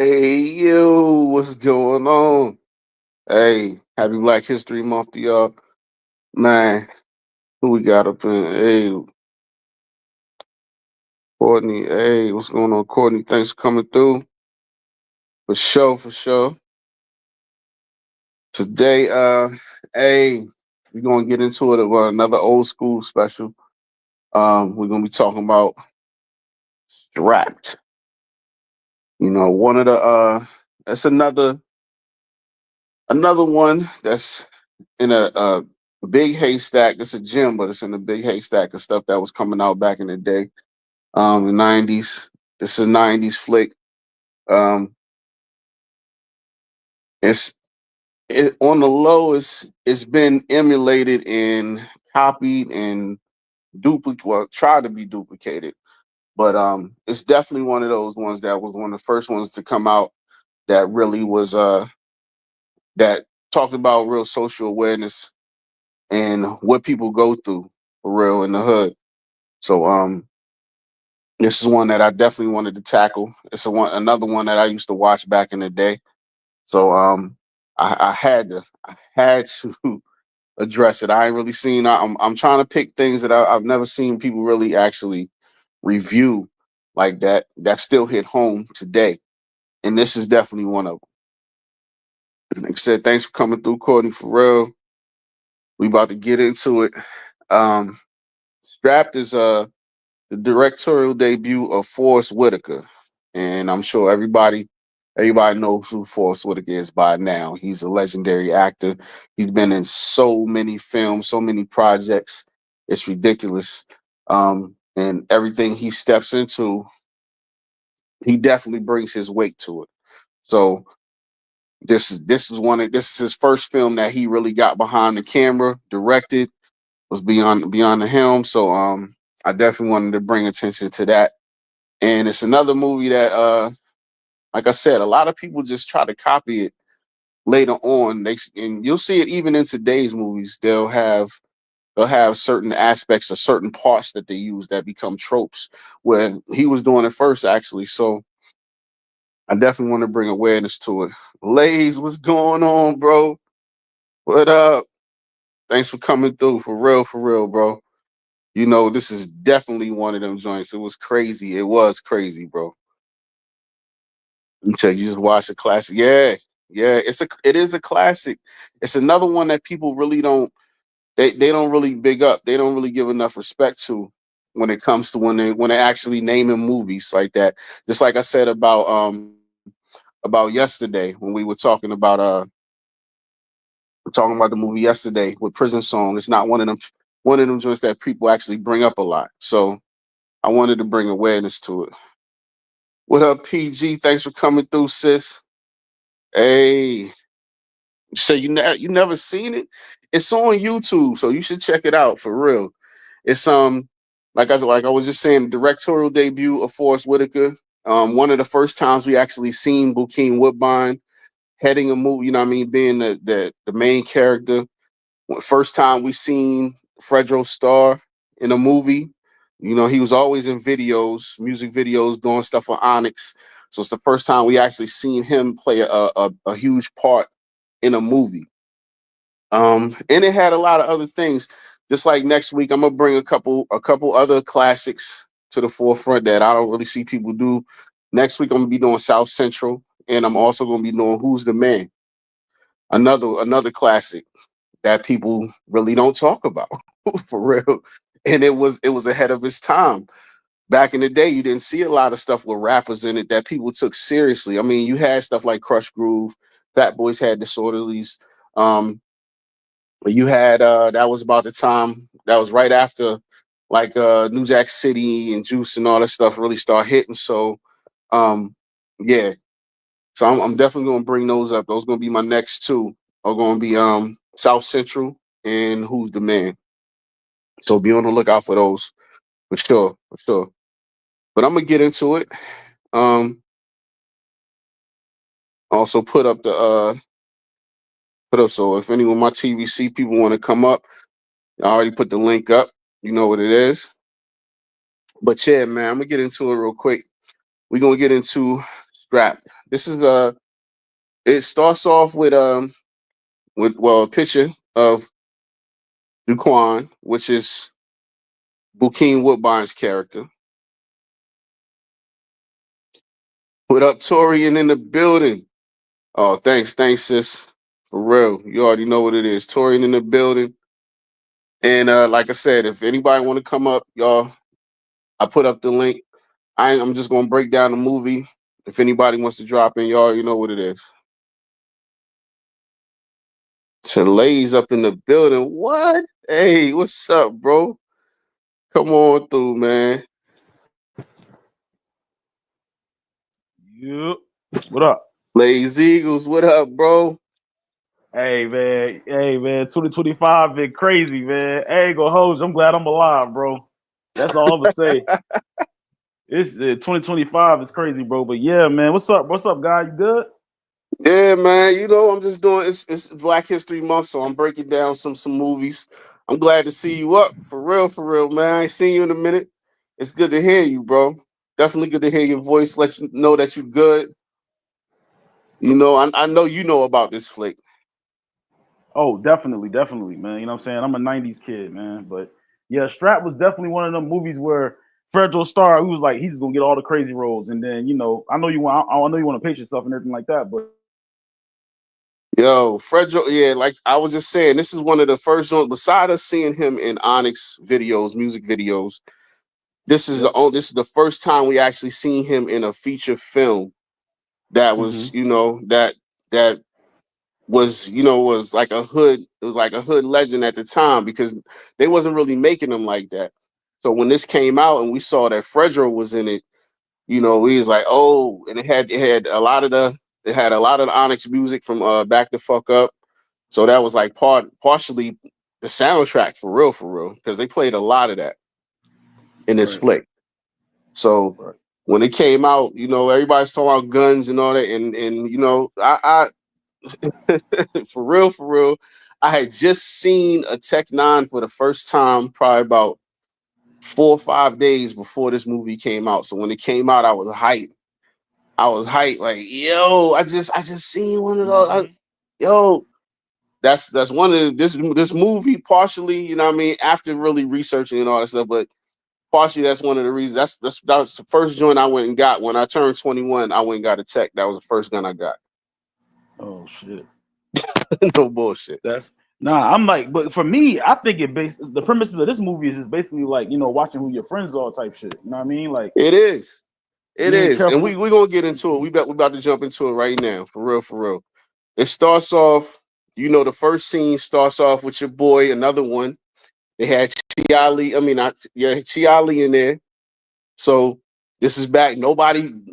Hey, yo, what's going on? Hey, happy Black History Month to y'all. Man, who we got up in? Hey, Courtney. Hey, what's going on, Courtney? Thanks for coming through. For sure, for sure. Today, hey, we're gonna get into it with another old school special. We're gonna be talking about Strapped. One of the that's another one that's in a big haystack. It's a gem, but it's in a big haystack of stuff that was coming out back in the day, the '90s. This is a '90s flick. Um, on the low. It's been emulated and copied and duplicated. Well, tried to be duplicated, but it's definitely one of those ones that was one of the first ones to come out that really was that talked about real social awareness and what people go through for real in the hood. So this is one that I definitely wanted to tackle. It's another one that I used to watch back in the day. So I had to address it. I ain't really seen. I'm trying to pick things that I've never seen people really actually review like that. That still hit home today, and this is definitely one of them. Like I said, thanks for coming through, Courtney. For real, we about to get into it. Um, Strapped is the directorial debut of Forrest Whitaker, and I'm sure everybody knows who Forrest Whitaker is by now. He's a legendary actor. He's been in so many films, so many projects. It's ridiculous. And everything he steps into, he definitely brings his weight to it. So this is his first film that he really got behind the camera, directed, was beyond the helm. So I definitely wanted to bring attention to that. And it's another movie that like I said, a lot of people just try to copy it later on. And you'll see it even in today's movies. They'll have certain aspects or certain parts that they use that become tropes. Where he was doing it first, actually. So I definitely want to bring awareness to it. Lays, what's going on, bro? What up? Thanks for coming through. For real, bro. This is definitely one of them joints. It was crazy. It was crazy, bro. You said you just watched a classic. Yeah, yeah. It is a classic. It's another one that people really they don't really big up. They don't really give enough respect to when it comes to when they actually naming movies like that. Just like I said about yesterday when we were talking about the movie yesterday with Prison Song. It's not one of them joints that people actually bring up a lot. So I wanted to bring awareness to it. What up, PG? Thanks for coming through, sis. Hey, so you never seen it? It's on YouTube, so you should check it out for real. It's like I was just saying, the directorial debut of Forrest Whitaker. One of the first times we actually seen Bokeem Woodbine heading a movie. You know what I mean, being the main character. First time we seen Fredro Starr in a movie. He was always in videos, music videos, doing stuff on Onyx. So it's the first time we actually seen him play a huge part in a movie. And it had a lot of other things. Just like next week, I'm gonna bring a couple other classics to the forefront that I don't really see people do. Next week, I'm gonna be doing South Central, and I'm also gonna be doing Who's the Man, another classic that people really don't talk about for real. And it was ahead of its time. Back in the day, you didn't see a lot of stuff with rappers in it that people took seriously. I mean, you had stuff like Crush Groove, Fat Boys had Disorderlies. Um, you had that was about the time that was right after like New Jack City and Juice and all that stuff really start hitting. So um, yeah, so I'm definitely gonna bring those up. Those gonna be my next two. Are gonna be South Central and Who's the Man. So be on the lookout for those for sure, for sure. But I'm gonna get into it. Um, also put up so if any of my TVC people want to come up, I already put the link up. You know what it is. But yeah, man, I'm gonna get into it real quick. We're gonna get into Strap, This is it starts off with well a picture of Duquan, which is Bokeem Woodbine's character. What up, Torian in the building? Oh, thanks, sis. For real. You already know what it is. Torian in the building. And like I said, if anybody want to come up, y'all, I put up the link. I'm just gonna break down the movie. If anybody wants to drop in, y'all, you know what it is. Chalay's up in the building. What? Hey, what's up, bro? Come on through, man. Yep. What up? Lazy Eagles, what up, bro? Hey man, 2025 been crazy, man. I ain't gonna hold you. I'm glad I'm alive, bro. That's all I'm gonna say. It's 2025 is crazy, bro. But yeah, man, what's up? What's up, guy? You good? Yeah, man. You know, I'm just doing it's Black History Month, so I'm breaking down some movies. I'm glad to see you up for real, man. I ain't seen you in a minute. It's good to hear you, bro. Definitely good to hear your voice. Let you know that you're good. You know, I know you know about this flick. Oh, definitely, man. You know what I'm saying? I'm a '90s kid, man. But yeah, Strap was definitely one of them movies where Fredro Starr, he was like, he's gonna get all the crazy roles, and then I know you want, I know you want to pace yourself and everything like that, but Yo, Fredro, yeah, like I was just saying, this is one of the first ones. Besides us seeing him in Onyx videos, music videos, yep. this is the first time we actually seen him in a feature film that was, Hmm. that was, was like a hood. It was like a hood legend at the time because they wasn't really making them like that. So when this came out and we saw that Fredro was in it, we was like, oh, and it had a lot of the Onyx music from Back the Fuck Up. So that was like partially the soundtrack for real, because they played a lot of that in this Right, flick. So right. when it came out, everybody's talking about guns and all that, and for real, I had just seen a Tech Nine for the first time, probably about 4 or 5 days before this movie came out. So when it came out, I was hyped. Like, yo, I just seen one of those. Hmm. Yo, that's one of this movie partially, you know what I mean, after really researching and all that stuff, but partially that's one of the reasons. That was the first joint I went and got when I turned 21. I went and got a Tech. That was the first gun I got. Oh shit. No bullshit. That's nah. I'm like, but for me, I think the premises of this movie is just basically like watching who your friends are type shit. You know what I mean? Like It is. It being is. And careful. we gonna get into it. We about to jump into it right now. For real, for real. It starts off, the first scene starts off with your boy, another one. They had Chiali, I mean not yeah, Chiali in there. So this is back.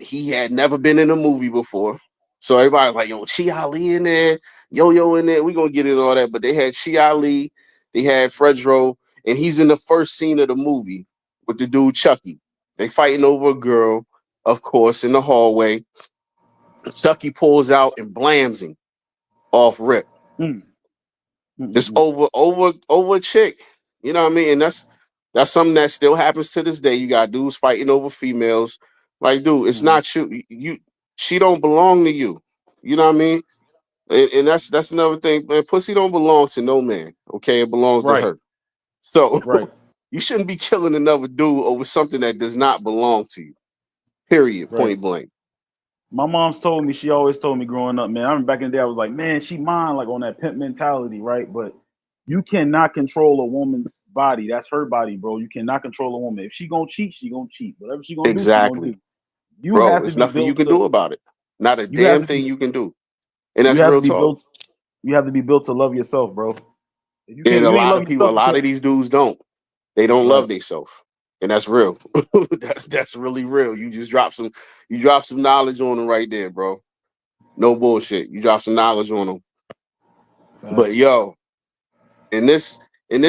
He had never been in a movie before. So everybody's like, yo, Chi Ali in there, Yo in there. We're gonna get into all that. But they had Chi Ali, they had Fredro, and he's in the first scene of the movie with the dude Chucky. They fighting over a girl, of course, in the hallway. Chucky pulls out and blams him off rip. Mm, Just mm. over a chick. You know what I mean? And that's something that still happens to this day. You got dudes fighting over females. Like, dude, it's Mm-hmm. not you. She don't belong to you. You know what I mean? And that's another thing. Man, pussy don't belong to no man. Okay, it belongs to Right, her. So right, you shouldn't be killing another dude over something that does not belong to you. Period. right. Point blank. My mom's told me, she always told me growing up, man. I remember back in the day, I was like, man, she mine, like on that pimp mentality, right? But you cannot control a woman's body. That's her body, bro. You cannot control a woman. If she gonna cheat, she gonna cheat. Whatever she gonna do, she gonna Exactly, do. You bro. have to It's be nothing you built can to. do about it. Not a You have damn to thing be. you can do. And You that's have to real be talk. built. You have to be built to love yourself, bro. If you can't, And if a you ain't lot of loving people, a yourself, you lot can't. of these dudes don't. They don't love Right, themselves, and that's real. That's really real. You drop some knowledge on them right there, bro. No bullshit. You drop some knowledge on them. But facts. yo, in this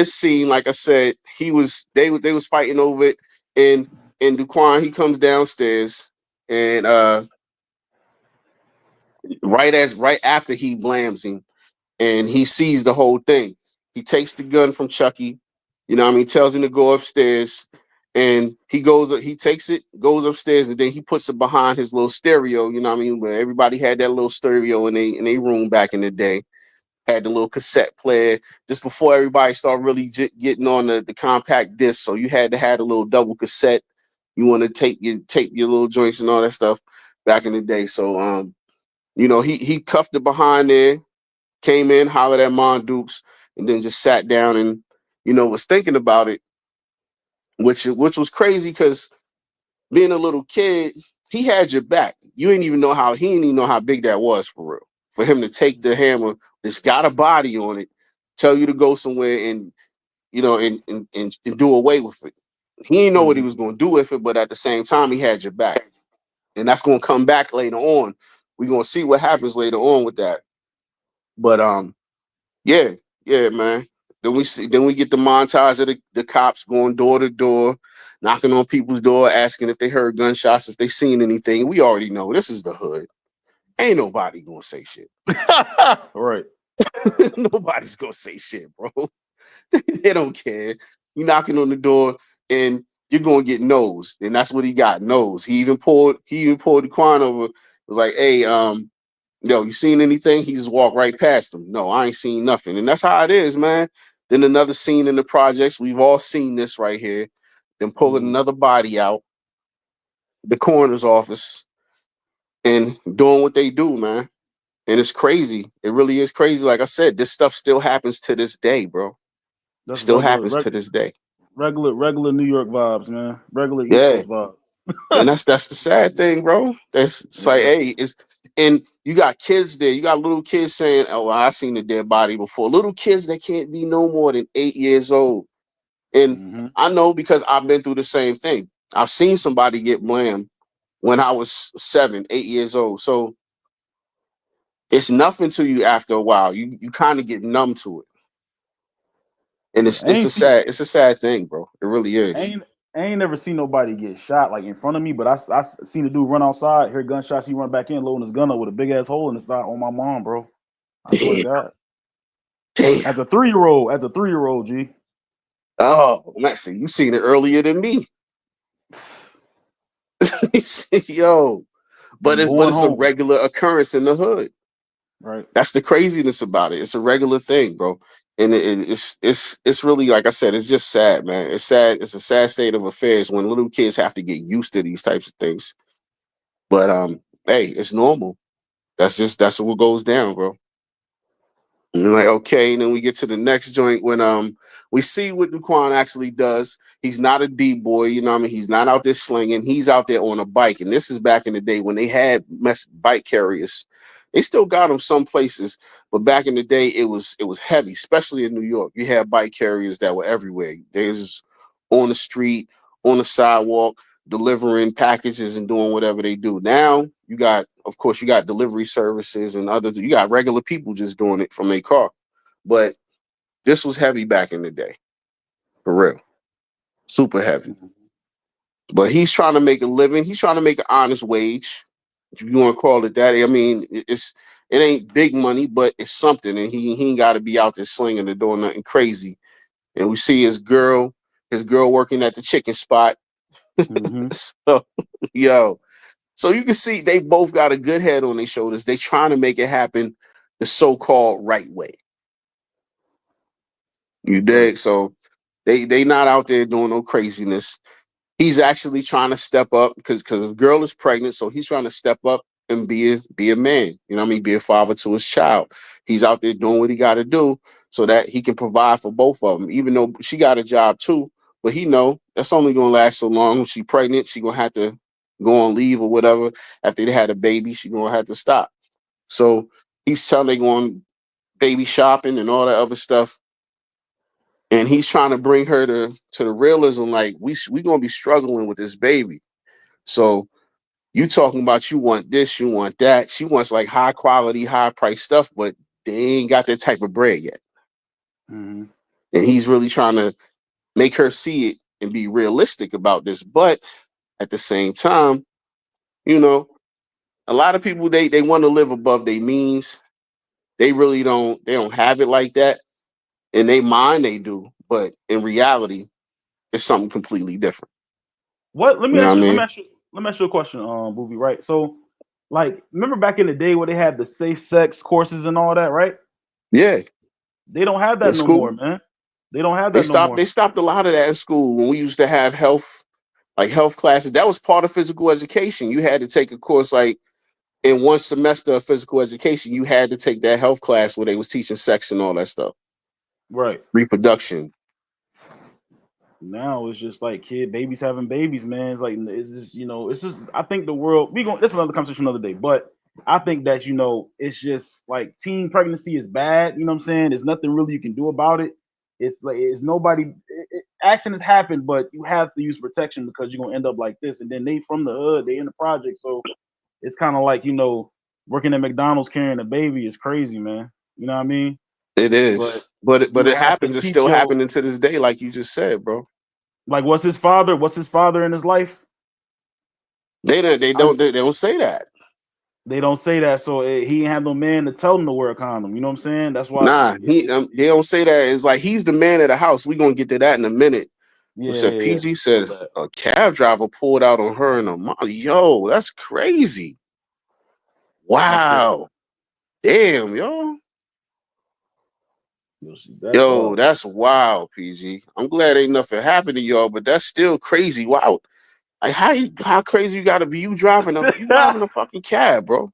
scene, like I said, they was fighting over it, and Duquan, he comes downstairs, and right after he blams him, and he sees the whole thing. He takes the gun from Chucky. You know what I mean? Tells him to go upstairs. And he takes it, goes upstairs, and then he puts it behind his little stereo. You know what I mean? Where everybody had that little stereo in a room back in the day. Had the little cassette player just before everybody started really getting on the compact disc. So you had to have a little double cassette. You want to tape your little joints and all that stuff back in the day. So he cuffed it behind there, came in, hollered at Mon Dukes, and then just sat down and was thinking about it, which was crazy because being a little kid, he had your back. He didn't even know how big that was for real. For him to take the hammer that's got a body on it, tell you to go somewhere and and do away with it. He didn't know what he Mm-hmm. was going to do with it, but at the same time, he had your back, and that's going to come back later on. We're going to see what happens later on with that. But yeah, yeah, man. Then we get the montage of the cops going door to door, knocking on people's door, asking if they heard gunshots, if they seen anything. We already know this is the hood. Ain't nobody gonna say shit. Right. Nobody's gonna say shit, bro. They don't care. You knocking on the door and you're gonna get nosed, and that's what he got, nose. He even pulled the Quan over. Was like, hey, yo, you seen anything? He just walked right past him. No, I ain't seen nothing. And that's how it is, man. Then another scene in the projects. We've all seen this right here. Then pulling Mm-hmm. another body out, the coroner's office, and doing what they do, man. And it's crazy. It really is crazy. Like I said, this stuff still happens to this day, bro. That's Still happens to this day. regular New York vibes, man. Regular East Yeah. Coast vibes. And that's the sad thing, bro. It's like, Yeah. hey, and you got kids there. You got little kids saying, "Oh, well, I seen a dead body before." Little kids that can't be no more than 8 years old. And Mm-hmm. I know because I've been through the same thing. I've seen somebody get blamed when I was 7, 8 years old. So it's nothing to you after a while. You kind of get numb to it, and Yeah. it's a sad thing, bro. It really I is. ain't I ain't never seen nobody get shot like in front of me, but I seen a dude run outside, hear gunshots, he run back in, loading his gun up with a big ass hole in his thigh on my mom, bro. I swear to Damn, God. damn. As a 3 year old, G. Oh, Maxie, you seen it earlier than me. Yo, I'm but going it's a home. regular occurrence in the hood. Right. That's the craziness about it. It's a regular thing, bro. And it's really, like I said, it's just sad, man. It's sad. It's a sad state of affairs when little kids have to get used to these types of things. But hey, it's normal. That's what goes down, bro. And like, okay, and then we get to the next joint when we see what Duquan actually does. He's not a D boy, you know what I mean? He's not out there slinging. He's out there on a bike. And this is back in the day when they had bike carriers. They still got them some places, but back in the day it was heavy, especially in New York. You had bike carriers that were everywhere. There's on the street, on the sidewalk, delivering packages and doing whatever they do. Now you got, of course, you got delivery services and other. You got regular people just doing it from their car, but this was heavy back in the day, for real, super heavy. Mhm. But he's trying to make a living. He's trying to make an honest wage, if you want to call it that. I mean, it ain't big money, but it's something, and he ain't got to be out there slinging or doing nothing crazy. And we see his girl working at the chicken spot. Mhm. So, yo, so you can see they both got a good head on their shoulders. They trying to make it happen the so-called right way. You Right. dig? So they not out there doing no craziness. He's actually trying to step up because his girl is pregnant, so he's trying to step up and be a man. You know what I mean? Be a father to his child. He's out there doing what he got to do so that he can provide for both of them. Even though she got a job too, but he know that's only gonna last so long. When she pregnant, she gonna have to go on leave or whatever. After they had a baby, she gonna have to stop. So he's telling they going baby shopping and all that other stuff, and he's trying to bring her to the realism. Like we gonna be struggling with this baby. So you talking about you want this, you want that. She wants like high quality, high price stuff, but they ain't got that type of bread yet. Mhm. And he's really trying to make her see it and be realistic about this. But at the same time, you know, a lot of people they want to live above their means. They don't have it like that. In their mind they do, but in reality, it's something completely different. What? Let me You know what ask I you. mean? Let me ask you a question, Booby. Right. So, like, remember back in the day where they had the safe sex courses and all that, right? Yeah, They don't have in that no more, school. man. They don't have They that no stopped. more. They stopped a lot of that in school when we used to have health, like health classes. That was part of physical education. You had to take a course like in one semester of physical education. You had to take that health class where they was teaching sex and all that stuff, Right. reproduction. Now it's just like babies having babies, man. It's like it's just it's just I think the world we going this is another conversation another day, but I think that it's just like teen pregnancy is bad. You know what I'm saying? There's nothing really you can do about it. It's like it's nobody. Accidents happen, but you have to use protection because you're gonna end up like this. And then they from the hood, they in the project, so it's kind of like working at McDonald's carrying a baby is crazy, man. You know what I mean? It But is, but you it have to happens. It's teach still your happening to this day, like you just said, bro. like what's his father? What's his father in his life? They don't say that. They don't say that, so he ain't have no man to tell him to wear a condom. You know what I'm saying? That's why Nah, they don't say that. It's like he's the man of the house. We gonna get to that in a minute. But yeah, said yeah, yeah. PG My said bad. a cab driver pulled out on her and a mom. Yo, that's crazy. That's crazy. Wow. Damn, yo. Yo, see, that's Yo, wild. that's wild, PG. I'm glad ain't nothing happened to y'all, but that's still crazy. Wow. Like how crazy you gotta be? You driving a fucking cab, bro.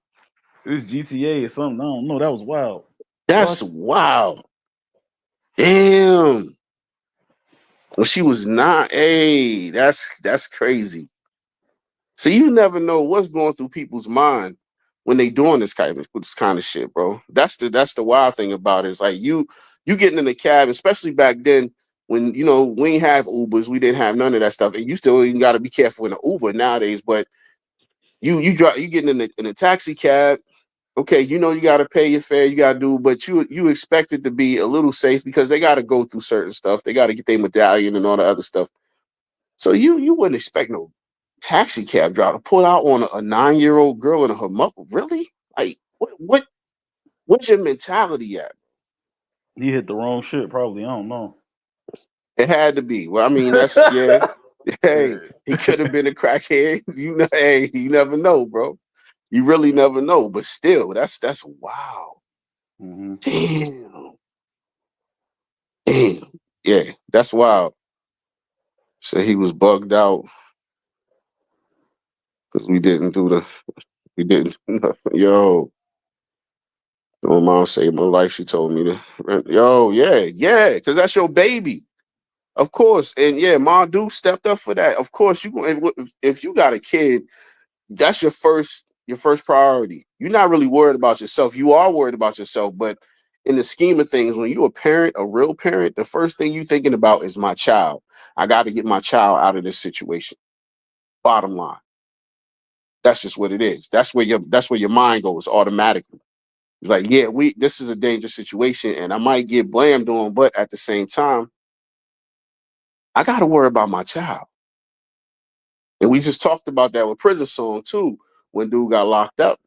It was GTA or something. I don't know. That was wild. That's What? wild. Damn. When she was not, hey, that's crazy. So you never know what's going through people's mind when they doing this kind of shit, bro. That's the wild thing about it. It's like you getting in the cab, especially back then when we ain't have Ubers, we didn't have none of that stuff, and you still even got to be careful in an Uber nowadays. But you getting in a taxi cab. Okay, you got to pay your fare, you got to do, but you expect it to be a little safe because they got to go through certain stuff. They got to get their medallion and all the other stuff. So you wouldn't expect no taxi cab driver to pull out on a 9-year-old girl and her mother. Really? Like what's your mentality at? He hit the wrong shit, probably. I don't know. It had to be. Well, I mean, that's yeah. Hey, Yeah. he could have been a crackhead. Hey, you never know, bro. You really never know. But still, that's wow. Hmm. Damn. Damn. Yeah, that's wild. So he was bugged out because we didn't. Yo, my mom saved my life. She told me to, yo, yeah, because that's your baby. Of course. And yeah, Ma Duke stepped up for that. Of course, if you got a kid, that's your first priority. You're not really worried about yourself. You are worried about yourself, but in the scheme of things, when you're a parent, a real parent, the first thing you're thinking about is my child. I got to get my child out of this situation. Bottom line. That's just what it is. That's where your mind goes automatically. It's like, yeah, this is a dangerous situation, and I might get blamed on, but at the same time, I got to worry about my child. And we just talked about that with Prison Song too, when dude got locked up.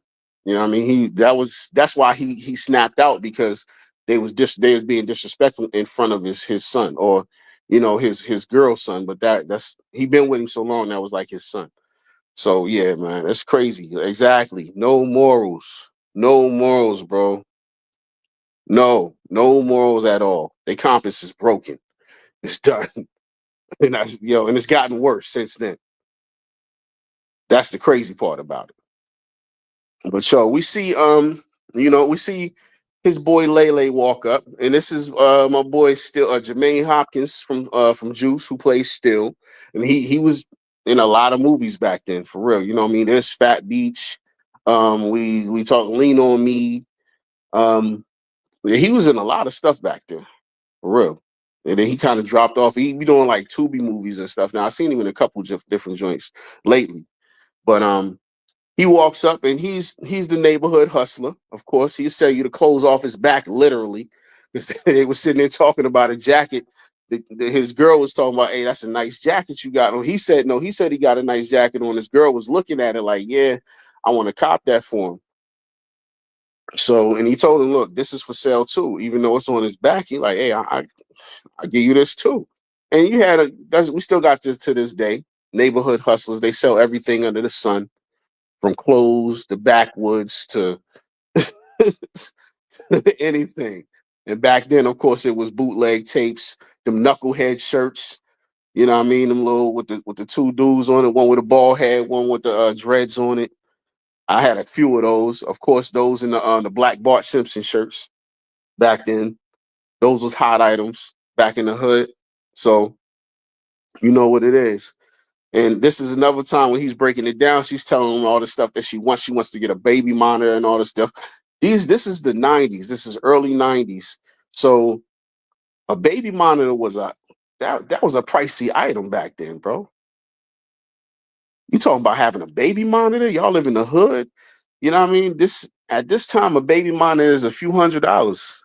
You know what I mean? That's why he snapped out because they was being disrespectful in front of his son or his girl's son. But that's he been with him so long that was like his son. So yeah, man, that's crazy. Exactly. No morals. No morals, bro. No morals at all. Their compass is broken. It's done. And it's gotten worse since then. That's the crazy part about it. But we see we see his boy Lele walk up, and this is my boy still Jermaine Hopkins from Juice, who plays Still, and he was in a lot of movies back then, for real. You know what I mean? There's Fat Beach. We talk Lean on Me. Yeah, he was in a lot of stuff back then, for real. And then he kind of dropped off. He be doing like Tubi movies and stuff. Now I've seen him in a couple different joints lately, but he walks up and he's the neighborhood hustler. Of course, he'll sell you the clothes off his back, literally, because they were sitting there talking about a jacket. His girl was talking about, hey, that's a nice jacket you got on. He said no. He said he got a nice jacket on. His girl was looking at it like, yeah, I want to cop that for him. So, and he told him, look, this is for sale too, even though it's on his back. He like, hey, I give you this too. And we still got this to this day. neighborhood hustlers. They sell everything under the sun, from clothes to backwoods to anything. And back then, of course, it was bootleg tapes, them knucklehead shirts. You know what I mean? Them little with the two dudes on it, one with a bald head, one with the dreads on it. I had a few of those. Of course, those in the black Bart Simpson shirts back then. Those was hot items back in the hood. So you know what it is. And this is another time when he's breaking it down. She's telling him all the stuff that she wants. She wants to get a baby monitor and all this stuff. This is the 90s. This is early 90s. So a baby monitor was that was a pricey item back then, bro. You talking about having a baby monitor? Y'all live in the hood. You know what I mean? This at this time, a baby monitor is a few $100s.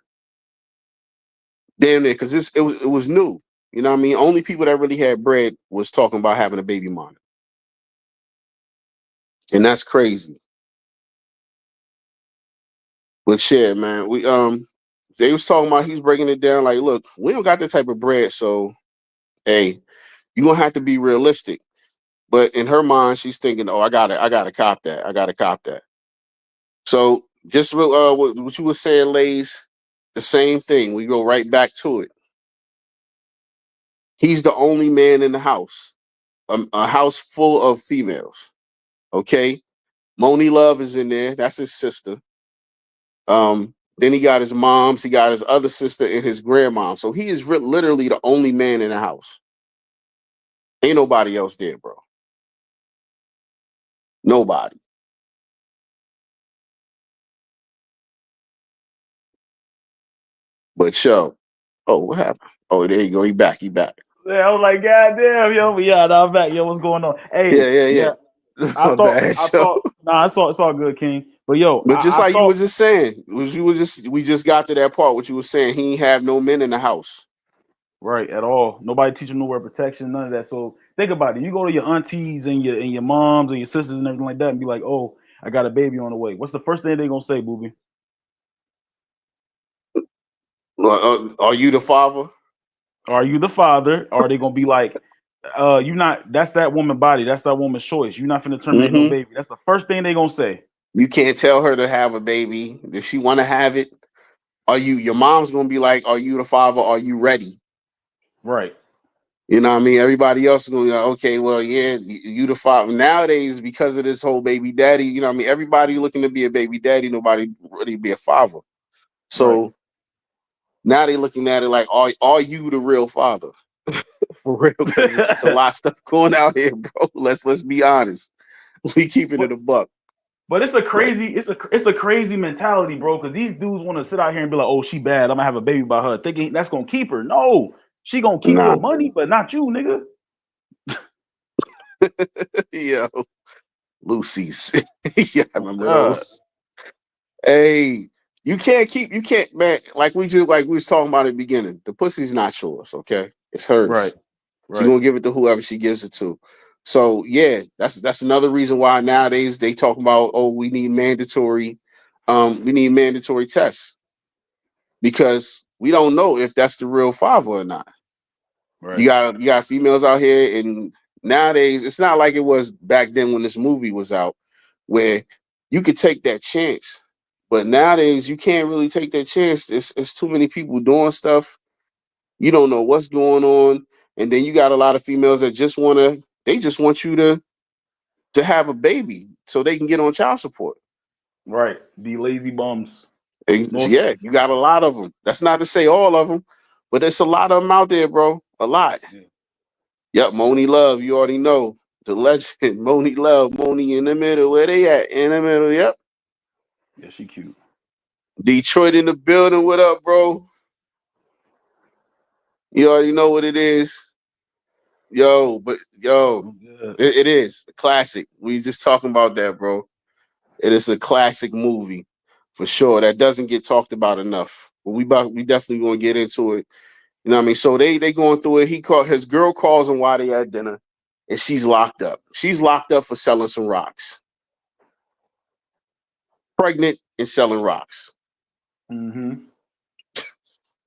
Damn near, because it was new. You know what I mean? Only people that really had bread was talking about having a baby monitor. And that's crazy. But shit, man, they was talking about he's breaking it down like, look, we don't got that type of bread, so hey, you're gonna have to be realistic. But in her mind, she's thinking, oh, I gotta cop that. I gotta cop that. So just what you were saying, Lays, the same thing. We go right back to it. He's the only man in the house, a house full of females. Okay, Moni Love is in there. That's his sister. Then he got his moms. He got his other sister and his grandmom. So he is literally the only man in the house. Ain't nobody else there, bro. Nobody. But yo, oh, what happened? Oh, there you go. He back. He back. Yeah, I was like, God damn, yo, but yeah, now I'm back. Yo, what's going on? Hey, Yeah. My bad, yo. I saw it's all good, King. But yo, But just I like you thought, was just saying, we just got to that part. What you was saying, he ain't have no men in the house. right, at all. Nobody teaching no word protection, none of that. So think about it. You go to your aunties and your moms and your sisters and everything like that and be like, oh, I got a baby on the way. What's the first thing they gonna say, booby? Are you the father? Are you the father? Are they gonna be like, you not that's that woman body, that's that woman's choice. You're not gonna terminate no Mm-hmm. baby. That's the first thing they gonna say. You can't tell her to have a baby if she want to have it. Are you? Your mom's gonna be like, "Are you the father? Are you ready?" Right. You know what I mean? Everybody else is gonna be like, "Okay, well, yeah, you the father." Nowadays, because of this whole baby daddy, you know what I mean? Everybody looking to be a baby daddy, nobody really be a father. Right. So now they looking at it like, "Are you the real father?" For real, because it's a lot of stuff going out here, bro. Let's be honest. We keeping but it a buck. but it's a Right. crazy, it's a crazy mentality, bro. Because these dudes want to sit out here and be like, "Oh, she bad. I'm gonna have a baby by her," thinking that's gonna keep her. No, she gonna keep Nah. your money, but not you, nigga. Yeah. Lucy's. Yeah, I Oh remember God. those. Hey, you can't, man. Like we was talking about at the beginning. The pussy's not yours, okay? It's Right. hers. She Right. gonna give it to whoever she gives it to. So yeah, that's another reason why nowadays they talk about, oh, we need mandatory tests, because we don't know if that's the real father or not. Right. You got females out here, and nowadays it's not like it was back then when this movie was out, where you could take that chance. But nowadays you can't really take that chance. It's too many people doing stuff. You don't know what's going on, and then you got a lot of females that they just want you to have a baby so they can get on child support. Right. The lazy bums. Yeah, Mostly. you got a lot of them. That's not to say all of them, but there's a lot of them out there, bro. A lot. Yeah. Yep, Moni Love, you already know. The legend, Moni Love, Moni in the middle. Where they at? In the middle, yep. Yeah, she cute. Detroit in the building, what up, bro? You already know what it is. Yo, but yo, I'm good. it is a classic. We just talking about that, bro. It is a classic movie for sure. That doesn't get talked about enough. But we definitely gonna get into it. You know what I mean? So they going through it. His girl calls him while they at dinner, and she's locked up. She's locked up for selling some rocks. Pregnant and selling rocks. Mm-hmm.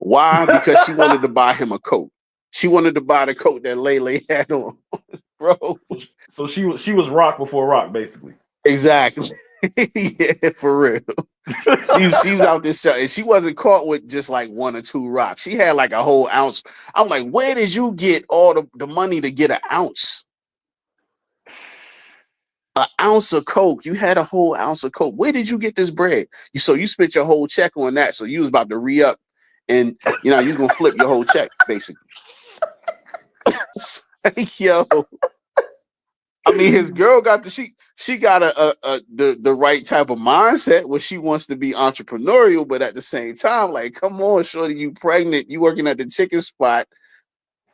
Why? Because she wanted to buy him a coat. She wanted to buy the coat that Lele had on, bro. So she was Rock before Rock, basically. Exactly. Yeah, for real. She's out there selling. She wasn't caught with just like 1 or 2 rocks. She had like a whole ounce. I'm like, where did you get all the money to get an ounce? An ounce of coke. You had a whole ounce of coke. Where did you get this bread? So you spent your whole check on that. So you was about to re-up, and you was gonna flip your whole check, basically. Yo, I mean, his girl got she got the right type of mindset where she wants to be entrepreneurial, but at the same time, like, come on, shorty, you pregnant, you working at the chicken spot.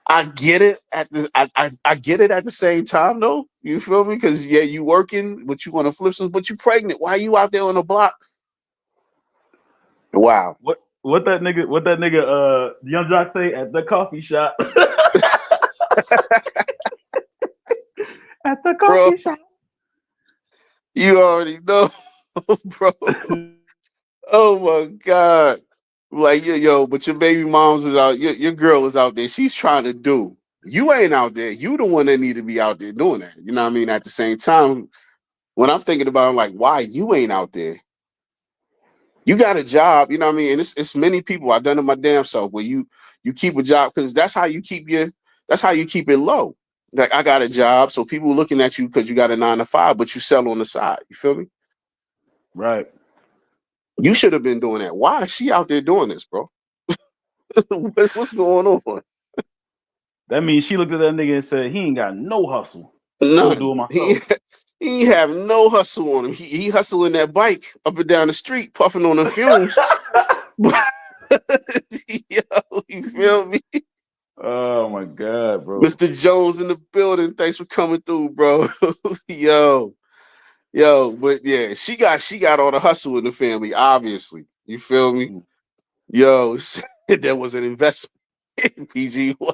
I get it I get it at the same time though. You feel me? Because yeah, you working, but you want to flip some, but you pregnant. Why are you out there on the block? Wow. What that nigga Young Jock say at the coffee shop? At the coffee shop. You already know, bro. Oh my God. Like, yo, but your baby moms is out, your girl is out there. She's trying to do. You ain't out there. You the one that need to be out there doing that. You know what I mean? At the same time, when I'm thinking about it, I'm like, why you ain't out there? You got a job, you know what I mean? And it's many people. I've done it my damn self where you keep a job because that's how you keep it low. Like, I got a job, so people looking at you because you got a 9 to 5, but you sell on the side. You feel me? Right. You should have been doing that. Why is she out there doing this, bro? What's going on? That means she looked at that nigga and said, he ain't got no hustle. None. I'm do it myself. He ain't have no hustle on him. He hustling that bike up and down the street, puffing on the fumes. Yo, you feel me? Oh my God, bro. Mr. Jones in the building. Thanks for coming through, bro. Yo, but yeah, she got all the hustle in the family, obviously. You feel me? Yo, that was an investment. PG. Wow.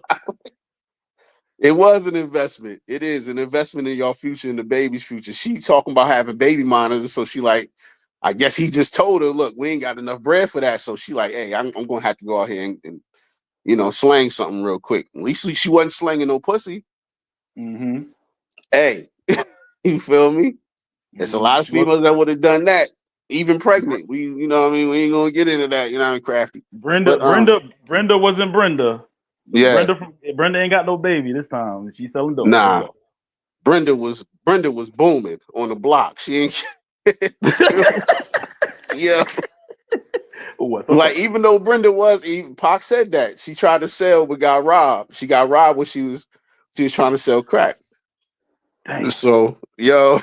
It was an investment. It is an investment in your future, in the baby's future. She talking about having baby monitors, so she like, I guess he just told her, look, we ain't got enough bread for that. So she like, hey, I'm gonna have to go out here and slang something real quick. At least she wasn't slanging no pussy. Mm-hmm. Hey, you feel me? There's a lot of females that would have done that, even pregnant. We ain't gonna get into that. Crafty. Brenda wasn't Brenda. Yeah. Brenda ain't got no baby this time. She's selling dope. Nah. Brenda was booming on the block. She ain't. Yeah. Like, even though Brenda Pac said that she tried to sell but got robbed. She got robbed when she was trying to sell crack. Dang. So, yo,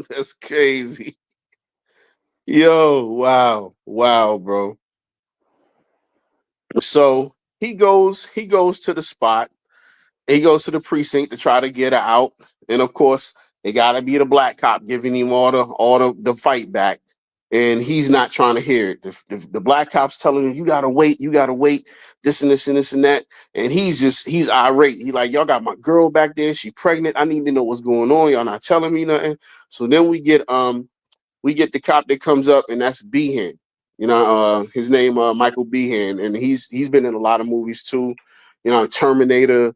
that's crazy. Yo, wow, bro. So he goes to the spot. He goes to the precinct to try to get her out, and of course, it gotta be the black cop giving him all the fight back, and he's not trying to hear it. The black cop's telling him, you gotta wait, this and this and this and that, and he's irate. He like, y'all got my girl back there, she pregnant. I need to know what's going on. Y'all not telling me nothing. So then we get the cop that comes up, and that's Behan. His name Michael Behan, and he's been in a lot of movies too. Terminator.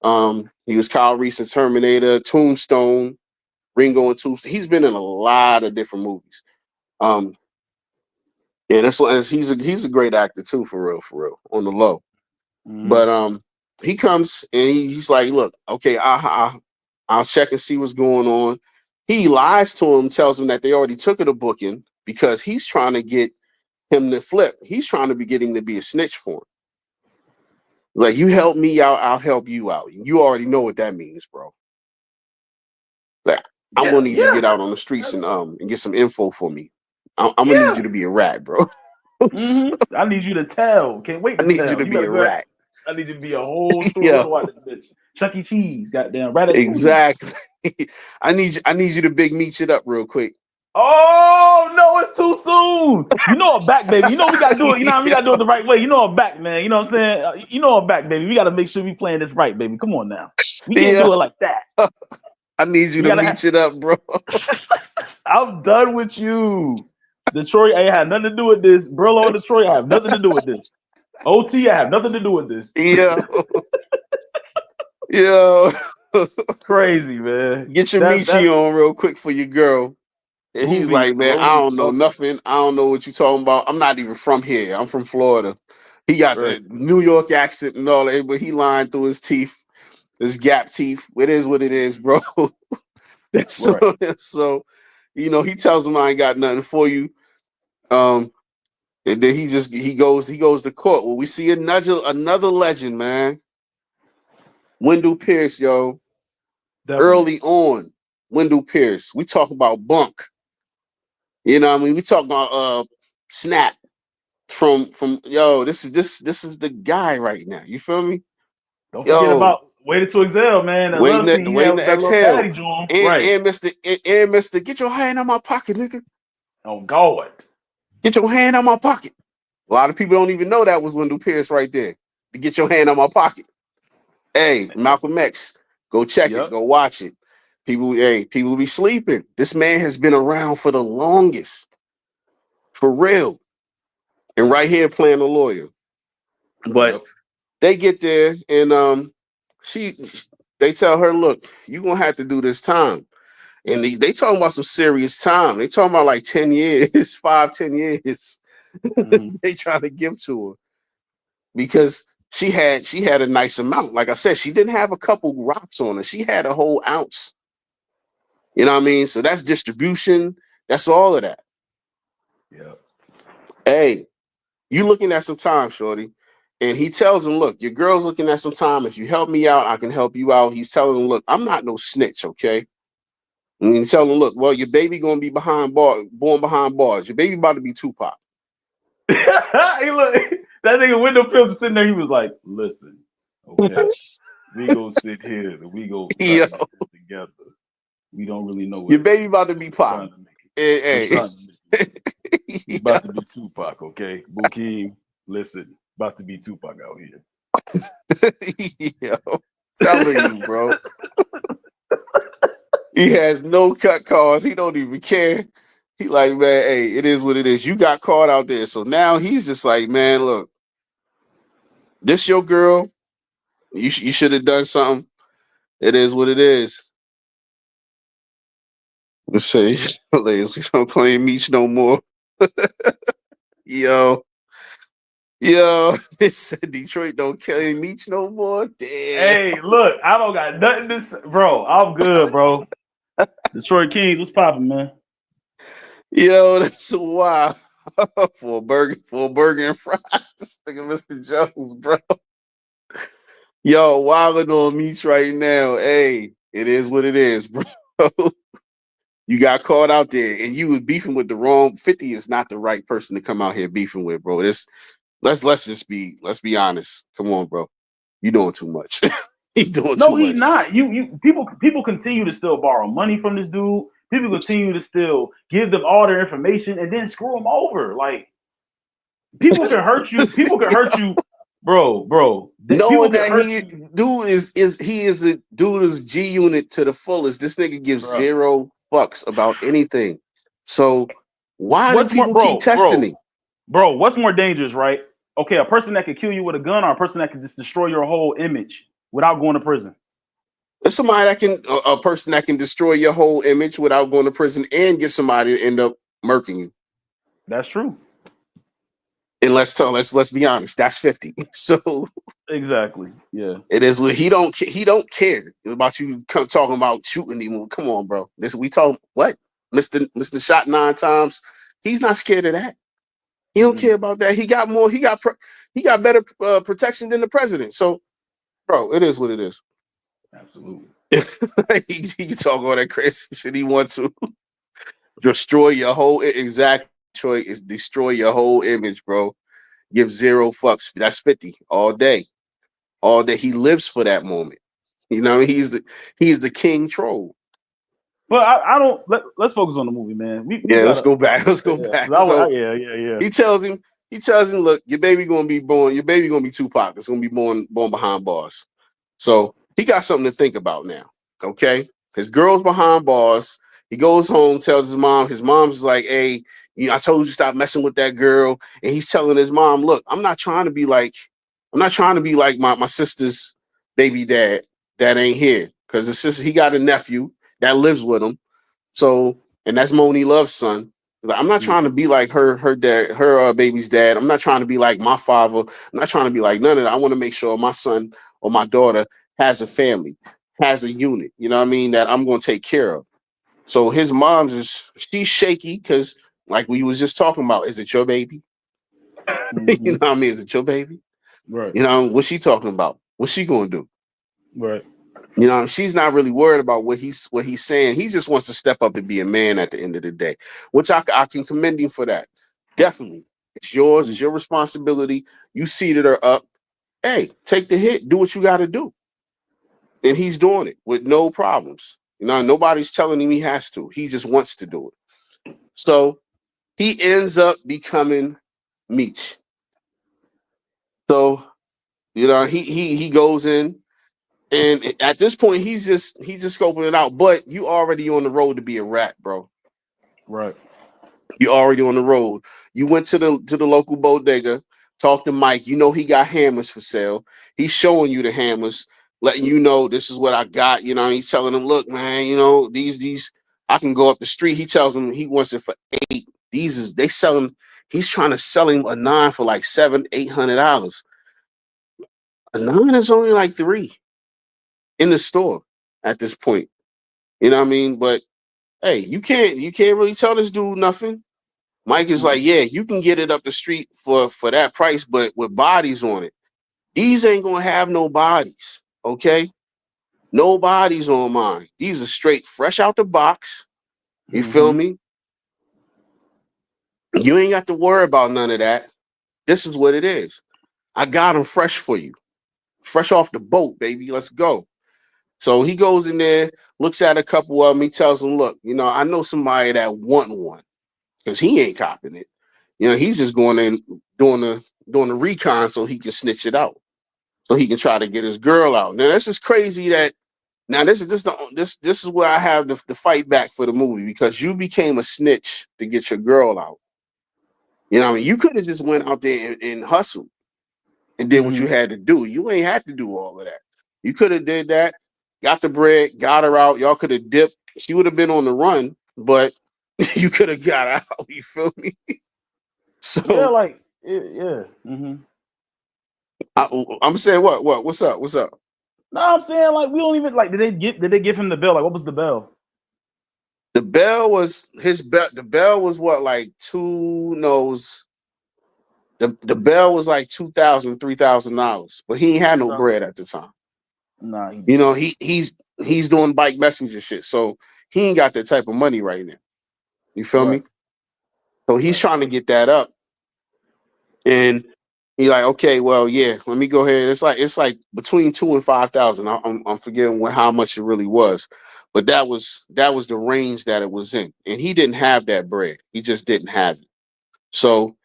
He was Kyle Reese in Terminator, Tombstone, Ringo and Tombstone. He's been in a lot of different movies. Yeah, he's a great actor too, for real, on the low. Mm-hmm. But he comes and he's like, look, okay, I'll check and see what's going on. He lies to him, tells him that they already took it a booking because he's trying to get him to flip. He's trying to get him to be a snitch for him. Like, you help me out, I'll help you out. You already know what that means, bro. Like, I'm gonna need you to get out on the streets and get some info for me. I'm gonna need you to be a rat, bro. Mm-hmm. I need you to tell. Can't wait. I need you to be a rat. I need you to be a whole store bitch. Chuck E. Cheese, goddamn rat. Exactly. I need you to big meat it up real quick. Oh no, it's too soon. You know I'm back, baby. You know we gotta do it. You know we gotta do it the right way. You know I'm back, man. You know what I'm saying? You know I'm back, baby. We gotta make sure we playing this right, baby. Come on now. We can't do it like that. I need you to meet it up, bro. I'm done with you. Detroit, I had nothing to do with this. Burlow, Detroit, I have nothing to do with this. OT, I have nothing to do with this. Yeah, yeah. Crazy, man. Get your That Michi on real quick for your girl. And he's movie like, man, I slowly. don't know nothing. I don't know what you're talking about. I'm not even from here. I'm from Florida. He got Right, the New York accent and all that, but he lying through his teeth, his gap teeth. It is what it is, bro. right. So, he tells him I ain't got nothing for you. And then he goes to court. Well, we see another legend, man. Wendell Pierce, yo. Definitely. Early on, Wendell Pierce. We talk about Bunk. You know what I mean? We talk about Snap from yo, this is the guy right now. You feel me? Don't forget Yo, about Waited to Exhale, man. That love scene he had waiting with to that little exhale. fatty joint. And Right. and Mr. Get your hand out my pocket, nigga. Oh God. Get your hand out my pocket. A lot of people don't even know that was Wendell Pierce right there. To get your hand out my pocket. Hey, Malcolm X, go check it, Yep. go watch it. People be sleeping. This man has been around for the longest, for real. And right here playing a lawyer. But Yep. they get there and she they tell her, look, you're gonna have to do this time. And they talking about some serious time. They talking about like 10 years, 5, 10 years. Mm-hmm. They trying to give to her because she had a nice amount. Like I said, she didn't have a couple rocks on her. She had a whole ounce. You know what I mean? So that's distribution. That's all of that. Yep. Hey, you looking at some time, shorty. And he tells him, look, your girl's looking at some time. If you help me out, I can help you out. He's telling him, look, I'm not no snitch, okay? And he's telling him, look, well, your baby gonna be behind bars, born behind bars. Your baby about to be Tupac. Hey, look, that nigga Wendell Phillips was sitting there. He was like, "Listen, okay, we go sit here and we go try Yo, to get this together. We don't really know what your it is. baby about to be We're Pop. trying to make it. We're Hey, trying to make it work. He's hey. about to be Tupac, okay? Bukeem, listen, about to be Tupac out here." Yo, telling you, bro. He has no cut calls. He don't even care. He like, man, hey, it is what it is. You got caught out there. So now he's just like, man, look, this your girl. You should have done something. It is what it is. Let's say, ladies, we don't claim Meech no more. Yo, yo, it said Detroit don't claim Meech no more. Damn. Hey, look, I don't got nothing to say, bro. I'm good, bro. Detroit Kings, what's popping, man? Yo, that's wild. For a burger and fries. This nigga Mr. Jones, bro. Yo, wilding on Meech right now. Hey, it is what it is, bro. You got caught out there and you was beefing with the wrong 50 is not the right person to come out here beefing with, bro. Let's be honest. Come on, bro. You doing too much. You doing No, too he much. not. You people continue to still borrow money from this dude. People continue to still give them all their information and then screw them over. Like people can hurt you. People can hurt you, bro. People Knowing can that hurt he you, dude is a dude is G unit to the fullest. This nigga gives bro. zero fucks about anything. So why do What's more, people keep testing him? bro? What's more dangerous, right? Okay, a person that could kill you with a gun, or a person that could just destroy your whole image without going to prison. There's somebody that can a person that can destroy your whole image without going to prison and get somebody to end up murking you. That's true. And let's be honest, that's 50. So Exactly. Yeah. it is what he don't care about you talking about shooting him. Come on, bro. This we told what? Mr. Shot 9 times. He's not scared of that. He don't Mm-mm. care about that. He got better protection than the president. So, bro, it is what it is. Absolutely. He can talk all that crazy shit he wants to. Destroy your whole exact Detroit is destroy your whole image, bro. Give zero fucks. That's 50 all day. All day. He lives for that moment. You know, he's the king troll. But I don't let's focus on the movie, man. We Yeah, let's gotta go back. Let's go yeah. back. 'Cause So yeah. he tells him, look, your baby gonna be born, your baby gonna be Tupac. It's gonna be born behind bars. So he got something to think about now. Okay. His girl's behind bars. He goes home, tells his mom. His mom's like, "Hey, I told you stop messing with that girl." And he's telling his mom, "Look, I'm not trying to be like my sister's baby dad that ain't here, because his sister, he got a nephew that lives with him. So, and that's Moni Love's son. Like, I'm not trying to be like her dad, her baby's dad. I'm not trying to be like my father. I'm not trying to be like none of that. I want to make sure my son or my daughter has a family, has a unit. You know what I mean? That I'm going to take care of." So his mom's she's shaky because, like we was just talking about, is it your baby? You know Mm-hmm. what I mean? Is it your baby? Right. You know, what's she talking about? What's she going to do? Right. You know, she's not really worried about what he's saying. He just wants to step up and be a man at the end of the day, which I can commend him for that. Definitely, it's yours. It's your responsibility. You seated her up. Hey, take the hit. Do what you got to do, and he's doing it with no problems. You know, nobody's telling him he has to. He just wants to do it. So he ends up becoming Meech. So he goes in. And at this point, he's just scoping it out. But you already on the road to be a rat, bro. Right. You already on the road. You went to the local bodega, talked to Mike. You know he got hammers for sale. He's showing you the hammers, letting you know this is what I got. You know, he's telling them, look, man, you know, these I can go up the street. He tells them he wants it for 8. These is they selling. He's trying to sell him a 9 for like $700-800. A 9 is only like 3 in the store at this point. You know what I mean? But hey, you can't really tell this dude nothing. Mike is like, Mm-hmm. yeah, you can get it up the street for that price, but with bodies on it. These ain't gonna have no bodies, okay? No bodies on mine. These are straight, fresh out the box. You feel Mm-hmm. me? You ain't got to worry about none of that. This is what it is. I got them fresh for you, fresh off the boat, baby. Let's go. So he goes in there, looks at a couple of them. He tells them, look, you know, I know somebody that want one, because he ain't copping it. You know, he's just going in doing the recon so he can snitch it out, so he can try to get his girl out. Now this is crazy that now this is where I have the fight back for the movie, because you became a snitch to get your girl out. You know what I mean? You could have just went out there and hustled and did what you Mm-hmm. had to do. You ain't had to do all of that. You could have did that, got the bread, got her out. Y'all could have dipped. She would have been on the run, but you could have got out. You feel me? Yeah, So like yeah. Mm-hmm. I'm saying what's up? What's up? No, I'm saying like we don't even like. Did they give him the bill? Like, what was the bill? The bell was his bell. The bell was what, like two knows. The bell was like $2,000 $3,000, but he ain't had Two no thousand. bread at the time. Nah, he You know, didn't. he's doing bike messenger shit, so he ain't got that type of money right now. You feel Right. me? So he's Right. trying to get that up, and he like, okay, well, yeah, let me go ahead. It's like between 2 and 5,000. I'm forgetting how much it really was, but that was the range that it was in, and he didn't have that bread. He just didn't have it. So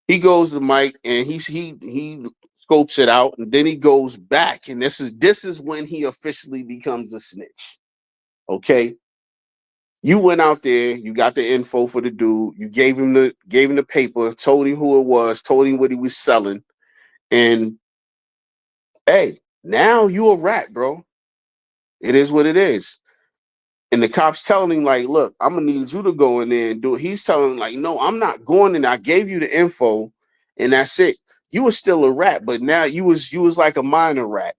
he goes to Mike and he scopes it out, and then he goes back, and this is when he officially becomes a snitch. Okay, you went out there, you got the info for the dude, you gave him the paper, told him who it was, told him what he was selling, and hey, now you a rat, bro. It is what it is. And the cops telling him, like, look, I'm gonna need you to go in there and do it. He's telling him, like, no, I'm not going in. I gave you the info, and that's it. You were still a rat, but now you was like a minor rat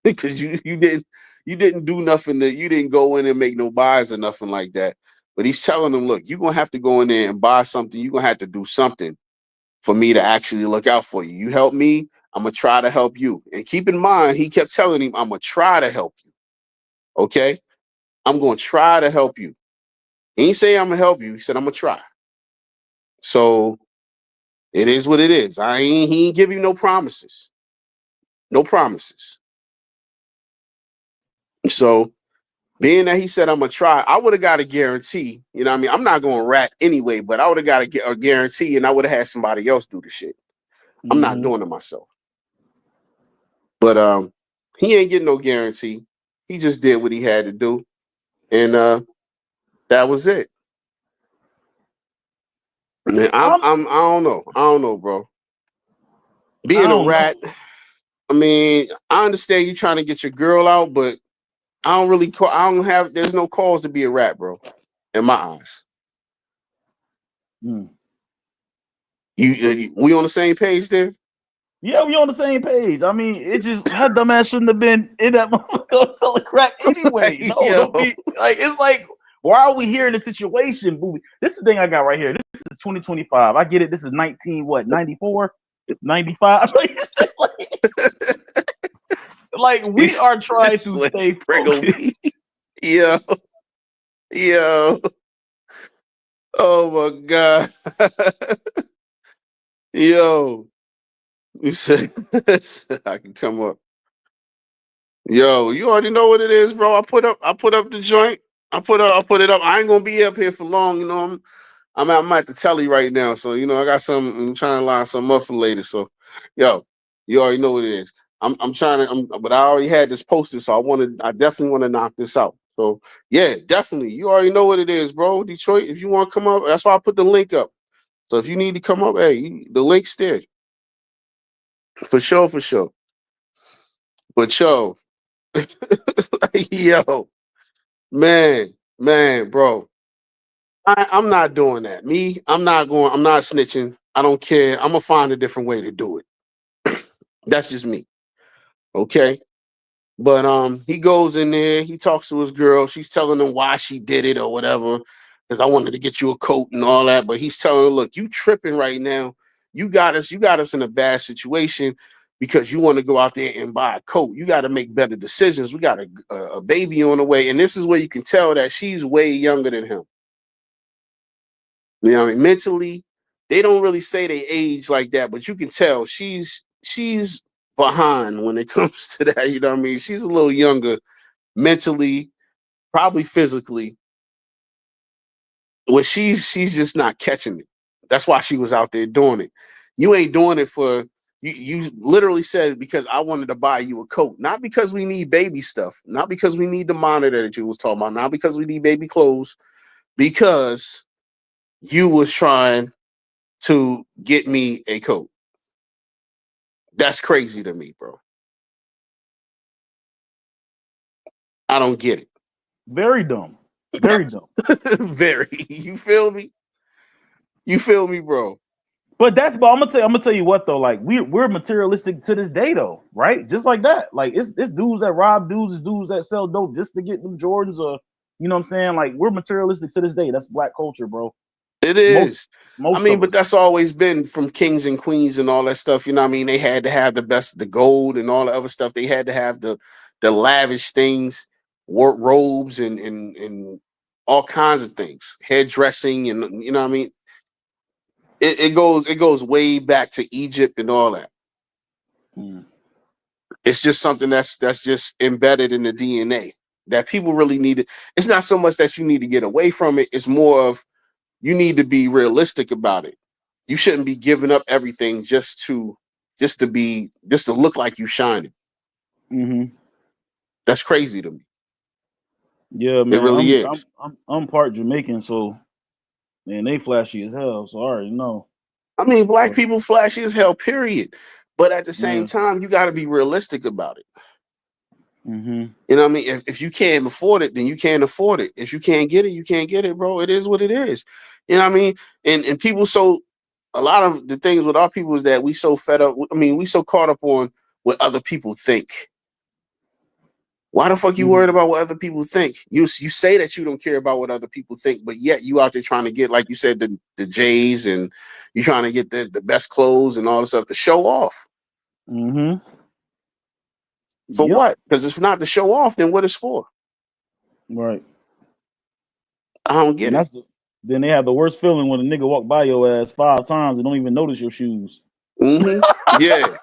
because you didn't do nothing, that you didn't go in and make no buys or nothing like that. But he's telling him, look, you're gonna have to go in there and buy something. You're gonna have to do something for me to actually look out for you. You help me, I'm gonna try to help you. And keep in mind, he kept telling him, I'm gonna try to help you. Okay, I'm gonna try to help you. He ain't say I'm gonna help you. He said I'm gonna try. So it is what it is. He ain't give you no promises. No promises. So being that he said I'm gonna try, I would have got a guarantee. You know what I mean? I'm not gonna rat anyway, but I would have got a guarantee, and I would have had somebody else do the shit. I'm not Mm-hmm. doing it myself. But he ain't getting no guarantee. He just did what he had to do. And That was it. Man, I don't know, bro. I Being a don't know. rat, I mean, I understand you trying to get your girl out, but I don't really call. I don't have. There's no cause to be a rat, bro. In my eyes, Hmm. we on the same page there. Yeah, we on the same page. I mean, it just her dumb ass shouldn't have been in that motherfucker selling crack Like, anyway. No, yo, don't be like it's like why are we here in this situation, booby? This is the thing I got right here. This is 2025. I get it. This is 94, 95. Like, it's just like we he's are trying to slim stay Pringle focused. me. Yo, yo. Oh my god. Yo, you said I can come up. Yo, you already know what it is, bro. I put up the joint. I put it up. I ain't gonna be up here for long, you know. I'm at the telly right now, so you know I got some. I'm trying to line some up for later. So, yo, you already know what it is. I'm trying to. But I already had this posted, so I definitely want to knock this out. So yeah, definitely. You already know what it is, bro. Detroit. If you want to come up, that's why I put the link up. So if you need to come up, hey, the link's there for sure, for sure. But yo, yo, man, bro. I'm not doing that. I'm not going. I'm not snitching. I don't care. I'm gonna find a different way to do it. That's just me. Okay. But he goes in there, he talks to his girl, she's telling him why she did it or whatever. Because I wanted to get you a coat and all that. But he's telling her, look, you tripping right now. You got us in a bad situation because you want to go out there and buy a coat. You got to make better decisions. We got a baby on the way. And this is where you can tell that she's way younger than him. You know what I mean? Mentally, they don't really say they age like that, but you can tell she's behind when it comes to that. You know what I mean? She's a little younger mentally, probably physically. Well, she's just not catching it. That's why she was out there doing it. You ain't doing it for you. You literally said because I wanted to buy you a coat, not because we need baby stuff, not because we need the monitor that you was talking about, not because we need baby clothes, because you was trying to get me a coat. That's crazy to me, bro. I don't get it. Very dumb. Very dumb. Very. You feel me? You feel me, bro? But but I'm gonna tell you what though, like we're materialistic to this day though, right? Just like that. Like it's dudes that rob dudes, it's dudes that sell dope just to get them Jordans or you know what I'm saying? Like we're materialistic to this day. That's black culture, bro. It Most is. I most mean, of but us. that's always been from kings and queens and all that stuff. You know what I mean? They had to have the best, the gold and all the other stuff. They had to have the lavish things, robes and all kinds of things, hairdressing and you know what I mean? It goes way back to Egypt and all that. Mm. It's just something that's just embedded in the DNA that people really need it. It's not so much that you need to get away from it. It's more of you need to be realistic about it. You shouldn't be giving up everything just to look like you shining. Mm-hmm. That's crazy to me. Yeah, It man. really I'm is. I'm I'm I'm part Jamaican, so man, they flashy as hell. So I already know. I mean, black But people flashy as hell, period. But at the same yeah. time, you got to be realistic about it. Mm-hmm. You know what I mean? If you can't afford it, then you can't afford it. If you can't get it, you can't get it, bro. It is what it is. You know what I mean? And people so a lot of the things with our people is that we so fed up. I mean, we so caught up on what other people think. Why the fuck you Mm-hmm. worried about what other people think? You say that you don't care about what other people think, but yet you out there trying to get, like you said, the J's and you trying to get the best clothes and all this stuff to show off. Mm-hmm. For Yep. what? Because if not to show off, then what is for? Right. I don't get And it. then they have the worst feeling when a nigga walk by your ass 5 times and don't even notice your shoes. Mm-hmm. Yeah.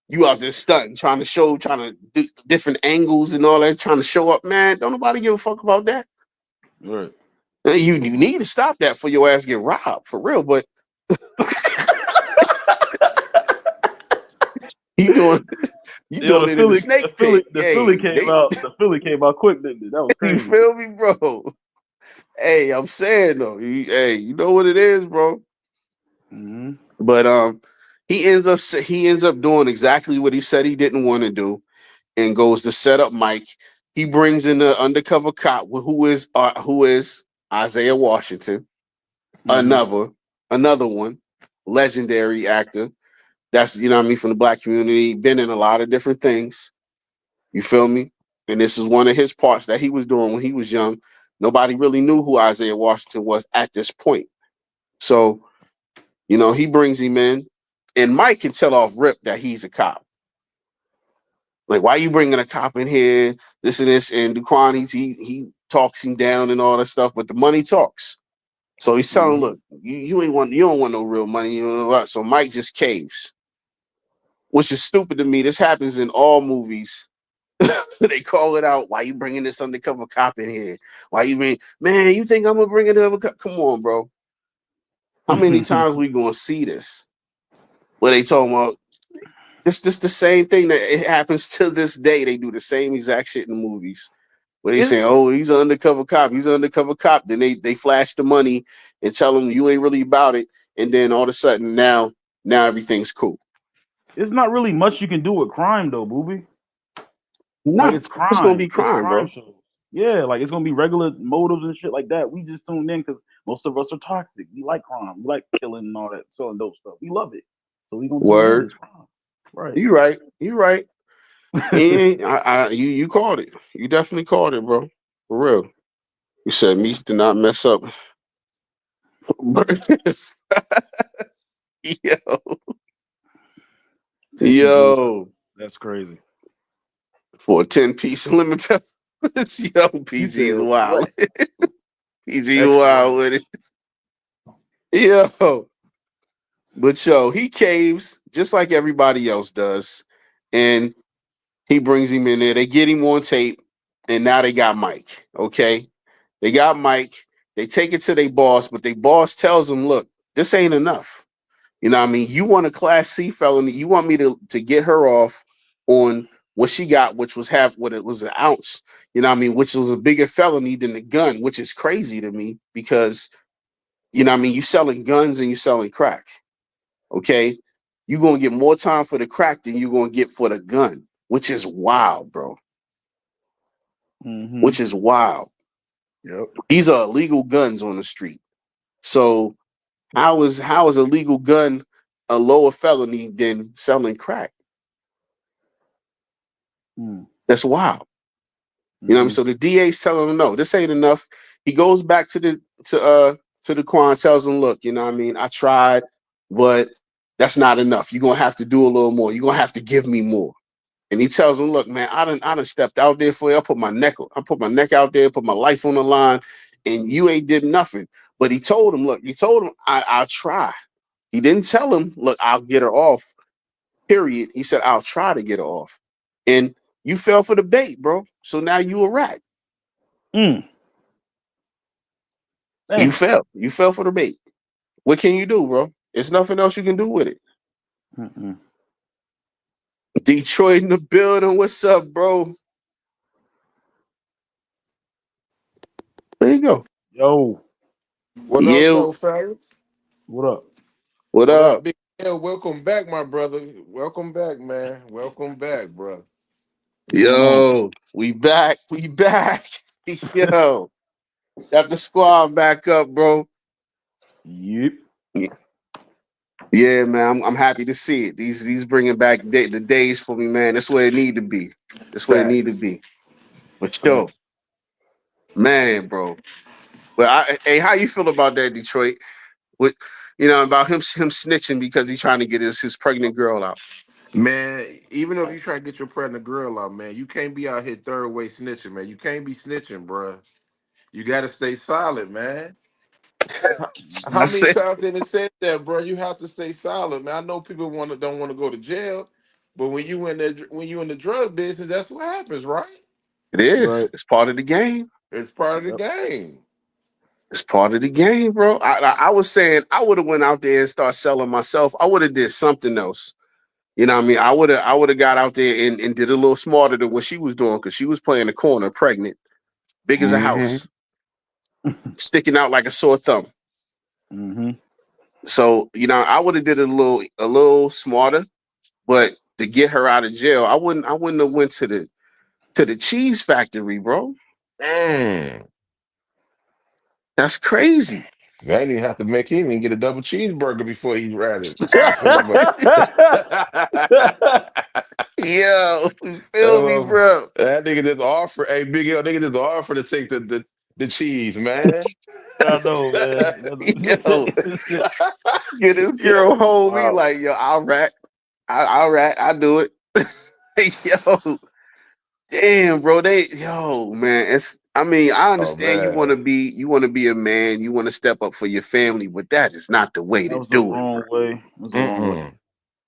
You out there stunting, trying to show, trying to do different angles and all that, trying to show up. Man, don't nobody give a fuck about that. Right. You need to stop that for your ass get robbed for real. But you doing you Yo, doing it in the snake pit. The Philly Yay. came out. The Philly came out quick. Didn't it? That was You crazy. feel me, bro? Hey, I'm saying though, hey, you know what it is, bro. Mm-hmm. But he ends up doing exactly what he said he didn't want to do, and goes to set up Mike. He brings in the undercover cop who is Isaiah Washington, Mm-hmm. another one, legendary actor. That's you know what I mean from the black community. Been in a lot of different things. You feel me? And this is one of his parts that he was doing when he was young. Nobody really knew who Isaiah Washington was at this point. So, you know, he brings him in, and Mike can tell off rip that he's a cop. Like, why you bringing a cop in here? This and this, and Duquan, he talks him down and all that stuff, but the money talks. So he's telling, Mm-hmm. look, you don't want no real money, you know what? So Mike just caves, which is stupid to me. This happens in all movies. They call it out. Why you bringing this undercover cop in here? Why you bring man? You think I'm gonna bring another cop? Come on, bro. How many times we gonna see this? Where they talking about this the same thing that it happens to this day. They do the same exact shit in the movies. Where they It's, say, "Oh, he's an undercover cop. He's an undercover cop." Then they flash the money and tell him you ain't really about it. And then all of a sudden now everything's cool. it's not really much you can do with crime though, booby. Like Not it's it's gonna crime. be It's crime, crime bro. shows. Yeah, like it's gonna be regular motives and shit like that. We just tuned in because most of us are toxic. We like crime. We like killing and all that, selling dope stuff. We love it. So we gonna tune in. Word. It's crime. Right. You right. You right. You called it. You definitely called it, bro. For real. You said meats did not mess up. yo, Attention, dude. yo, That's crazy. for a 10-piece lemon pepper. Yo, You PG is said wild. what? PG That's wild crazy. with it. Yo, but yo, he caves just like everybody else does, and he brings him in there. They get him on tape, and now they got Mike. Okay, they got Mike. They take it to their boss, but their boss tells them, "Look, this ain't enough. You know what I mean? You want a class C felony. You want me to get her off on what she got, which was half what it was an ounce. You know what I mean? Which was a bigger felony than the gun, which is crazy to me because you know what I mean, you selling guns and you selling crack. Okay. You're gonna get more time for the crack than you're gonna get for the gun, which is wild, bro. Mm-hmm. Which is wild. Yep. These are illegal guns on the street. So how is a legal gun a lower felony than selling crack? Mm. That's wild. You know what I mean? Mm-hmm. So the DA's telling him, no, this ain't enough. He goes back to the Quan, tells him, look, you know what I mean? I tried, but that's not enough. You're gonna have to do a little more. You're gonna have to give me more. And he tells him, look, man, I done stepped out there for you. I put my neck out there, put my life on the line, and you ain't did nothing. But he told him, look, he told him, I'll try. He didn't tell him, look, I'll get her off. Period. He said, I'll try to get her off. And you fell for the bait, bro. So now you a rat. Mm. You Damn. fell. You fell for the bait. What can you do, bro? There's nothing else you can do with it. Mm-mm. Detroit in the building. What's up, bro? There you go. Yo, What up, Yeah. though, fellas? what up? What What up, up? Big L? Welcome back, my brother. Welcome back, man. Welcome back, bro. What's going on? Yo, we back. We back. Yo, got the squad back up, bro. Yep. Yeah, man. I'm happy to see it. These bringing back the days for me, man. That's where it need to be. That's where it need to Facts. be. But yo, Facts. man, bro. But hey, how you feel about that, Detroit? With about him snitching because he's trying to get his pregnant girl out. Man, even if you try to get your pregnant girl out, man, you can't be out here third way snitching, man. You can't be snitching, bro. You got to stay solid, man. I How many said times did it said that, bro? You have to stay solid, man. I know people don't want to go to jail, but when you in the drug business, that's what happens, right? it is. Right. It's part of the game. It's part of the Yep. game. It's part of the game, bro. I was saying I would have went out there and start selling myself. I would have did something else. You know what I mean? I would have got out there and did a little smarter than what she was doing because she was playing the corner, pregnant, big as a Mm-hmm. house. sticking out like a sore thumb. Mm-hmm. So, I would have did it a little smarter, but to get her out of jail, I wouldn't have went to the cheese factory, bro. Mm. That's crazy. They didn't even have to make him even get a double cheeseburger before he ratted. For the Yo, you feel me, that bro? nigga just offer, hey, big L nigga just offer to take the cheese, man. I know, man. Yo, get this girl That's home. He wild. like, yo, I'll do it. Yo, damn, bro. Man. I mean, I Oh understand man. you want to be a man, you want to step up for your family, but that is not the way That to was the do it, bro. wrong way. It was the wrong way. Mm-mm.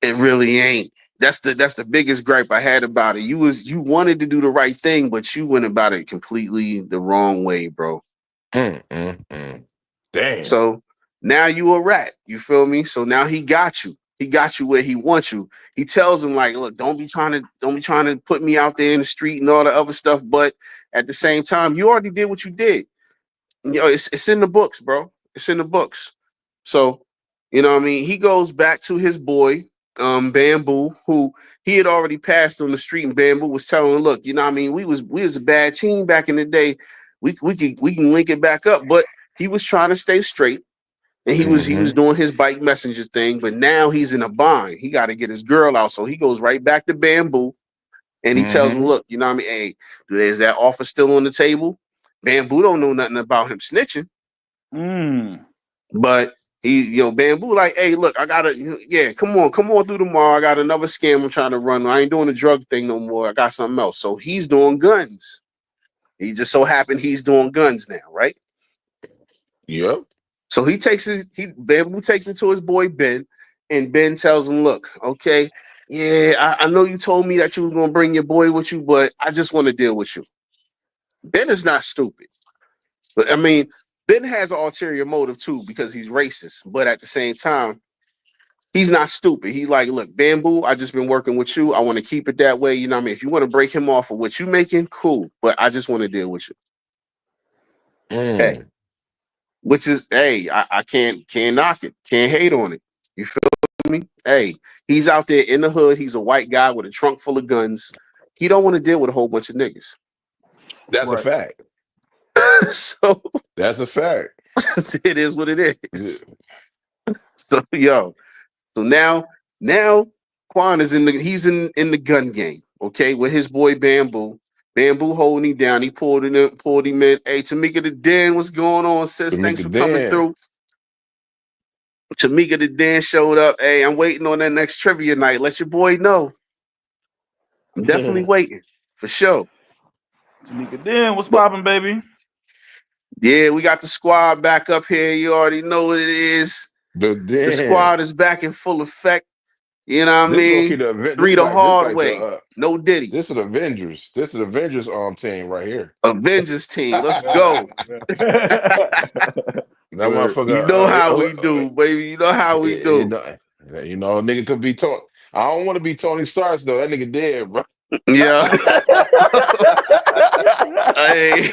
It really ain't. That's the biggest gripe I had about it. You wanted to do the right thing, but you went about it completely the wrong way, bro. Mm-mm. Damn. So now you a rat. You feel me? So now he got you. He got you where he wants you. He tells him like, look, don't be trying to put me out there in the street and all the other stuff. But at the same time, you already did what you did. It's in the books, bro. It's in the books. So, what I mean? He goes back to his boy, Bamboo, who he had already passed on the street, and Bamboo was telling him, look, what I mean, we was a bad team back in the day. We can link it back up. But he was trying to stay straight. And he was Mm-hmm. doing his bike messenger thing, but now he's in a bind. He got to get his girl out. So he goes right back to Bamboo and he tells him, Mm-hmm. look, what I mean? Hey, is that offer still on the table? Bamboo don't know nothing about him snitching. Mm. But Bamboo, like, hey, look, I gotta, yeah, come on through tomorrow. I got another scam I'm trying to run. I ain't doing the drug thing no more. I got something else. So he's doing guns. He just so happened he's doing guns now, right? Yep. So Bamboo takes it to his boy Ben, and Ben tells him, look, okay, yeah, I know you told me that you were gonna bring your boy with you, but I just want to deal with you. Ben is not stupid. But I mean, Ben has an ulterior motive too because he's racist. But at the same time, he's not stupid. He like, look, Bamboo, I just been working with you. I want to keep it that way. You know what I mean? If you want to break him off of what you making, cool. But I just want to deal with you. Hey, Mm. which is, hey, I can't knock it. Can't hate on it. You feel me? Hey, he's out there in the hood. He's a white guy with a trunk full of guns. He don't want to deal with a whole bunch of niggas. That's a Right. fact. So That's a fact. it is what it Yeah. is. So so now Quan is in the gun game, okay, with his boy Bamboo. Bamboo holding him down. He pulled him in. Hey, Tamika the Den, what's going on, sis? Thanks Tamika for coming Dan. through. Tamika the Den showed up. Hey, I'm waiting on that next trivia night. Let your boy know. I'm definitely waiting for sure. Tamika Den, what's But popping, baby? yeah, we got the squad back up here. You already know what it is. The The Dan. squad is back in full effect. You know what I This low key mean? the Three the this hard like the way. No Diddy. this is Avengers. This is Avengers team right here. Avengers team. Let's Man, go. That word. motherfucker. You know how we do, baby. You know how we You do. know, a nigga could be Tony. I don't want to be Tony Starks though. That nigga dead, bro. Yeah. Hey,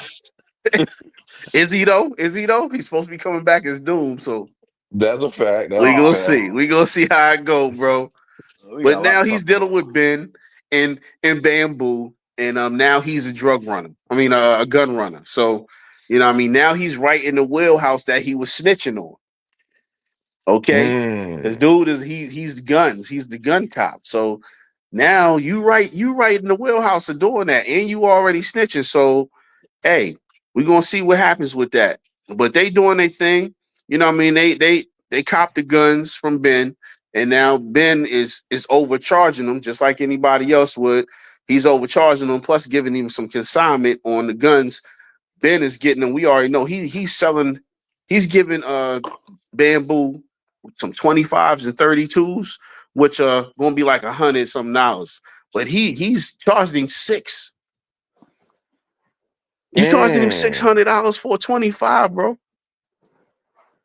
is he though? Is he though? He's supposed to be coming back as Doom. So That's a fact. That's we a gonna fact. see. We gonna see how it go, bro. We got But a lot now to he's talk dealing about. with Ben and Bamboo, and now he's a drug runner. I mean, a gun runner. So what I mean, now he's right in the wheelhouse that he was snitching on. Okay, this Mm. dude he's guns. He's the gun cop. So now you right in the wheelhouse of doing that, and you already snitching. So hey, we're gonna see what happens with that. But they doing their thing. You know what I mean? They cop the guns from Ben, and now Ben is overcharging them just like anybody else would. He's overcharging them, plus giving him some consignment on the guns. Ben is getting them. We already know he's selling. He's giving Bamboo some 25s and 32s, which are gonna be like $100 something. But he's charging him six. You charging him six Mm. hundred dollars for a 25, bro.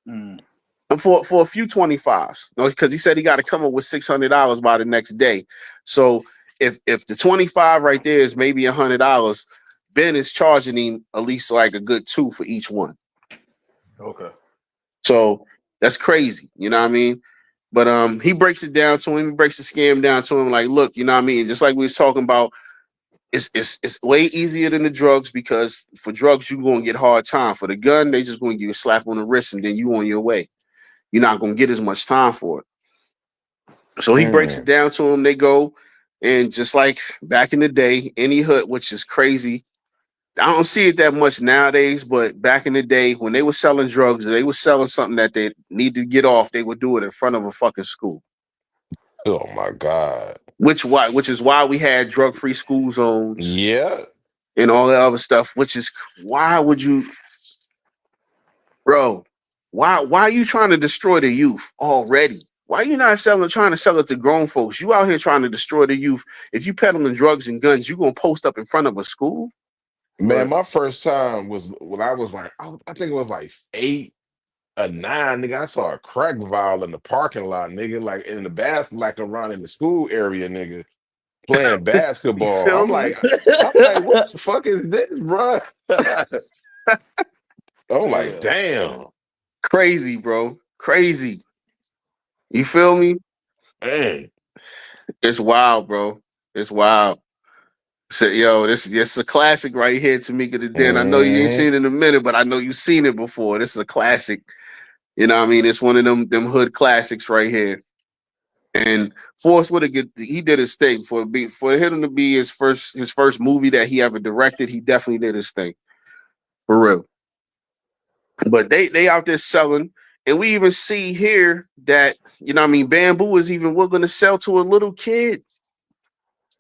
Mm. And for a few 25s. Because he said he got to come up with $600 by the next day. So if the 25 right there is maybe $100, Ben is charging him at least like a good two for each one. Okay. So that's crazy. You know what I mean? But he breaks it down to him. He breaks the scam down to him. Like, look, you know what I mean? Just like we was talking about, it's way easier than the drugs because for drugs you're gonna get hard time. For the gun, they just gonna give you a slap on the wrist and then you on your way. You're not gonna get as much time for it. So he breaks it Mm. down to him. They go, and just like back in the day, any hood, which is crazy. I don't see it that much nowadays, but back in the day when they were selling drugs, they were selling something that they need to get off. They would do it in front of a fucking school. Oh my God. Which is why we had drug-free school zones Yeah. and all that other stuff. Which is why would you, bro? Why are you trying to destroy the youth already? Why are you not trying to sell it to grown folks? You out here trying to destroy the youth. If you peddling drugs and guns, you gonna post up in front of a school? Man, Right. my first time was when I was like, I think it was like 8 or 9, nigga. I saw a crack vial in the parking lot, nigga, like in the basketball, like around in the school area, nigga, playing You basketball. feel me? I'm like, what the fuck is this, bro? I'm like, Yeah. damn, Crazy, bro. Crazy. You feel me? man. It's wild, bro. It's wild. So, yo, this is a classic right here, Tamika the Den. I know you ain't Hmm. seen it in a minute, but I know you've seen it before. This is a classic. You know what I mean? It's one of them hood classics right here. And Forrest Whitaker, he did his thing for him to be his first movie that he ever directed. He definitely did his thing for real. But they out there selling, and we even see here that you know what I mean. Bamboo is even willing to sell to a little kid.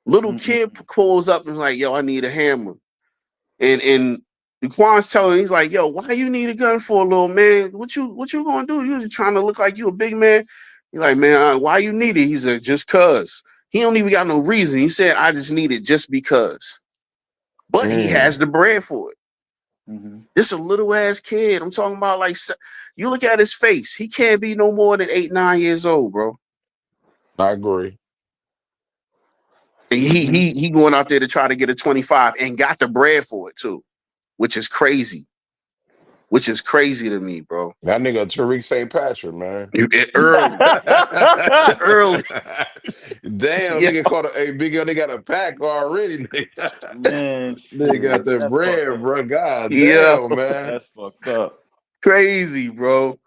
Little Mm-mm. kid pulls up and is like, "Yo, I need a hammer." And Duquan's telling him, he's like, "Yo, why you need a gun for, little man? What you gonna do? You just trying to look like you a big man?" He's like, "Man, why you need it?" He said, "Just cause." He don't even got no reason. He said, "I just need it just because." But he has Mm. the bread for it. Mm-hmm. This a little ass kid. I'm talking about like you look at his face. He can't be no more than 8, 9 years old, bro. I agree. And he Mm-hmm. he he going out there to try to get a 25 and got the bread for it too, which is crazy. Which is crazy to me, bro. That nigga Tariq St. Patrick, man. Early, Damn, early. Yeah, nigga caught a big girl. They got a pack already. Nigga, Man, they got shit. that That's fucked bread, up. bro. God yeah, damn, man. That's fucked up. crazy, bro.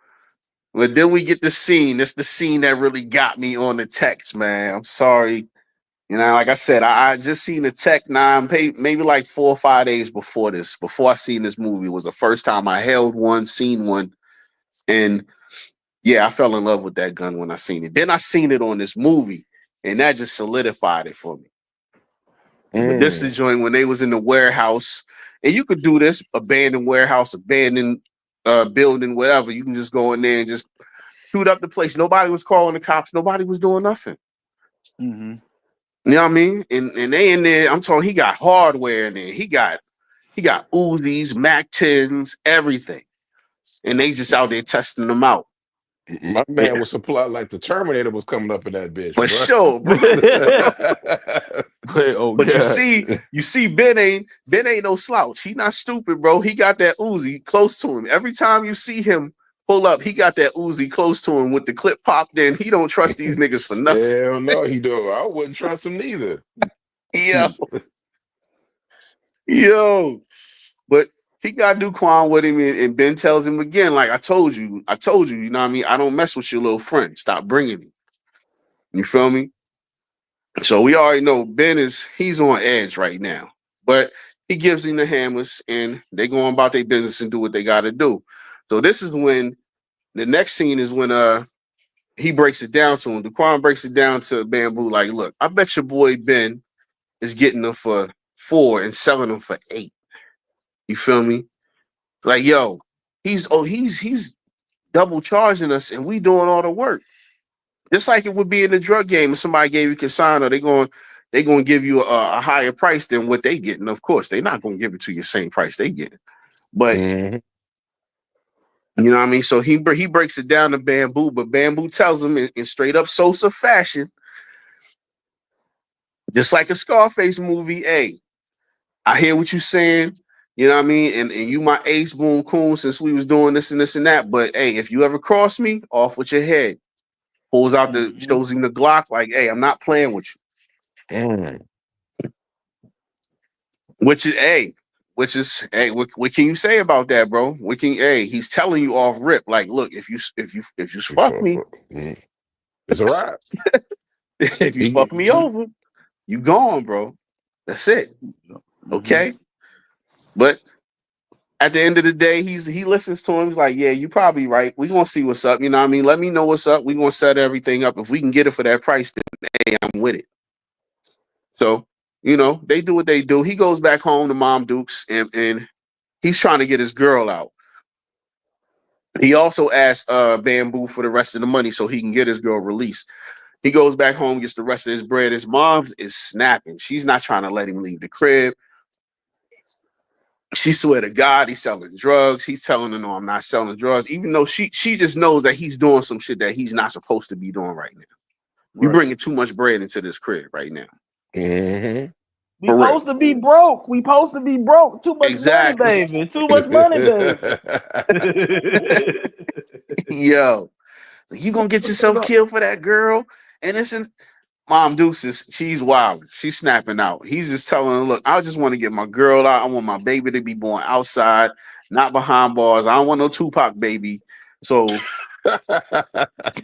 But then we get the scene. That's the scene that really got me on the text, man. I'm sorry. You know, like I said, I just seen the tech maybe like 4 or 5 days before this. Before I seen this movie, it was the first time I held one, seen one, and yeah, I fell in love with that gun when I seen it. Then I seen it on this movie, and that just solidified it for me. But this is Mm. joint when they was in the warehouse, and you could do this abandoned warehouse, abandoned building, whatever. You can just go in there and just shoot up the place. Nobody was calling the cops. Nobody was doing nothing. Mm-hmm. You know what I mean? And they in there. I'm talking. He got hardware in there. He got Uzis, Mac 10s, everything, and they just out there testing them out. My man Yeah, was supplied like the Terminator was coming up in that bitch, for bro. sure, bro. Wait, oh But you god. see, Ben ain't no slouch. He not stupid, bro. He got that Uzi close to him. Every time you see him pull up, he got that Uzi close to him with the clip popped in. He don't trust these niggas for nothing. Hell no, he do. I wouldn't trust him neither. Yo, Hmm. yo. But he got Duquan with him, and Ben tells him again, like I told you, you know what I mean? I don't mess with your little friend. Stop bringing him. You feel me? So we already know he's on edge right now. But he gives him the hammers and they go on about their business and do what they gotta do. So this is when the next scene is when he breaks it down to him. Daquan breaks it down to Bamboo, like, look, I bet your boy Ben is getting them for 4 and selling them for 8. You feel me? Like, yo, he's double charging us and we doing all the work. Just like it would be in the drug game, if somebody gave you consignor, they going to give you a higher price than what they getting. Of course, they're not going to give it to you the same price they get. But Hmm. you know what I mean. So he breaks it down to Bamboo, but Bamboo tells him in straight up Sosa fashion, just like a Scarface movie. Hey, I hear what you're saying. You know what I mean? And you my ace boom coon since we was doing this and this and that. But hey, if you ever cross me, off with your head. Pulls out the Mm-hmm. shows him the Glock, like, hey, I'm not playing with you. Mm. Which is hey, what can you say about that, bro? He's telling you off rip, like, look, if you fuck me, Mm. It's all right. if you fuck me Mm-hmm. over, you gone, bro. That's it. Mm-hmm. Okay. But at the end of the day, he listens to him. He's like, yeah, you probably right. We gonna see what's up. You know what I mean? Let me know what's up. We gonna set everything up. If we can get it for that price, then hey, I'm with it. So, they do what they do. He goes back home to Mom Dukes and he's trying to get his girl out. He also asked Bamboo for the rest of the money so he can get his girl released. He goes back home, gets the rest of his bread. His mom is snapping. She's not trying to let him leave the crib. She swear to God, he's selling drugs. He's telling her, no, I'm not selling drugs, even though she just knows that he's doing some shit that he's not supposed to be doing right now. You Right. bringing too much bread into this crib right now. Mm-hmm. We For real. supposed to be broke. We supposed to be broke. Too much money, Exactly. baby. Too much money, baby. Yo, so you gonna get yourself killed for that girl? And it's Mom Deuces, she's wild. She's snapping out. He's just telling her, look, I just want to get my girl out. I want my baby to be born outside, not behind bars. I don't want no Tupac baby. So,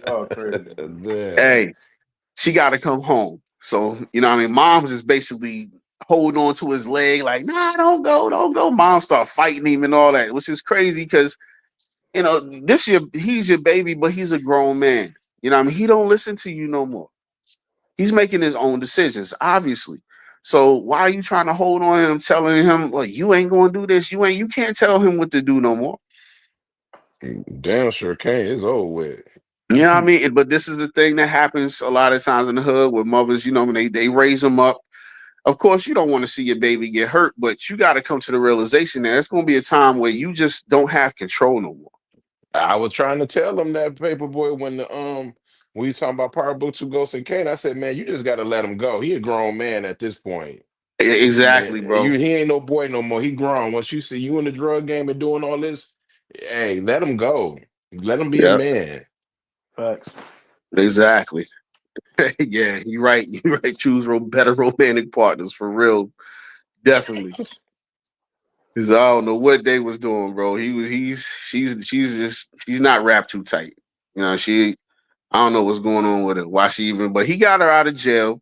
Oh, crazy. Man. hey, she got to come home. So, what I mean? Mom's is basically holding on to his leg, like, nah, don't go, don't go. Mom start fighting him and all that, which is crazy because, he's your baby, but he's a grown man. You know what I mean? He don't listen to you no more. He's making his own decisions, obviously. So why are you trying to hold on him, telling him, well, you ain't gonna do this, you can't tell him what to do no more. Damn sure can't. It's over with. You know what I mean? But this is the thing that happens a lot of times in the hood with mothers, when they raise them up. Of course, you don't want to see your baby get hurt, but you got to come to the realization that it's going to be a time where you just don't have control no more. I was trying to tell them that Paperboy when you talking about Power Book 2 Ghost and Kane, I said, man, you just gotta let him go. He a grown man at this point. Exactly, bro. He ain't no boy no more. He grown. Once you see you in the drug game and doing all this, hey, let him go. Let him be a Yeah, man. Facts. exactly. Yeah, you're right. You're right. Choose better romantic partners for real. Definitely. Cause I don't know what they was doing, bro. She's not wrapped too tight. I don't know what's going on with her. Why she even? But he got her out of jail.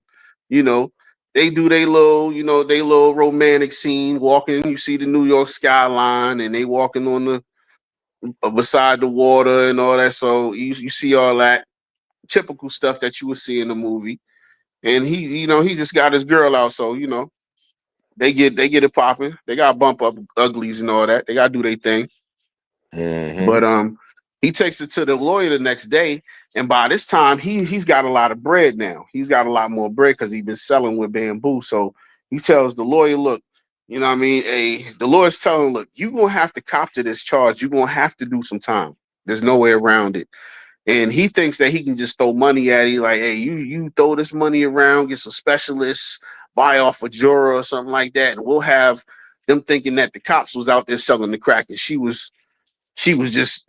You know, they do they little romantic scene walking. You see the New York skyline, and they walking on the beside the water and all that. So you see all that typical stuff that you would see in the movie. And he just got his girl out. So they get it popping. They got bump up uglies and all that. They gotta do their thing. Mm-hmm. But he takes it to the lawyer the next day, and by this time he's got a lot of bread now. He's got a lot more bread because he's been selling with Bamboo. So he tells the lawyer, look, you know what I mean? The lawyer's telling him, look, you're gonna have to cop to this charge. You're gonna have to do some time. There's no way around it. And he thinks that he can just throw money at it, like, hey, you throw this money around, get some specialists, buy off a juror or something like that, and we'll have them thinking that the cops was out there selling the crack, and she was just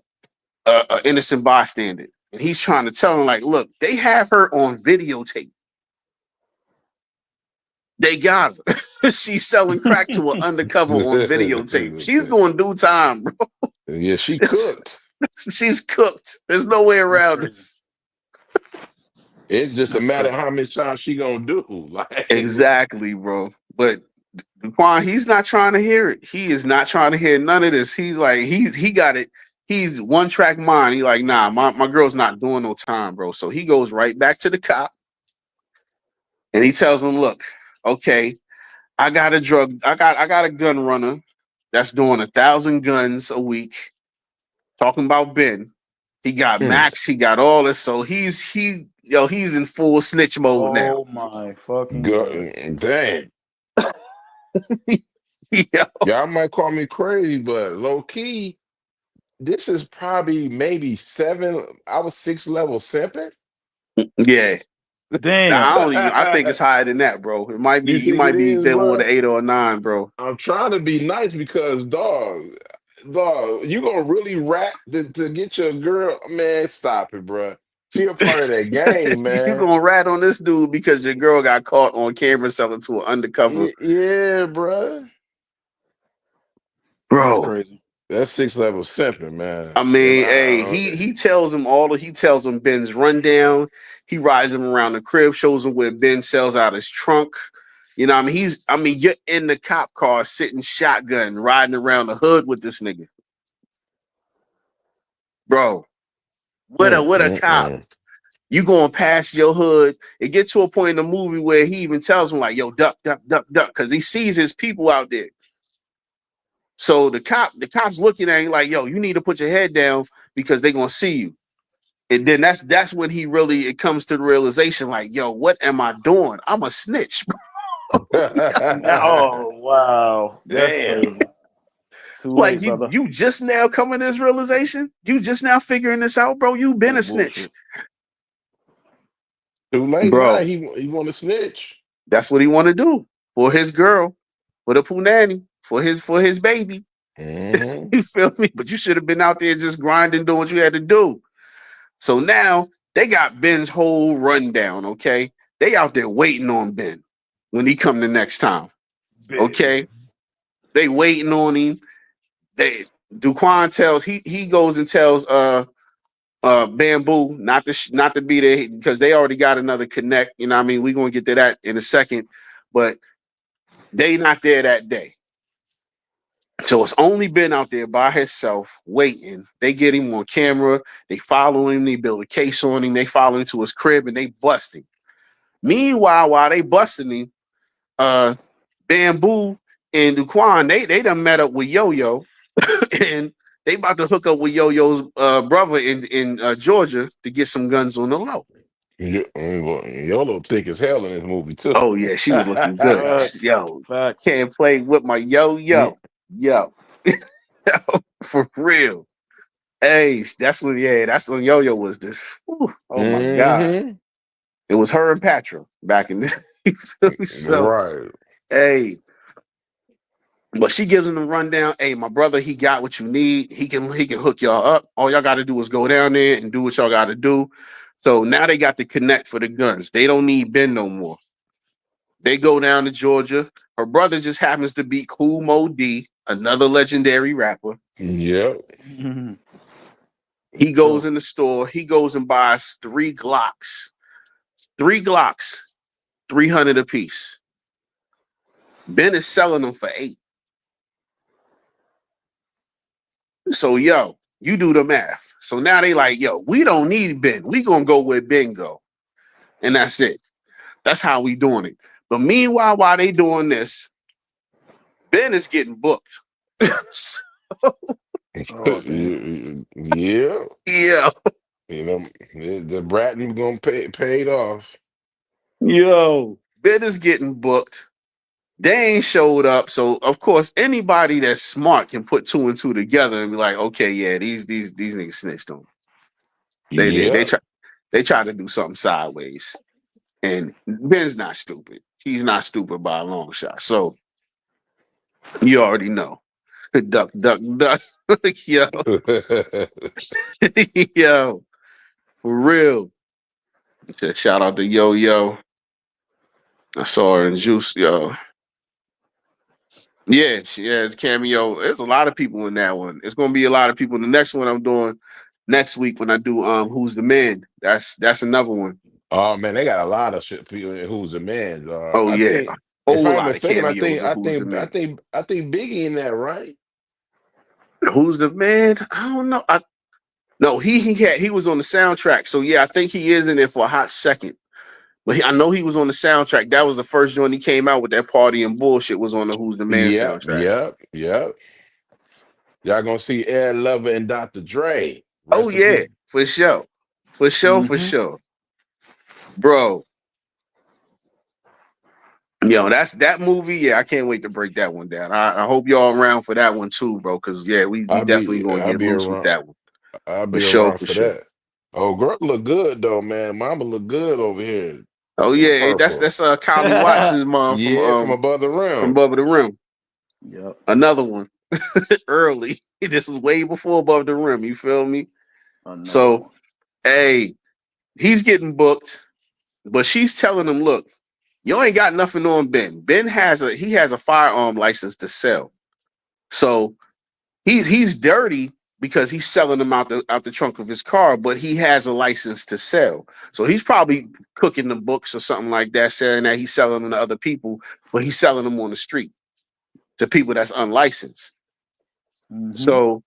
a innocent bystander. And he's trying to tell him, like, look, they have her on videotape. They got her. She's selling crack to an undercover on videotape. She's going to do time, bro. Yeah, she cooked. She's cooked. There's no way That's around crazy. this. It's just a That's matter of crazy. how much time she gonna do. Like, Exactly, bro. But Quan, he's not trying to hear it. He is not trying to hear none of this. He's like, he got it. He's one track mind. He like, nah, my girl's not doing no time, bro. So he goes right back to the cop and he tells him, look, okay, I got a gun runner that's doing 1,000 guns a week. Talking about Ben. He got mm, Max, he got all this. So he's in full snitch mode now. Oh my fucking god. go, dang. Yeah. Y'all might call me crazy, but low key, this is probably maybe 7. I was 6 level simping. Yeah. Damn. I think it's higher than that, bro. It might be. You He think it might be is, dealing with bro? an 8 or a 9, bro. I'm trying to be nice because, dog, you gonna really rap to get your girl? Man, stop it, bro. She a part of that game, You man. gonna rat on this dude because your girl got caught on camera selling to an undercover, Yeah, bro. That's bro. crazy. That's 6 level simping, man. I And mean, hey, he tells him he tells him Ben's rundown. He rides him around the crib, shows him where Ben sells out his trunk. You know, what I mean, you're in the cop car, sitting shotgun, riding around the hood with this nigga, bro. What a cop. mm. You going past your hood. It gets to a point in the movie where he even tells him like, "Yo, duck, duck, duck, duck," because he sees his people out there. So the cop's looking at him like, "Yo, you need to put your head down because they're gonna see you." And then that's when it comes to the realization, like, "Yo, what am I doing? I'm a snitch." Oh wow, that's Damn. crazy. Too Like late, brother. you just now coming to this realization. You just now figuring this out, bro. You been That's a snitch, bullshit. Too late now. bro. He want to snitch. That's what he want to do for his girl, for the punani, for his baby. hmm You feel me? But you should have been out there just grinding, doing what you had to do. So now they got Ben's whole rundown. Okay, they out there waiting on Ben when he come the next time. Big. Okay, they waiting on him. Duquan tells he goes and tells Bamboo not to be there because they already got another connect. You know what I mean? We're gonna get to that in a second, but they not there that day. So it's only been out there by himself waiting. They get him on camera. They follow him. They build a case on him. They follow him to his crib and they bust him. Meanwhile, while they busting him, Bamboo and Duquan, they done met up with Yo-Yo and they about to hook up with Yo-Yo's brother in Georgia to get some guns on the low. YOLO thick as hell in this movie too. Oh yeah, she was looking good. Facts. Yo, Facts. can't play with my yo. For real. Hey, that's when Yo-Yo was this. Oh my God. hmm It was her and Patra back in the you feel me? So Right. hey, but she gives him the rundown. Hey, my brother, he got what you need. He can hook y'all up. All y'all gotta do is go down there and do what y'all gotta do. So now they got the connect for the guns. They don't need Ben no more. They go down to Georgia. Her brother just happens to be Cool Mo D, another legendary rapper. Yep. Mhm. He For goes sure. in the store. He goes and buys 3 Glocks. 3 Glocks, 300 apiece. Ben is selling them for 8. So yo, you do the math. So now they like, yo, we don't need Ben. We gonna go where Ben go, and that's it. That's how we doing it. But meanwhile, while they doing this, Ben is getting booked. So, Oh damn. Yeah. yeah, You know, the Bratton gonna pay paid off. yo, Ben is getting booked. They ain't showed up, so of course anybody that's smart can put 2 and 2 together and be like, okay, yeah, these niggas snitched on. They did. Yep. They tried to do something sideways, and Ben's not stupid. He's not stupid by a long shot. So you already know. Duck, duck, duck. Yo, yo, for real. Shout out to Yo Yo. I saw her in Juice, yo. Yeah, she has cameo. There's a lot of people in that one. It's gonna be a lot of people. The next one I'm doing next week when I do Who's the Man. That's another one. Oh man, they got a lot of shit. People who's the man. Oh I yeah, think, a if whole I'm lot of mistaken, cameos of Who's the Man. I think Biggie in that, right? Who's the Man? I don't know. No, he was on the soundtrack. So yeah, I think he is in it for a hot second. But I know he was on the soundtrack. That was the first joint he came out with. That party and bullshit was on the Who's the Man Yep, soundtrack. yep. Y'all gonna see Ed Lover and Dr. Dre. Oh yeah, Recipe. for sure, for Hmm. sure, bro. Yo, that's that movie. Yeah, I can't wait to break that one down. I hope y'all around for that one too, bro. Because yeah, we definitely gonna I'll get be loose with around. that one I'll for be sure, around for for sure. that. Oh, girl look good though, man. Mama look good over here. Oh It's yeah, that's purple. Kylie Watson's mom Yeah, from above the from rim. Above the Rim. Yep. Another one early. This was way before Above the Rim. You feel me? Another So one. hey, he's getting booked, but she's telling him, "Look, you ain't got nothing on Ben. Ben has a firearm license to sell. So he's dirty because he's selling them out the trunk of his car, but he has a license to sell. So he's probably cooking the books or something like that, saying that he's selling them to other people, but he's selling them on the street to people that's unlicensed. Mm-hmm. So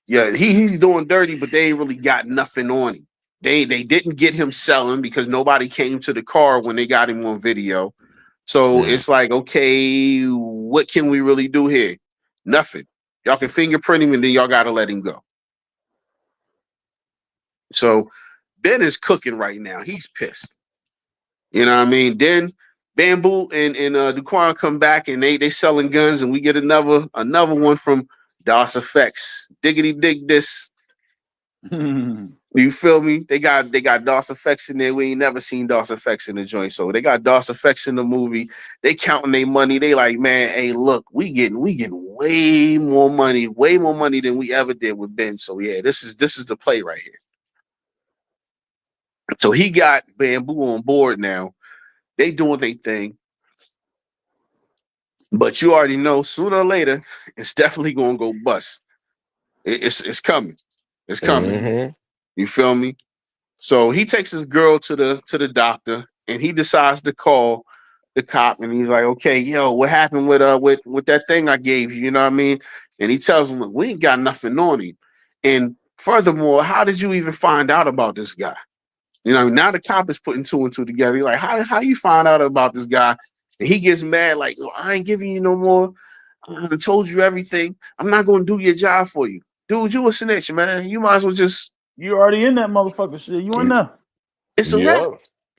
yeah, he's doing dirty, but they ain't really got nothing on him. They didn't get him selling because nobody came to the car when they got him on video. So Mm. it's like, okay, what can we really do here? Nothing. Y'all can fingerprint him and then y'all gotta let him go. So Ben is cooking right now. He's pissed. You know what I mean? Then Bamboo and Duquan come back and they selling guns and we get another one from DOS Effects. Diggity dig this. You feel me? They got DOS Effects in there. We ain't never seen DOS Effects in the joint. So they got DOS Effects in the movie. They counting their money. They like, man, hey, look, we getting way more money than we ever did with Ben. So yeah, this is the play right here. So he got Bamboo on board now. They doing their thing. But you already know sooner or later, it's definitely gonna go bust. It's coming. It's coming. Mm-hmm. You feel me? So he takes his girl to the doctor and he decides to call the cop and he's like, okay, yo, what happened with that thing I gave you? You know what I mean? And he tells him, look, we ain't got nothing on him. And furthermore, how did you even find out about this guy? You know, now the cop is putting two and two together. He's like, how you find out about this guy? And he gets mad, like, oh, I ain't giving you no more. I told you everything. I'm not gonna do your job for you. Dude, you a snitch, man. You might as well just You already in that motherfucker shit. You in there. it's a wrap.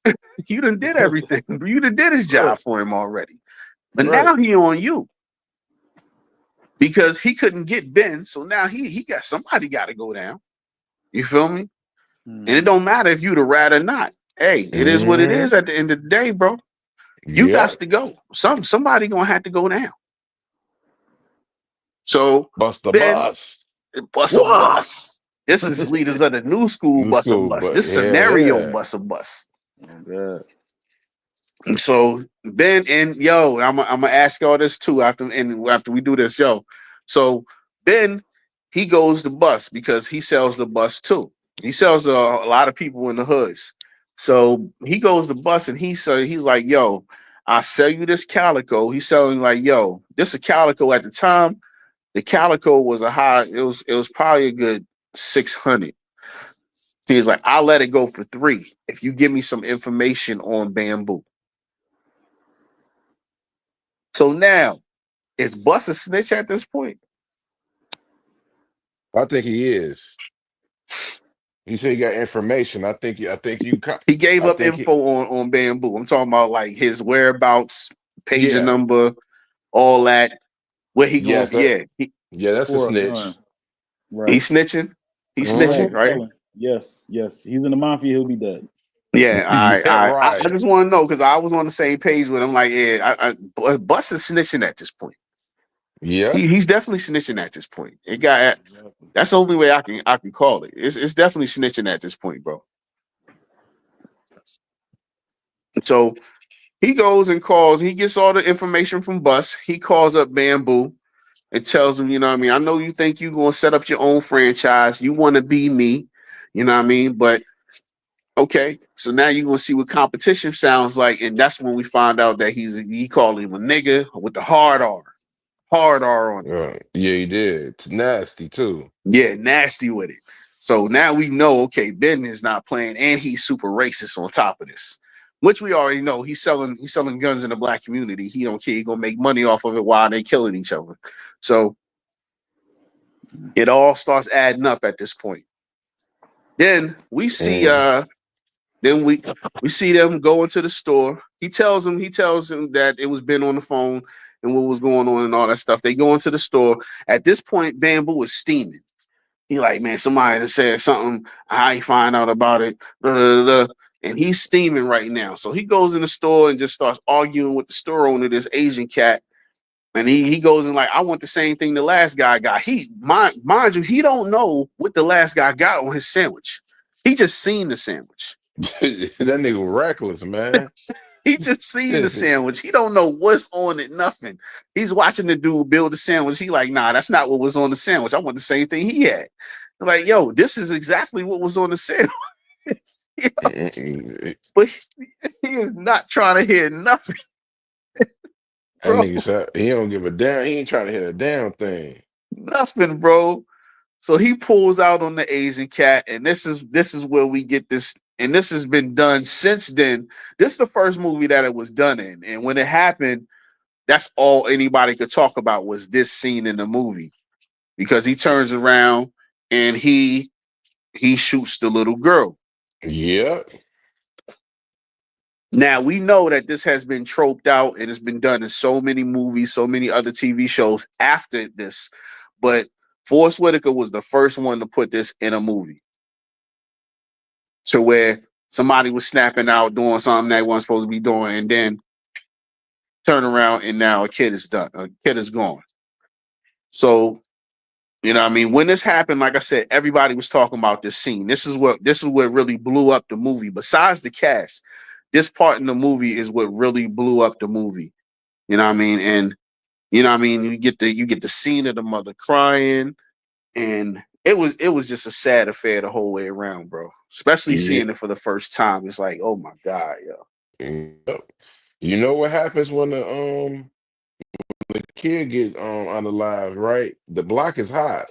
Yep. You done did everything. You done did his Right. job for him already. But Right. now he on you. Because he couldn't get Ben. So now he got somebody gotta go down. You feel me? And it don't matter if you the rat or not. Hey, it is what it Mm-hmm. is at the end of the day, bro. You got Yep. to go. Somebody gonna have to go down. So Bust the Ben, bus. bust a What? bus. This is leaders of the new school New bus a school, bus. but This yeah, scenario yeah. bus a bus. Oh, God. And so Ben and yo, I'm gonna ask y'all this too after we do this, yo. So Ben, he goes to bus because he sells the bus too. He sells a lot of people in the hoods. So he goes to bus and he's like, yo, I sell you this calico. He's selling like, yo, this a calico at the time. The calico was it was probably a good 600. He's like, I'll let it go for 3 if you give me some information on Bamboo. So now, is Bus a snitch at this point? I think he is. You say you got information. I think you. He gave I up think he. info on Bamboo. I'm talking about like his whereabouts, pager Yeah. number, all that. Where he going? Yes. Yeah, Yeah. That's a For a gun. snitch. Right. he's snitching. He's Right. snitching, Mm-hmm. right? Tell him. Yes. Yes. He's in the mafia. He'll be dead. Yeah, Yeah. I Right. just want to know because I was on the same page with him. Like, yeah, Bus is snitching at this point. Yep. He's definitely snitching at this point. It got Exactly. that's the only way I can call it. It's definitely snitching at this point, bro. So he goes and calls. He gets all the information from Bus. He calls up Bamboo and tells him, you know what I mean? I know you think you're going to set up your own franchise. You want to be me. You know what I mean? But okay. So now you're going to see what competition sounds like. And that's when we find out that he called him a nigga with the hard R. Hard R on it. Yeah, he did. It's nasty too. Yeah, nasty with it. So now we know, okay, Ben is not playing, and he's super racist on top of this, which we already know. He's selling guns in the black community. He don't care. He gonna make money off of it while they killing each other. So it all starts adding up at this point. Then we see Mm. then we see them go into the store. He tells him that it was Ben on the phone and what was going on and all that stuff. They go into the store. At this point, Bamboo is steaming. He like, man, somebody that said something. I find out about it. Blah, blah, blah. and he's steaming right now. So he goes in the store and just starts arguing with the store owner, this Asian cat. And he goes and like, I want the same thing the last guy got. He mind you, he don't know what the last guy got on his sandwich. He just seen the sandwich. That nigga reckless, man. He just seen the sandwich. He don't know what's on it, nothing. He's watching the dude build the sandwich. He like, nah, that's not what was on the sandwich. I want the same thing he had. Like, yo, this is exactly what was on the sandwich. But he is not trying to hear nothing. That nigga said he don't give a damn. He ain't trying to hit a damn thing. Nothing, bro. So he pulls out on the Asian cat, and this is where we get this, and this has been done since then. This is the first movie that it was done in, and when it happened, that's all anybody could talk about was this scene in the movie, because he turns around and he shoots the little girl. Yeah. Now we know that this has been troped out and it's been done in so many movies, so many other TV shows after this, but Forrest Whitaker was the first one to put this in a movie, to where somebody was snapping out doing something they weren't supposed to be doing, and then turn around and now a kid is done. A kid is gone. So, you know what I mean? When this happened, like I said, everybody was talking about this scene. This is what really blew up the movie. Besides the cast, this part in the movie is what really blew up the movie. You know what I mean? And you know what I mean? You get the scene of the mother crying, and it was just a sad affair the whole way around, bro. Especially seeing it for the first time. It's like, oh my God, yo. Yep. You know what happens when the kid gets unalive, right? The block is hot.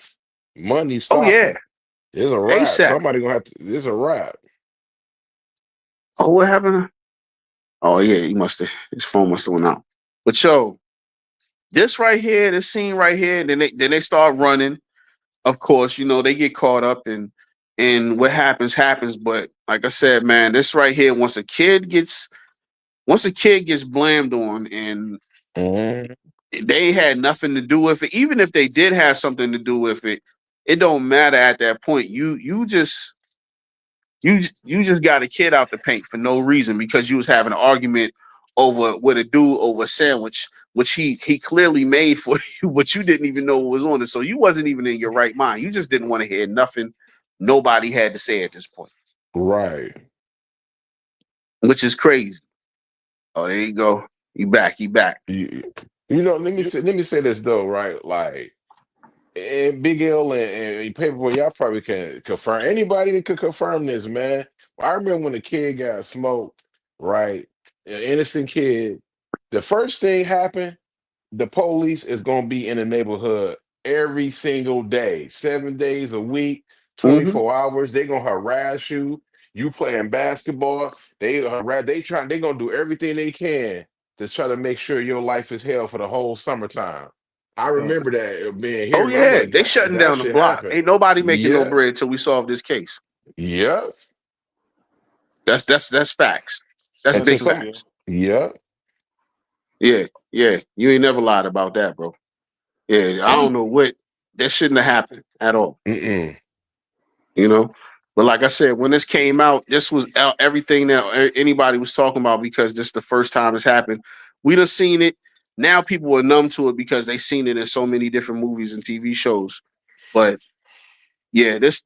Money Oh stopping. yeah. There's a wrap. ASAP. Somebody gonna have to. There's a wrap. Oh, what happened? Oh yeah, his phone must have went out. But yo, this right here, this scene right here, then they start running. Of course, you know, they get caught up and what happens. But like I said, man, this right here, once a kid gets blamed on, and they had nothing to do with it, even if they did have something to do with it, it don't matter at that point. You just got a kid out the paint for no reason, because you was having an argument over with a dude over a sandwich, which he clearly made for you, but you didn't even know what was on it. So you wasn't even in your right mind. You just didn't want to hear nothing nobody had to say at this point. Right. Which is crazy. Oh, there you go. You back. You know, let me say this though, right? Like, and Big L and Paperboy, y'all probably can confirm. Anybody that could confirm this, man. I remember when the kid got smoked, right? An innocent kid. The first thing happened, the police is gonna be in the neighborhood every single day, 7 days a week, 24 hours. They're gonna harass you. You playing basketball, they gonna do everything they can to try to make sure your life is hell for the whole summertime. I remember that being Oh here. I'm yeah, like, they God, shutting that down the shit block. happened. Ain't nobody making no Yeah, bread till we solve this case. yeah. That's facts. That's And That's to big true, some, yeah. facts. yeah. Yeah. You ain't never lied about that, bro. Yeah, I don't know what that shouldn't have happened at all. Mm-mm. You know, but like I said, when this came out, this was everything that anybody was talking about, because this is the first time it's happened. We done seen it. Now people are numb to it because they seen it in so many different movies and TV shows. But yeah, this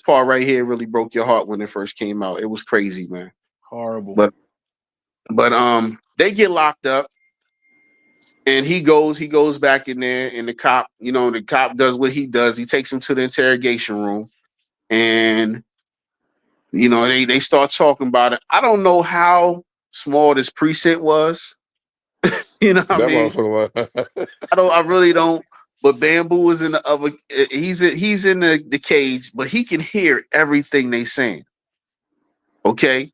part right here really broke your heart when it first came out. It was crazy, man. Horrible. But they get locked up, and he goes back in there, and the cop does what he does. He takes him to the interrogation room, and they start talking about it. I don't know how small this precinct was. You know what I That mean? motherfucker. I really don't. But Bamboo was in the other. He's in the cage, but he can hear everything they saying. Okay,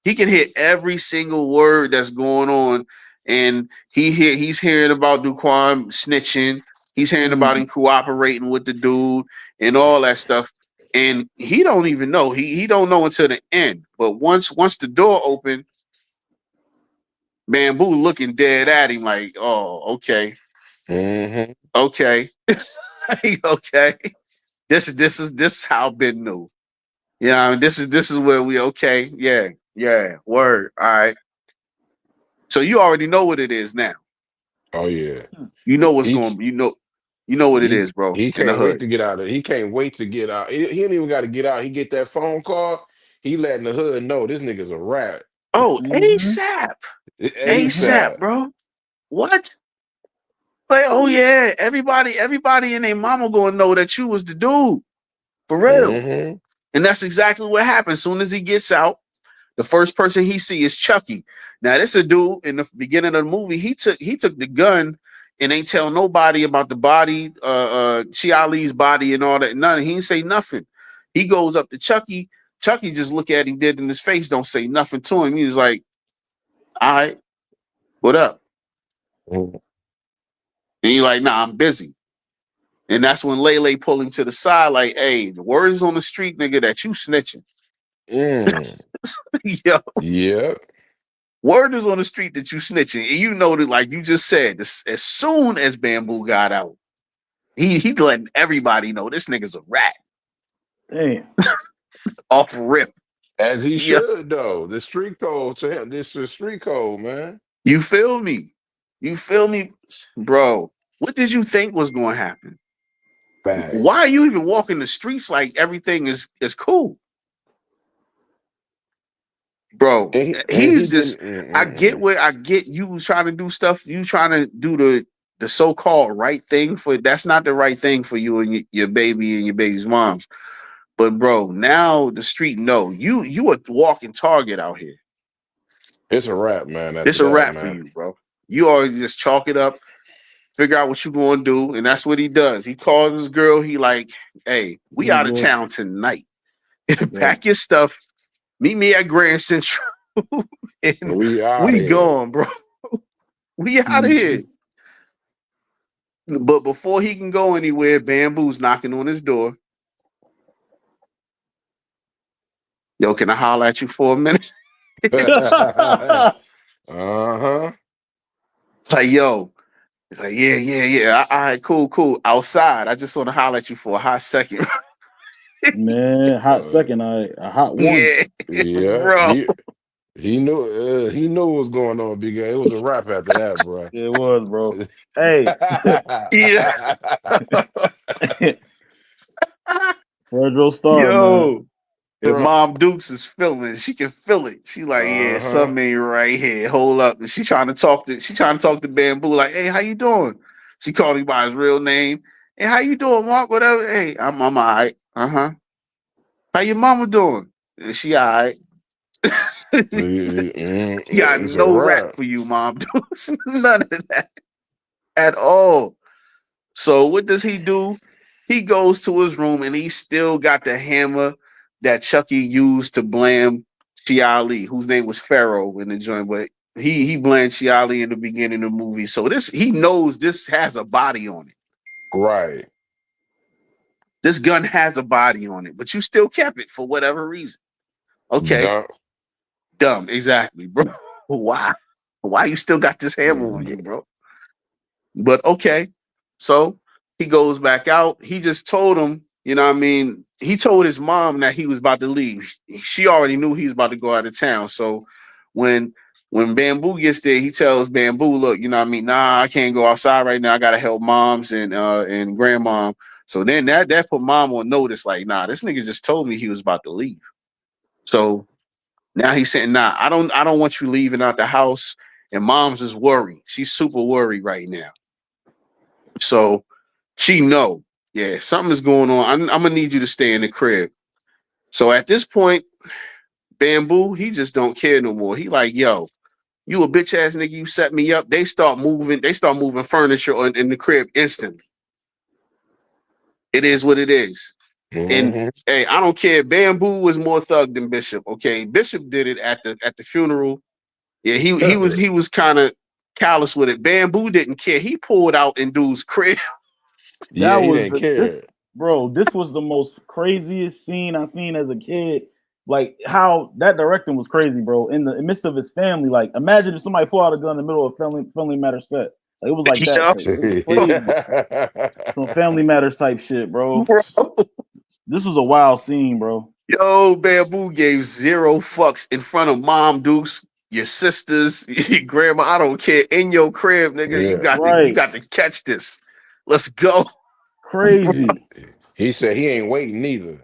he can hear every single word that's going on, and he's hearing about Duquan snitching. He's hearing about him cooperating with the dude and all that stuff. And he don't even know. He don't know until the end. But once the door opened, Bamboo looking dead at him like, oh, okay, okay, okay. This is how Ben knew. Yeah, this is where we okay. Yeah, word. All right. So you already know what it is now. Oh yeah. You know what's He going. You know what it he is, bro. he In the can't wait hood. to get out of. He can't wait to get out. He ain't even got to get out. He get that phone call. He letting the hood know this nigga's a rat. Oh, Mm-hmm. Mm-hmm. ASAP, ASAP. bro. What? Like, oh yeah, everybody and their mama gonna know that you was the dude for real. Mm-hmm. And that's exactly what happens. Soon as he gets out, the first person he see is Chucky. Now, this a dude in the beginning of the movie. He took the gun and ain't tell nobody about the body, Chi Ali's body and all that. None. He ain't say nothing. He goes up to Chucky. Chucky just look at him dead in his face, don't say nothing to him. He's like, all right, what up? Mm. And he like, nah, I'm busy. And that's when Lele pull him to the side, like, hey, the word is on the street, nigga, that you snitching. Mm. Yo, Yep. word is on the street that you snitching. And you know that, like you just said, as soon as Bamboo got out, he letting everybody know this nigga's a rat Damn. off rip. As he Yeah. should though. The street code to him. This is street code, man. You feel me? You feel me? Bro, what did you think was going to happen? Why Facts. are you even walking the streets like everything is cool? Bro, And he he's didn't. just I get you trying to do stuff, you trying to do the so-called right thing for that's not the right thing for you and your baby and your baby's moms. But bro, now the street know you a walking target out here. It's a wrap, man. After It's a that, wrap for man. you, bro. You already just chalk it up, figure out what you gonna do, and that's what he does. He calls his girl, he like, hey, we Hey, out of boy. town tonight. Yep. Pack your stuff, meet me at Grand Central, and We out we here. gone, bro. We out of Mm-hmm. here. But before he can go anywhere, Bamboo's knocking on his door. Yo, can I holler at you for a minute? Uh-huh. It's like, yo. It's like, yeah. All right, cool. Outside. I just want to holler at you for a hot second. Man, hot Uh, second, a hot one. Yeah, yeah. bro. He knew what was going on, big guy. It was a wrap after that, bro. Yeah, it was, bro. Hey, Yeah. Fredro Star, man. Yo. If Bro. Mom Dukes is feeling it, she can feel it. She like, yeah, Uh-huh. something ain't right here. Hold up. And she trying to talk to Bamboo, like, hey, how you doing? She called him by his real name. Hey, how you doing, Mark? Whatever. Hey, I'm all right. Uh-huh. How your mama doing? And she all right. She got It's a no rap wrap. for you, Mom Dukes. None of that at all. So what does he do? He goes to his room and he still got the hammer that Chucky used to blame Chiali, whose name was Pharaoh in the joint, but he blamed Chiali in the beginning of the movie. So this he knows this has a body on it. Right. This gun has a body on it, but you still kept it for whatever reason. Okay, Dumb. dumb, exactly, bro. Why? Why you still got this hammer on you, bro? But okay. So he goes back out. He just told him, you know what I mean? He told his mom that he was about to leave. She already knew he was about to go out of town. So when Bamboo gets there, he tells Bamboo, look, you know what I mean? Nah, I can't go outside right now. I gotta help moms and grandmom. So then that put mom on notice, like, nah, this nigga just told me he was about to leave. So now he's saying, nah, I don't want you leaving out the house. And mom's is worried. She's super worried right now. So she know, yeah, something is going on. I'm gonna need you to stay in the crib. So at this point, Bamboo, he just don't care no more. He like, yo, you a bitch ass nigga, you set me up. They start moving furniture in the crib instantly. It is what it is. And Mm-hmm. hey, I don't care. Bamboo was more thug than Bishop. Okay, Bishop did it at the funeral. Yeah, he was kind of callous with it. Bamboo didn't care. He pulled out in dude's crib. Yeah, That he was didn't the this care. bro. This was the most craziest scene I seen as a kid. Like how that directing was crazy, bro. In the midst of his family, like imagine if somebody pulled out a gun in the middle of Family Matters set. Like, it was like that Yo, crazy. It was crazy. Some Family Matters type shit, bro. bro. This was a wild scene, bro. Yo, Bamboo gave 0 fucks in front of mom, Dukes, your sisters, your grandma. I don't care. In your crib, nigga. Yeah. You Right. got to catch this. Let's go. Crazy. He said he ain't waiting neither.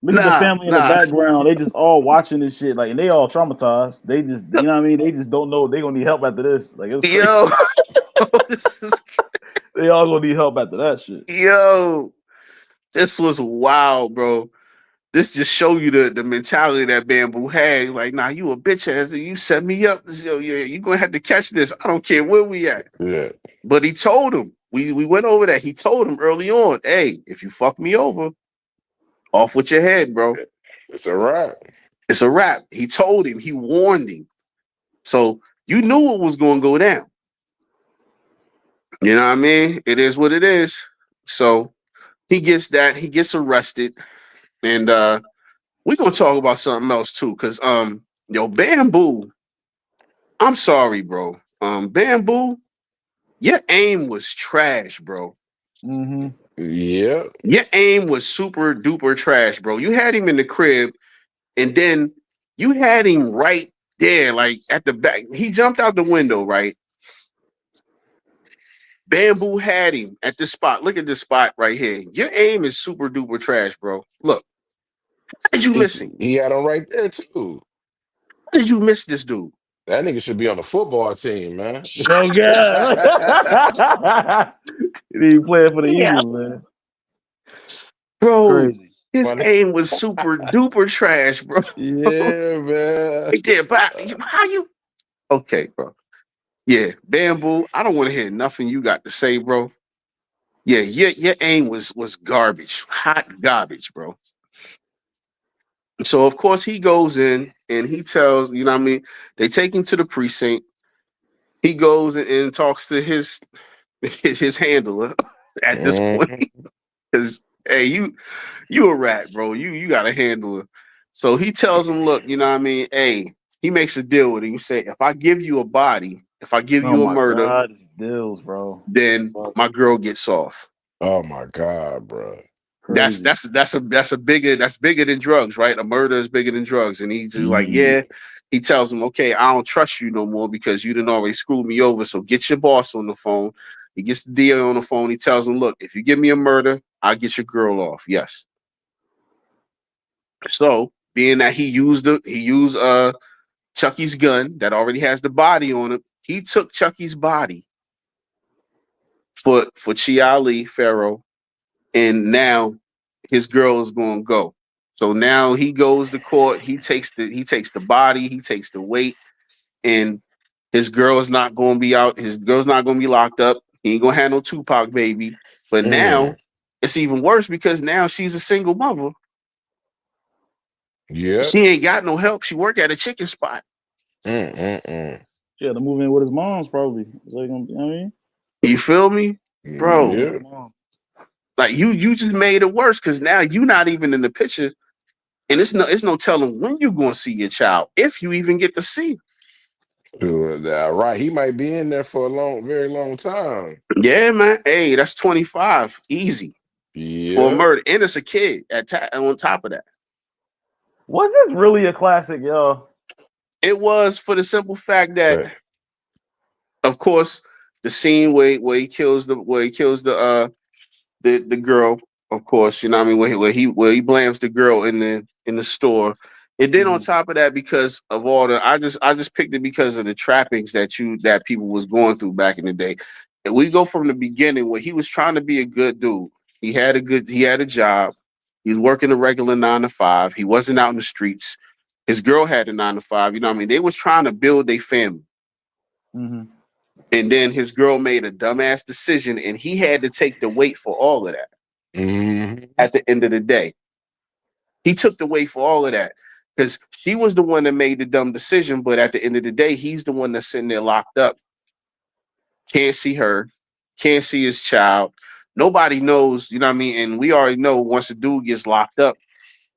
Look at the Nah, family in the nah. background. They just all watching this shit. Like, and they all traumatized. They just, you know what I mean? They just don't know they gonna need help after this. Like, it's crazy. Yo. this is They all gonna need help after that shit. yo. This was wild, bro. This just show you the mentality that Bamboo had. Like, nah, you a bitch ass. You set me up. Yo, yeah, you gonna have to catch this. I don't care where we at. Yeah. But he told him. We went over that. He told him early on, hey, if you fuck me over, off with your head, bro. It's a wrap. It's a wrap. He told him. He warned him. So you knew what was gonna go down. You know what I mean? It is what it is. So he gets that. He gets arrested, and we're gonna talk about something else too. Cause yo, Bamboo. I'm sorry, bro. Bamboo, your aim was trash, bro. Mm-hmm. Yeah. Your aim was super duper trash, bro. You had him in the crib, and then you had him right there, like at the back. He jumped out the window, right? Bamboo had him at this spot. Look at this spot right here. Your aim is super duper trash, bro. Look, how did you miss him? He had him right there too. How did you miss this dude? That nigga should be on the football team, man. Oh God. He playing for the Yeah, Eagles, man. bro. Crazy. His My aim was super duper trash, bro. Yeah, man. Right there, but how you? Okay, bro. Yeah, Bamboo. I don't want to hear nothing you got to say, bro. Yeah, your aim was garbage, hot garbage, bro. So of course he goes in and he tells, you know what I mean? They take him to the precinct. He goes and talks to his handler at this point. Mhm. Because hey, you a rat, bro. You got a handler. So he tells him, look, you know what I mean? Hey, he makes a deal with him. You say, if I give you a body, if I give Oh you a my murder, God, it's deals, bro. then Fuck. my girl gets off. Oh my God, bro. Crazy. That's bigger than drugs, right? A murder is bigger than drugs. And he's just like, Yeah. yeah. He tells him, okay, I don't trust you no more because you didn't already screw me over. So get your boss on the phone. He gets the DA on the phone. He tells him, look, if you give me a murder, I'll get your girl off. Yes. So being that he used Chucky's gun that already has the body on it, he took Chucky's body for Chi Ali Pharaoh, and now his girl is going to go. So now he goes to court. He takes the body. He takes the weight, and his girl is not going to be out. His girl's not going to be locked up. He ain't going to have no Tupac baby. But now Mm. it's even worse because now she's a single mother. Yep. She ain't got no help. She work at a chicken spot. Mm. She had to move in with his mom's probably. So you know what I mean? You feel me, bro? With his Yep. mom. Like you just made it worse because now you not even in the picture, and it's no telling when you gonna see your child if you even get to see. Right. He might be in there for a very long time. Yeah, man. Hey, that's 25, easy for a Yep. murder, and it's a kid on top of that. Was this really a classic, y'all? It was for the simple fact that, But of course, the scene where he kills the girl, of course, you know what I mean, where he blames the girl in the store. And then on Mm-hmm. top of that, because of all the I just picked it because of the trappings that people was going through back in the day. And we go from the beginning where he was trying to be a good dude. He had a job. He was working a regular 9 to 5. He wasn't out in the streets. His girl had a 9 to 5. You know what I mean? They was trying to build a family. Mm-hmm. And then his girl made a dumbass decision and he had to take the weight for all of that mhm. at the end of the day. He took the weight for all of that because she was the one that made the dumb decision. But at the end of the day, he's the one that's sitting there locked up. Can't see her, can't see his child. Nobody knows, you know what I mean? And we already know once a dude gets locked up,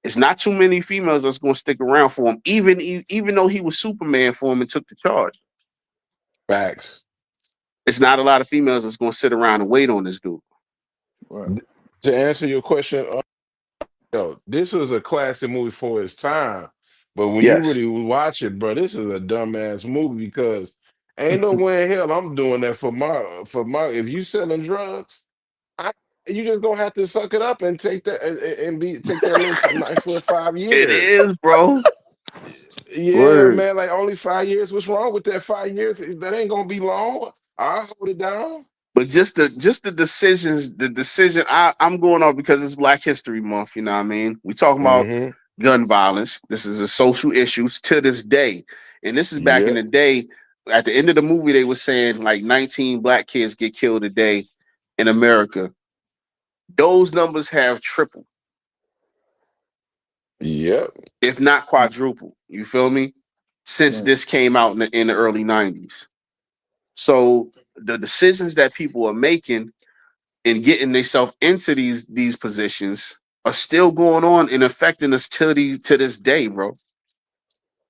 it's not too many females that's going to stick around for him, even though he was Superman for him and took the charge. Facts. It's not a lot of females that's going to sit around and wait on this dude. Right. To answer your question, yo, this was a classic movie for its time. But when you Yes, really watch it, bro, this is a dumbass movie because ain't no way in hell I'm doing that for my. If you selling drugs, I, you just gonna have to suck it up and take that and be take that little nice little five it years. is, bro. Yeah, Word. man, like only 5 years. What's wrong with that 5 years? That ain't gonna be long. I'll hold it down. But just the decisions, the decision. I'm going off because it's Black History Month. You know what I mean? We talking about Mm-hmm. gun violence. This is a social issue to this day, and this is back in Yep. the day. At the end of the movie, they were saying like 19 black kids get killed a day in America. Those numbers have tripled, Yep. if not quadrupled. You feel me? Since Right. this came out in the early 90s. So the decisions that people are making and getting themselves into these positions are still going on and affecting us to this day, bro.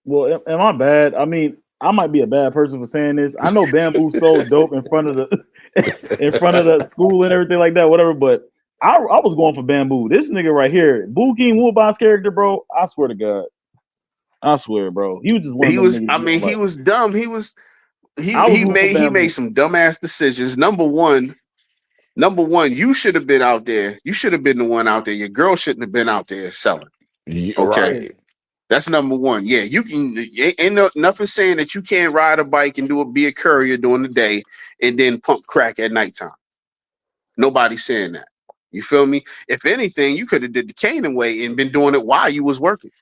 Well, am I bad? I mean, I might be a bad person for saying this. I know Bamboo so dope in front of the in front of the school and everything like that, whatever. But I was going for Bamboo. This nigga right here, Boo King Woodbine's character, bro. I swear to God, I swear, bro. He was just one of He them was, niggas I you don't mean, he like. was dumb. He was I was rooting for he made Bamboo. some dumbass decisions. Number one, you should have been out there. You should have been the one out there. Your girl shouldn't have been out there selling. Okay. Yeah, Right. That's number one. Yeah, you can. Ain't nothing saying that you can't ride a bike and be a courier during the day and then pump crack at nighttime. Nobody's saying that. You feel me? If anything, you could have did the Canaan way and been doing it while you was working.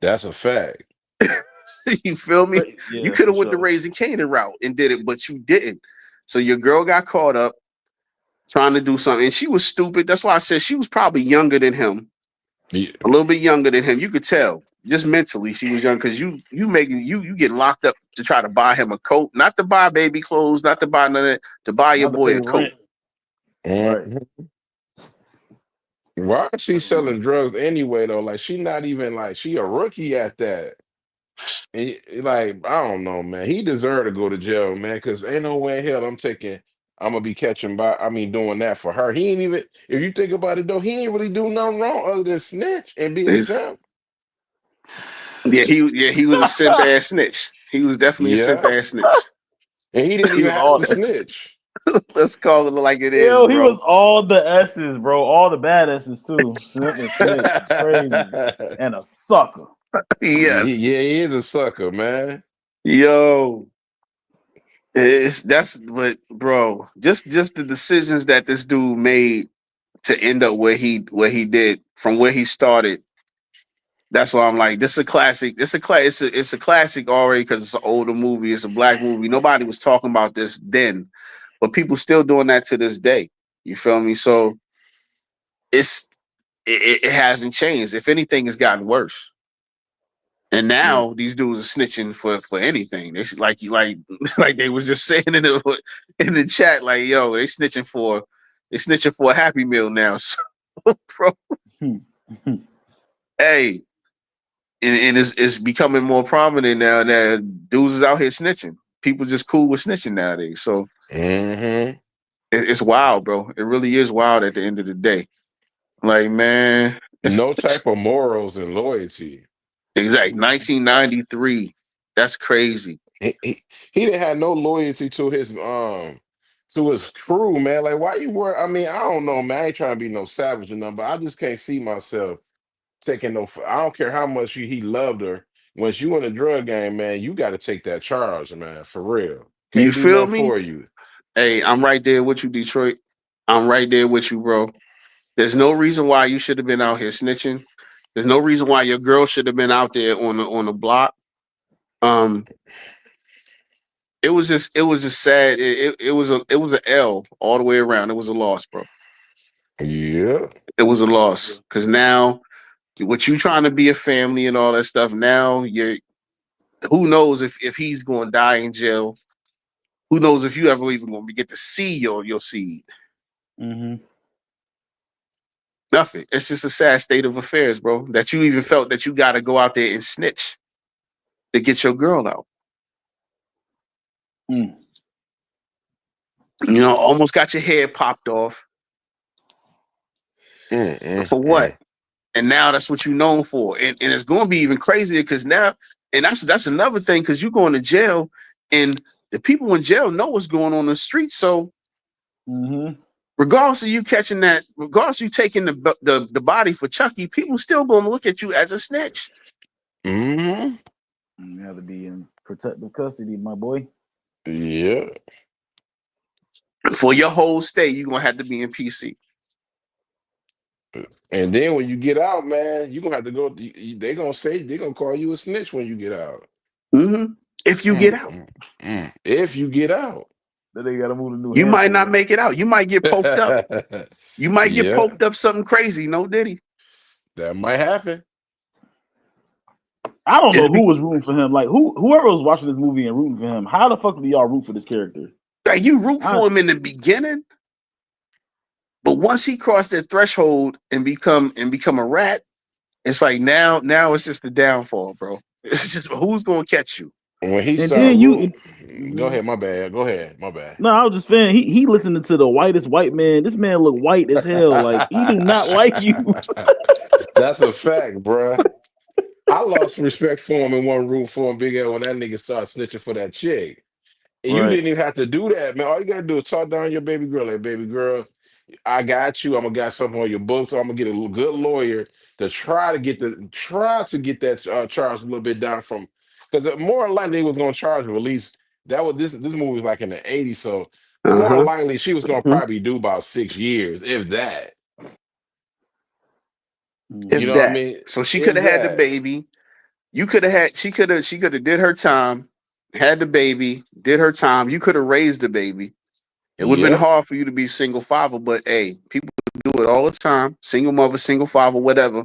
That's a fact. You feel me? You yeah, could for have went the sure. Raising Canaan route and did it, but you didn't. So your girl got caught up trying to do something, and she was stupid. That's why I said she was probably younger than him, Yeah. a little bit younger than him. You could tell just mentally she was young because you get locked up to try to buy him a coat, not to buy baby clothes, not to buy none of that, to buy your Not to pay boy a coat. rent, right? Mhm. Why is she selling drugs anyway though? Like she not even like she a rookie at that. And like I don't know, man. He deserved to go to jail, man. Because ain't no way in hell I'm gonna be catching by. I mean, doing that for her. He ain't even. If you think about it though, he ain't really do nothing wrong other than snitch and be a simp. He was a simp ass snitch. He was definitely a simp Yeah, ass snitch. and he didn't He even was have all to snitch. Let's call it like it is, Yo, he was bro. all the S's, bro. All the bad S's too. Simp and snitch. Crazy. And a sucker. Yes. Yeah, he is a sucker, man. Yo. It's that's but bro, just the decisions that this dude made to end up where he did from where he started. That's why I'm like, this is a classic. It's a classic already because it's an older movie. It's a black movie. Nobody was talking about this then, but people still doing that to this day. You feel me? So it's it hasn't changed. If anything, it's gotten worse. And Yeah. now these dudes are snitching for anything. They like you like they was just saying in the chat, like, yo, they snitching for a Happy Meal now. So, bro, hey, and it's becoming more prominent now that dudes is out here snitching. People just cool with snitching nowadays. So Hmm. it's wild, bro. It really is wild at the end of the day. Like, man, No type of morals and loyalty. exactly. 1993. That's crazy. He didn't have no loyalty to his crew, man. Like, why you were? I mean, I don't know, man. I ain't trying to be no savage or nothing, but I just can't see myself taking no. I don't care how much he loved her. Once you in a drug game, man, you got to take that charge, man. For real, You can't do feel nothing me? for you. Hey, I'm right there with you, Detroit. I'm right there with you, bro. There's no reason why you should have been out here snitching. There's no reason why your girl should have been out there on the block. Um, it was just sad. It was a L all the way around. It was a loss, bro. Yeah. It was a loss because now what you trying to be a family and all that stuff. Now you're who knows if he's going to die in jail. Who knows if you ever even going to get to see your seed. Hmm. Nothing. It's just a sad state of affairs, bro. That you even felt that you got to go out there and snitch to get your girl out. Mm. You know, almost got your head popped off. For what? Mm-mm-mm. and now that's what you're known for, and it's going to be even crazier because now, and that's another thing because you're going to jail, and the people in jail know what's going on in the streets, so. Mm-hmm. Regardless of you catching that, regardless of you taking the body for Chucky, people still going to look at you as a snitch. Mm-hmm. You have to be in protective custody, my boy. Yeah. For your whole stay, you're going to have to be in PC. And then when you get out, man, you're gonna have to go. They gonna say they gonna call you a snitch when you get out. Mm-hmm. If you get out. If you get out. Then they gotta move to New You Hampshire. might not make it out. You might get poked up. You might get Yeah, poked up something crazy. No diddy. that might happen. I don't know It'd be- who was rooting for him. Like whoever was watching this movie and rooting for him, how the fuck do y'all root for this character? Like you root for him in the beginning, but once he crossed that threshold and become a rat, it's like now it's just the downfall, bro. It's just who's gonna catch you. When he And started then rooting, go ahead, my bad. Go ahead, my bad. No, I was just saying he listening to the whitest white man. This man look white as hell. Like he do not like you. That's a fact, bruh. I lost respect for him and one root for him, Big L, when that nigga started snitching for that chick. And you Right. didn't even have to do that, man. All you gotta do is talk down your baby girl. Like, baby girl, I got you. I'm gonna got something on your books. So I'm gonna get a good lawyer to try to get that charge a little bit down from, because more than likely they was gonna charge her. At least that was this movie was like in the '80s, so more than likely she was gonna probably do about 6 years, if that. If You know what I that. mean? So she could If have had the that. baby. You could have had. She could have did her time, had the baby, did her time. You could have raised the baby. It would have been Yep. hard for you to be single father, but hey, people do it all the time. Single mother, single father, whatever.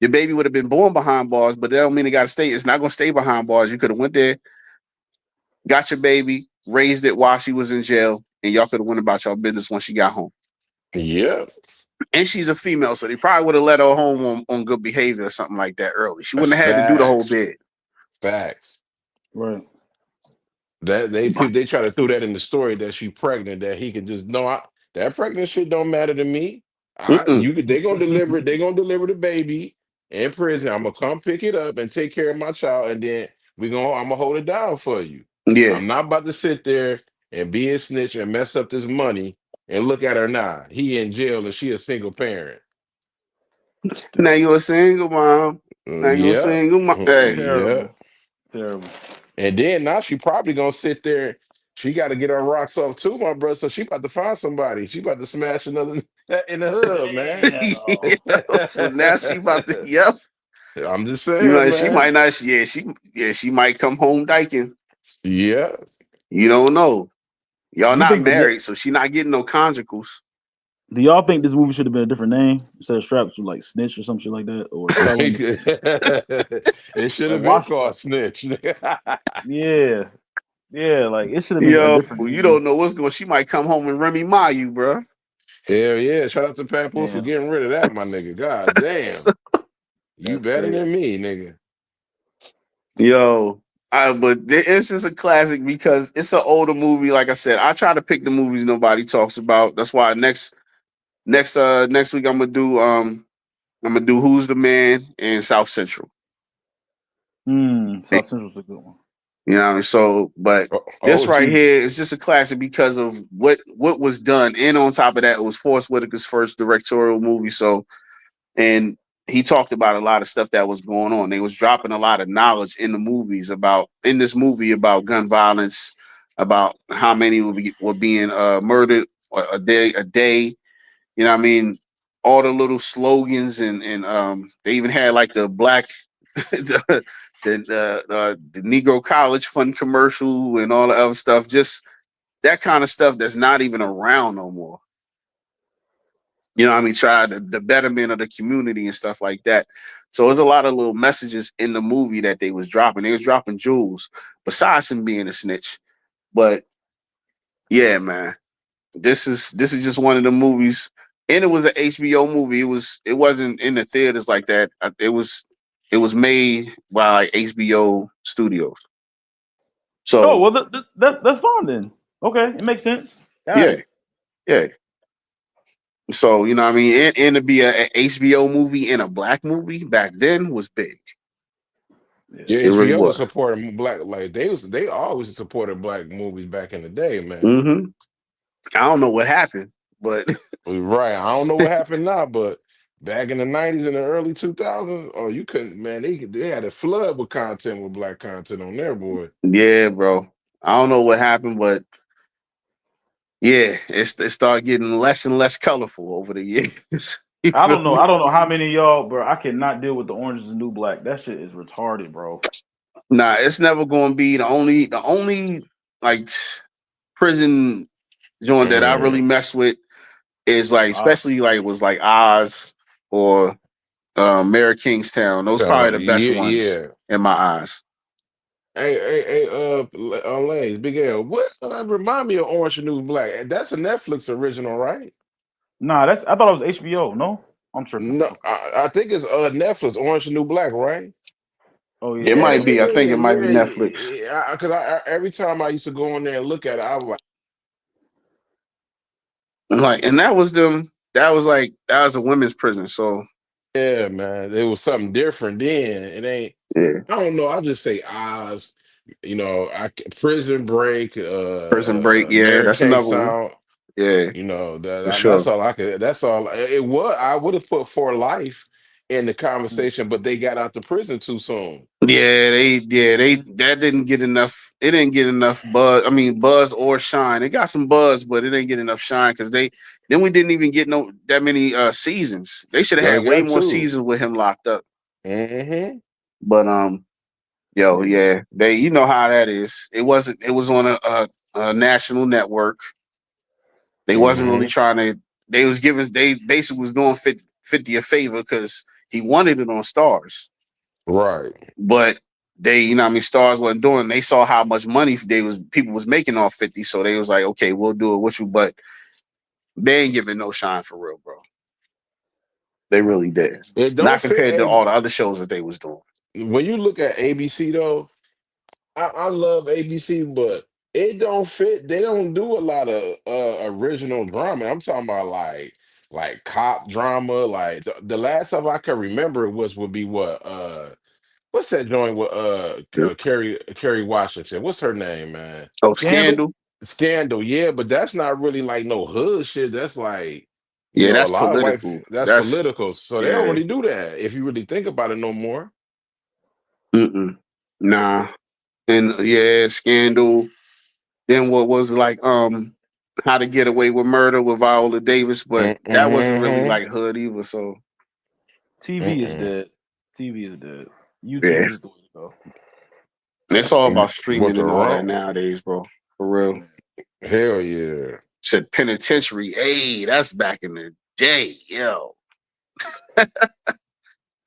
Your baby would have been born behind bars, but that don't mean it got to stay. It's not going to stay behind bars. You could have went there, got your baby, raised it while she was in jail, and y'all could have went about your business once she got home. Yep. And she's a female, so they probably would have let her home on good behavior or something like that early. She wouldn't have had to do the whole Facts. bit. Right. That they try to throw that in the story that she pregnant, that he could just that pregnant shit don't matter to me. They gonna deliver the baby in prison. I'm gonna come pick it up and take care of my child, and then I'm gonna hold it down for you. Yeah. I'm not about to sit there and be a snitch and mess up this money and look at her now. He in jail and she a single parent. Now you're a single mom. Now you're a Yeah. single mom. Hey. Yeah. Terrible. And then now she probably gonna sit there. She got to get her rocks off too, my brother. So she about to find somebody. She about to smash another in the hood, man. So now she about to. Yep. I'm just You saying, know, she man. might not. She might come home dyking. Yeah. You don't know. Y'all Do you not think married, so she not getting no conjugals. Do y'all think this movie should have been a different name instead of Straps to like Snitch or some shit like that, or Felon? It should have Like, been why? called Snitch. Yeah, like it should have been a Yo, different you name. don't know what's going. She might come home and Remy Ma you, bro. Hell yeah. Shout out to Papoose for Damn. getting rid of that, my nigga. God damn. You That's better crazy. than me, nigga. Yo, but it's just a classic because it's an older movie. Like I said, I try to pick the movies nobody talks about. That's why next week I'm gonna do Who's the Man and South Central. South Central's a good one. You know what I mean? So, but this right OG. here is just a classic because of what was done. And on top of that, it was Forrest Whitaker's first directorial movie. So, and he talked about a lot of stuff that was going on. They was dropping a lot of knowledge in this movie about gun violence, about how many were being murdered a day. You know what I mean? All the little slogans and they even had like the black the Negro College Fund commercial and all the other stuff. Just that kind of stuff that's not even around no more. You know what I mean? Try the betterment of the community and stuff like that. So there's a lot of little messages in the movie that they was dropping. They was dropping jewels besides him being a snitch. But yeah, man, this is just one of the movies. And it was an HBO movie. It wasn't in the theaters like that. It was made by like HBO Studios. Oh So well, that's fine then. Okay, it makes sense. Got yeah, it. yeah. So you know what I mean, and to be a HBO movie and a black movie back then was big. Yeah. Yeah, It really HBO was was. supporting black, like they always supported black movies back in the day, man. Hmm. I don't know what happened, but Right. I don't know what happened now, but back in the 90s and the early 2000s, oh, you couldn't, man, they had a flood with content with black content on there, boy. yeah, bro. I don't know what happened, but yeah, it started getting less and less colorful over the years. You I feel don't know. me? I don't know how many of y'all, bro. I cannot deal with the Orange is the New Black. That shit is retarded, bro. Nah, it's never going to be the only like prison joint that I really Mm. mess with is like, Uh, especially like was like Oz or Mayor of Kingstown. Those probably the best Yeah, ones yeah. in my eyes. Hey, Lane, Big L, what remind me of Orange and New Black? That's a Netflix original, right? nah, I thought it was HBO. No, I'm tripping. No, Okay. I think it's Netflix, Orange and New Black, right? Oh It yeah, Yeah, might yeah. be. I yeah, think yeah, it might yeah, be Netflix. yeah. Because every time I used to go in there and look at it, I was like, Like, and that was them. That was a women's prison. So yeah, man, it was something different then. It ain't. yeah, I don't know. I just say Oz. Prison Break, Prison Break. Yeah, Mary that's Kay another one. Sound. Yeah, for That's sure. all I could. That's all it was. I would have put For Life in the conversation, but they got out the prison too soon. Yeah, they that didn't get enough. It didn't get enough buzz. I mean, buzz or shine. It got some buzz, but it didn't get enough shine because then we didn't even get no that many seasons. They should have They had way got more two. seasons with him locked up. Mm-hmm. But yo, Yeah. yeah, you know how that is. It wasn't. It was on a national network. They wasn't really Mm-hmm. trying to. They was giving. They basically was doing 50 a favor because he wanted it on Stars. Right. But they, you know, what I mean, Stars wasn't doing. They saw how much money people was making off 50, so they was like, okay, we'll do it with you. But they ain't giving no shine for real, bro. They really did. It don't Not fit. compared to all the other shows that they was doing. When you look at ABC though, I love ABC, but it don't fit. They don't do a lot of original drama. I'm talking about like cop drama. Like the last time I can remember would be what what's that joint with Yeah. Kerry Washington? What's her name, man? Oh, Scandal. Scandal. Scandal, yeah, but that's not really like no hood shit. That's like, Yeah, a that's lot of white. political. That's That's political, so they don't yeah. really do that if you really think about it no more. Mm-mm. Nah. And yeah, Scandal. Then what was like How to Get Away with Murder with Viola Davis, but that wasn't really Mm-hmm. like hood either. So TV is Mm-mm. dead. TV is dead. yeah, YouTube is the way to go. it's all about What streaming the and all that wrong? nowadays, bro. For real. Hell yeah. Said Penitentiary. Hey, that's back in the day, yo.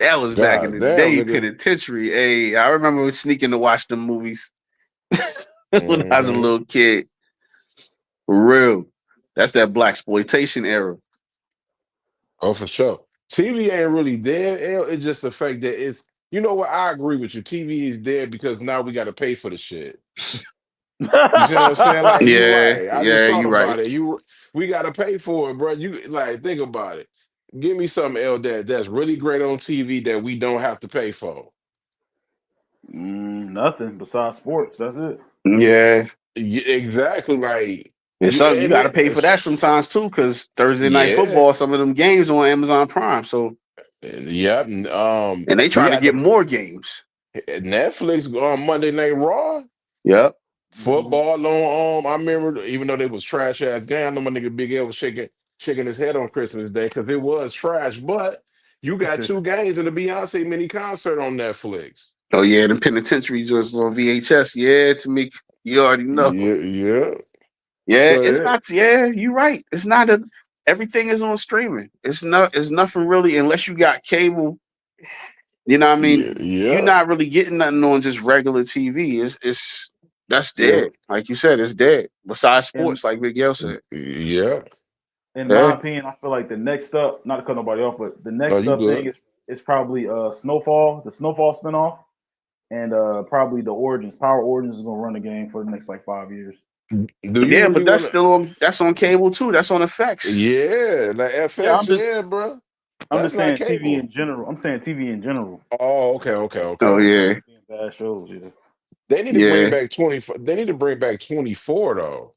That was back in God the damn, day. nigga. Penitentiary. Hey, I remember sneaking to watch them movies when I was a Hmm. little kid. For real. That's that black exploitation era. Oh, for sure. TV ain't really dead. It's just the fact that it's. You know what? I agree with you. TV is dead because now we got to pay for the shit. You see what I'm saying? Like you Yeah, right. I just yeah, thought you right. about it. We got to pay for it, bro. You like think about it. Give me something else that's really great on TV that we don't have to pay for. Nothing besides sports. That's it. Yeah. Exactly. Like And you some you and gotta pay it, for that sometimes too, because Thursday night yeah. football, some of them games on Amazon Prime. So Yep. and they We trying to had get the more games. Netflix on Monday Night Raw. Yep. Hmm. Football on. I remember, even though they was trash ass game, I know my nigga Big L was shaking his head on Christmas Day because it was trash. But you got two games and the Beyonce mini concert on Netflix. Oh yeah, the penitentiaries was on VHS. Yeah, to me, you already know. Yeah, yeah. Yeah, So it's yeah, not. Yeah, you're right. It's not a. Everything is on streaming. It's not. It's nothing really unless you got cable. You know what I yeah, mean? You're yeah, not really getting nothing on just regular TV. It's that's yeah, dead. Like you said, it's dead. Besides in sports, like Big Yell said. yeah. in Yeah. my opinion, I feel like the next up, not to cut nobody off, but the Oh, next you up thing good? is probably Snowfall, the Snowfall spinoff, and probably the Origins. Power Origins is gonna run the game for the next like 5 years. Do you Yeah, really but want to? that's on cable too. That's on FX. Yeah, like Yeah, FX, yeah, bro. I'm That's just not saying TV in cable. general. I'm saying TV in general. Oh, okay, okay, okay, Oh okay. yeah, Just being bad shows. Yeah. They need to bring yeah, back 24. They need to bring back 24 though.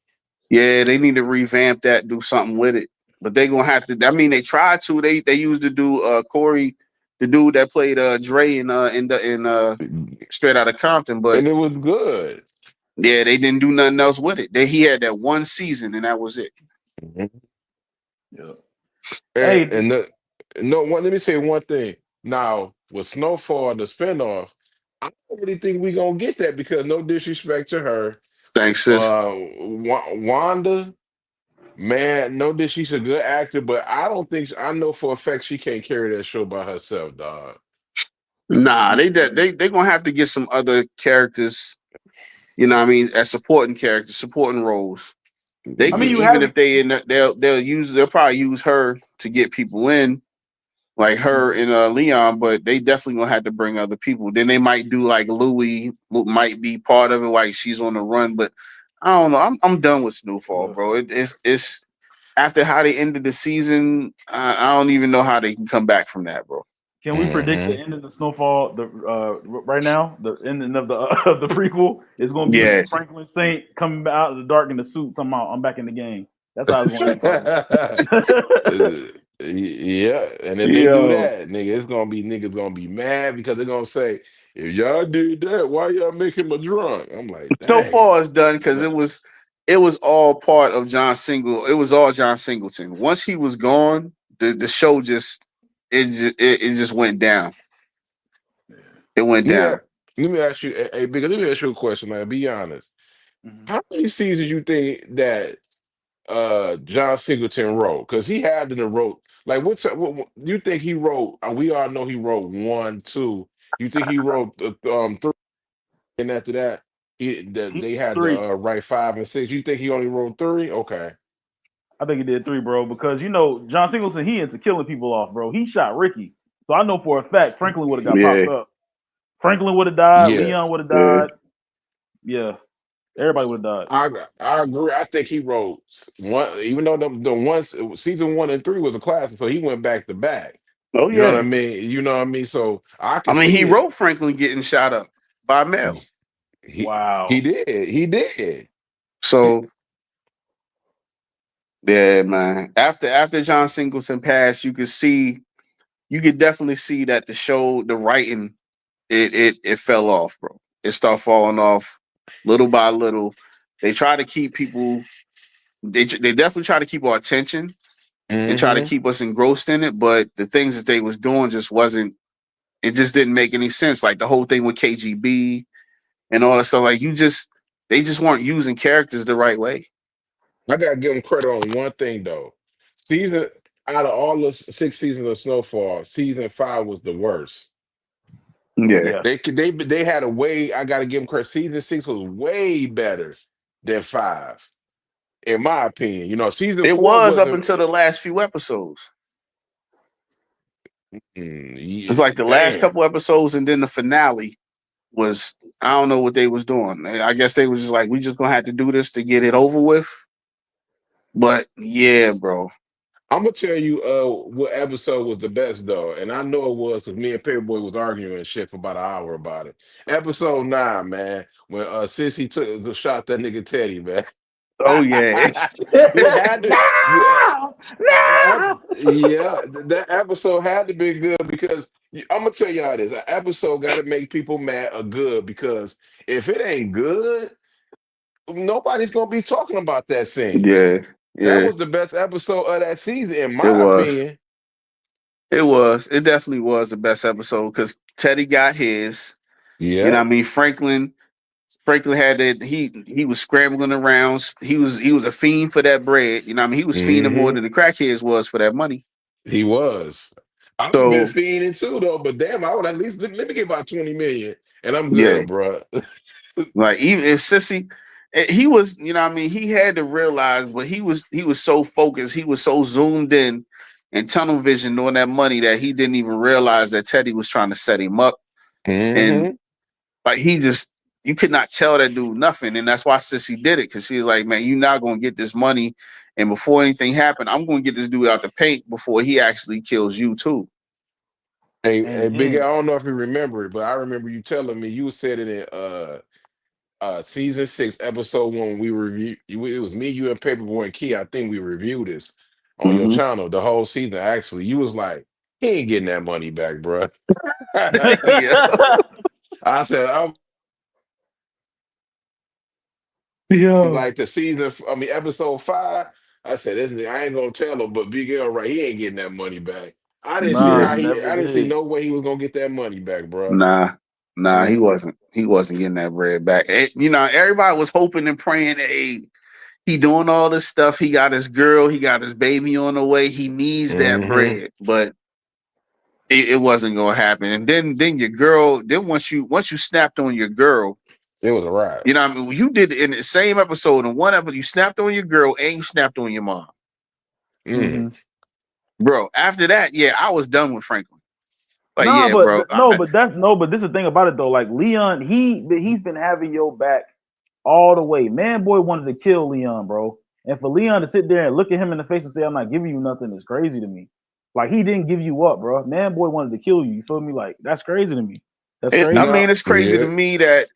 yeah. They need to revamp that, do something with it. But they gonna have to. I mean, they tried to. They used to do Corey, the dude that played Dre in Straight Outta Compton. But And it was good. yeah, they didn't do nothing else with it. He had that one season and that was it. Mhm. Yeah. And Hey, and the, no one. Let me say one thing. Now with Snowfall, the spinoff, I don't really think we gonna get that because no disrespect to her, Thanks, sis. Wanda. Man, no, that she's a good actor, but I don't think I know for a fact she can't carry that show by herself, dog. Nah, mm, they gonna have to get some other characters. You know what I mean? As supporting characters, supporting roles. They I mean, can, you even have. if they in, they'll probably use her to get people in, like her Mhm. and Leon. But they definitely gonna have to bring other people. Then they might do like Louis might be part of it, like she's on the run. But I don't know. I'm done with Snowfall, Yeah. bro. It's after how they ended the season. I don't even know how they can come back from that, bro. Can we predict the Hmm. end of the Snowfall? The right now, the ending of the of the prequel is going to be Yeah, Franklin Saint coming out of the dark in the suit. Somehow, I'm back in the game. That's how it's going to end, probably. Yeah, and if they do yo. that, nigga, it's gonna be niggas gonna be mad because they're gonna say, if y'all did that, why y'all make him a drunk? I'm like, So dang. far, it's done because Yeah. it was all part of John Single. It was all John Singleton. Once he was gone, the show it just went down. It went Let me a- down. let me ask you, hey, because let me ask you a question, man. Be honest. Mhm. How many seasons you think that John Singleton wrote? Because he had to wrote like what you think he wrote? We all know he wrote one, two. You think he wrote three, and after that He they had to three. write five and six. You think he only wrote three? Okay. I think he did three, bro. Because John Singleton, he into killing people off, bro. He shot Ricky, so I know for a fact Franklin would have got Yeah, popped up. Franklin would have died. Yeah, Leon would have yeah. died. Yeah, everybody would have died. I agree. I think he wrote one, even though the ones season one and three was a classic, so he went back to back. Oh You know what I yeah. mean? You know what I mean? So I I can mean, he see it. wrote Franklin getting shot up by Mel. He he Wow. did. He did. See, So yeah, man. After John Singleton passed, you could definitely see that the show, the writing, it fell off, bro. It started falling off little by little. They try to keep people. They definitely try to keep our attention and try to hmm keep us engrossed in it. But the things that they was doing just wasn't. It just didn't make any sense. Like the whole thing with KGB and all that stuff. Like they just weren't using characters the right way. I gotta give him credit on one thing though. Season out of all the six seasons of Snowfall, season five was the worst. Yeah, Yeah. They had a way. I gotta give him credit. Season six was way better than five, in my opinion. You know, season it four was up wasn't. until the last few episodes. It's like the last Damn. couple episodes, and then the finale was I don't know what they was doing. I guess they was just like we just gonna have to do this to get it over with. But yeah, bro. I'm gonna tell you what episode was the best though, and I know it was because me and Paperboy was arguing and shit for about an hour about it. Episode nine, man, when Sissy took shot that nigga Teddy, man. Oh yeah. It had to, No, no. yeah, that episode had to be good because I'm gonna tell y'all this: an episode got to make people mad or good because if it ain't good, nobody's gonna be talking about that scene. Yeah, That yeah. was the best episode of that season, in It my was. opinion. It was. It definitely was the best episode because Teddy got his. You know Yep. what I mean? Franklin had that he was scrambling around. He was a fiend for that bread. You know what I mean? He was fiending more Hmm. than the crackheads was for that money. He was. I've been So fiending too, though. But damn, I would at least let me get about 20 million, and I'm yeah, good, bro. like even if Sissy, he was, you know what I mean, he had to realize, but he was so focused, he was so zoomed in and tunnel vision on that money that he didn't even realize that Teddy was trying to set him up. And Hmm. like you could not tell that dude nothing, and that's why Sissy did it, because she was like, man, you're not gonna get this money, and before anything happened, I'm gonna get this dude out the paint before he actually kills you too. Hey, And Big Al, then I don't know if you remember it, but I remember you telling me you said it in season 6, episode 1. We reviewed it was me, you, and Paperboy and Key. I think we reviewed this on your Hmm. channel, the whole season. Actually, you was like, he ain't getting that money back, bro. Yeah, I said, I'm yeah, like the season, I mean, episode 5. I said, this I ain't gonna tell him, but Big L, right, he ain't getting that money back. nah, he yeah. never I didn't see did. no way he was gonna get that money back, bro. Nah, he Mm-mm. wasn't. He wasn't getting that bread back. You know, everybody was hoping and praying. Hey, he doing all this stuff. He got his girl. He got his baby on the way. He needs that Hmm. bread, but it wasn't gonna happen. And then your girl. Then once you snapped on your girl, It was a ride. you know what I mean. You did it in the same episode. In one episode, you snapped on your girl and you snapped on your mom, Mm. Mm-hmm. bro. After that, yeah, I was done with Franklin. Like, Nah, yeah, but bro. no, but that's no, but this is the thing about it though. Like Leon, he's been having your back all the way. Man, boy wanted to kill Leon, bro. And for Leon to sit there and look at him in the face and say, "I'm not giving you nothing," is crazy to me. Like he didn't give you up, bro. Man, boy wanted to kill you. You feel me? Like that's crazy to me. That's I crazy. No, mean, it's crazy to yeah. me that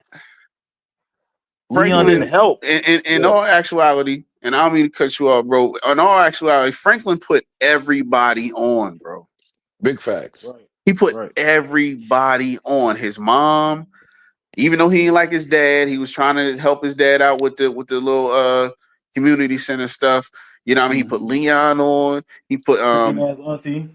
Leon didn't Franklin, help. in Yeah. all actuality, and I don't mean to cut you off, bro. In all actuality, Franklin put everybody on, bro. Big facts. Right. He put Right. everybody on. His mom, even though he didn't like his dad, he was trying to help his dad out with the little community center stuff. You know what I mean? He put Mm-hmm. Leon on. He put Stinking ass auntie.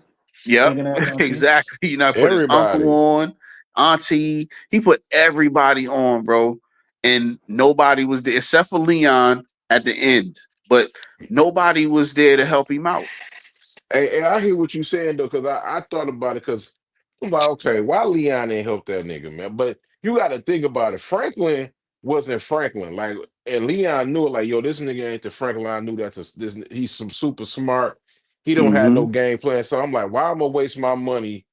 yep, Stinking ass auntie. exactly. You know, put his uncle Everybody. on, auntie. He put everybody on, bro. And nobody was there except for Leon at the end. But nobody was there to help him out. Hey, I hear what you saying though, because I thought about it because I'm like, okay, why Leon ain't help that nigga, man? But you got to think about it. Franklin wasn't Franklin, like, and Leon knew it. Like, yo, this nigga ain't the Franklin I knew. He's some super smart. He don't have no Hmm. game plan. So I'm like, why am I gonna waste my money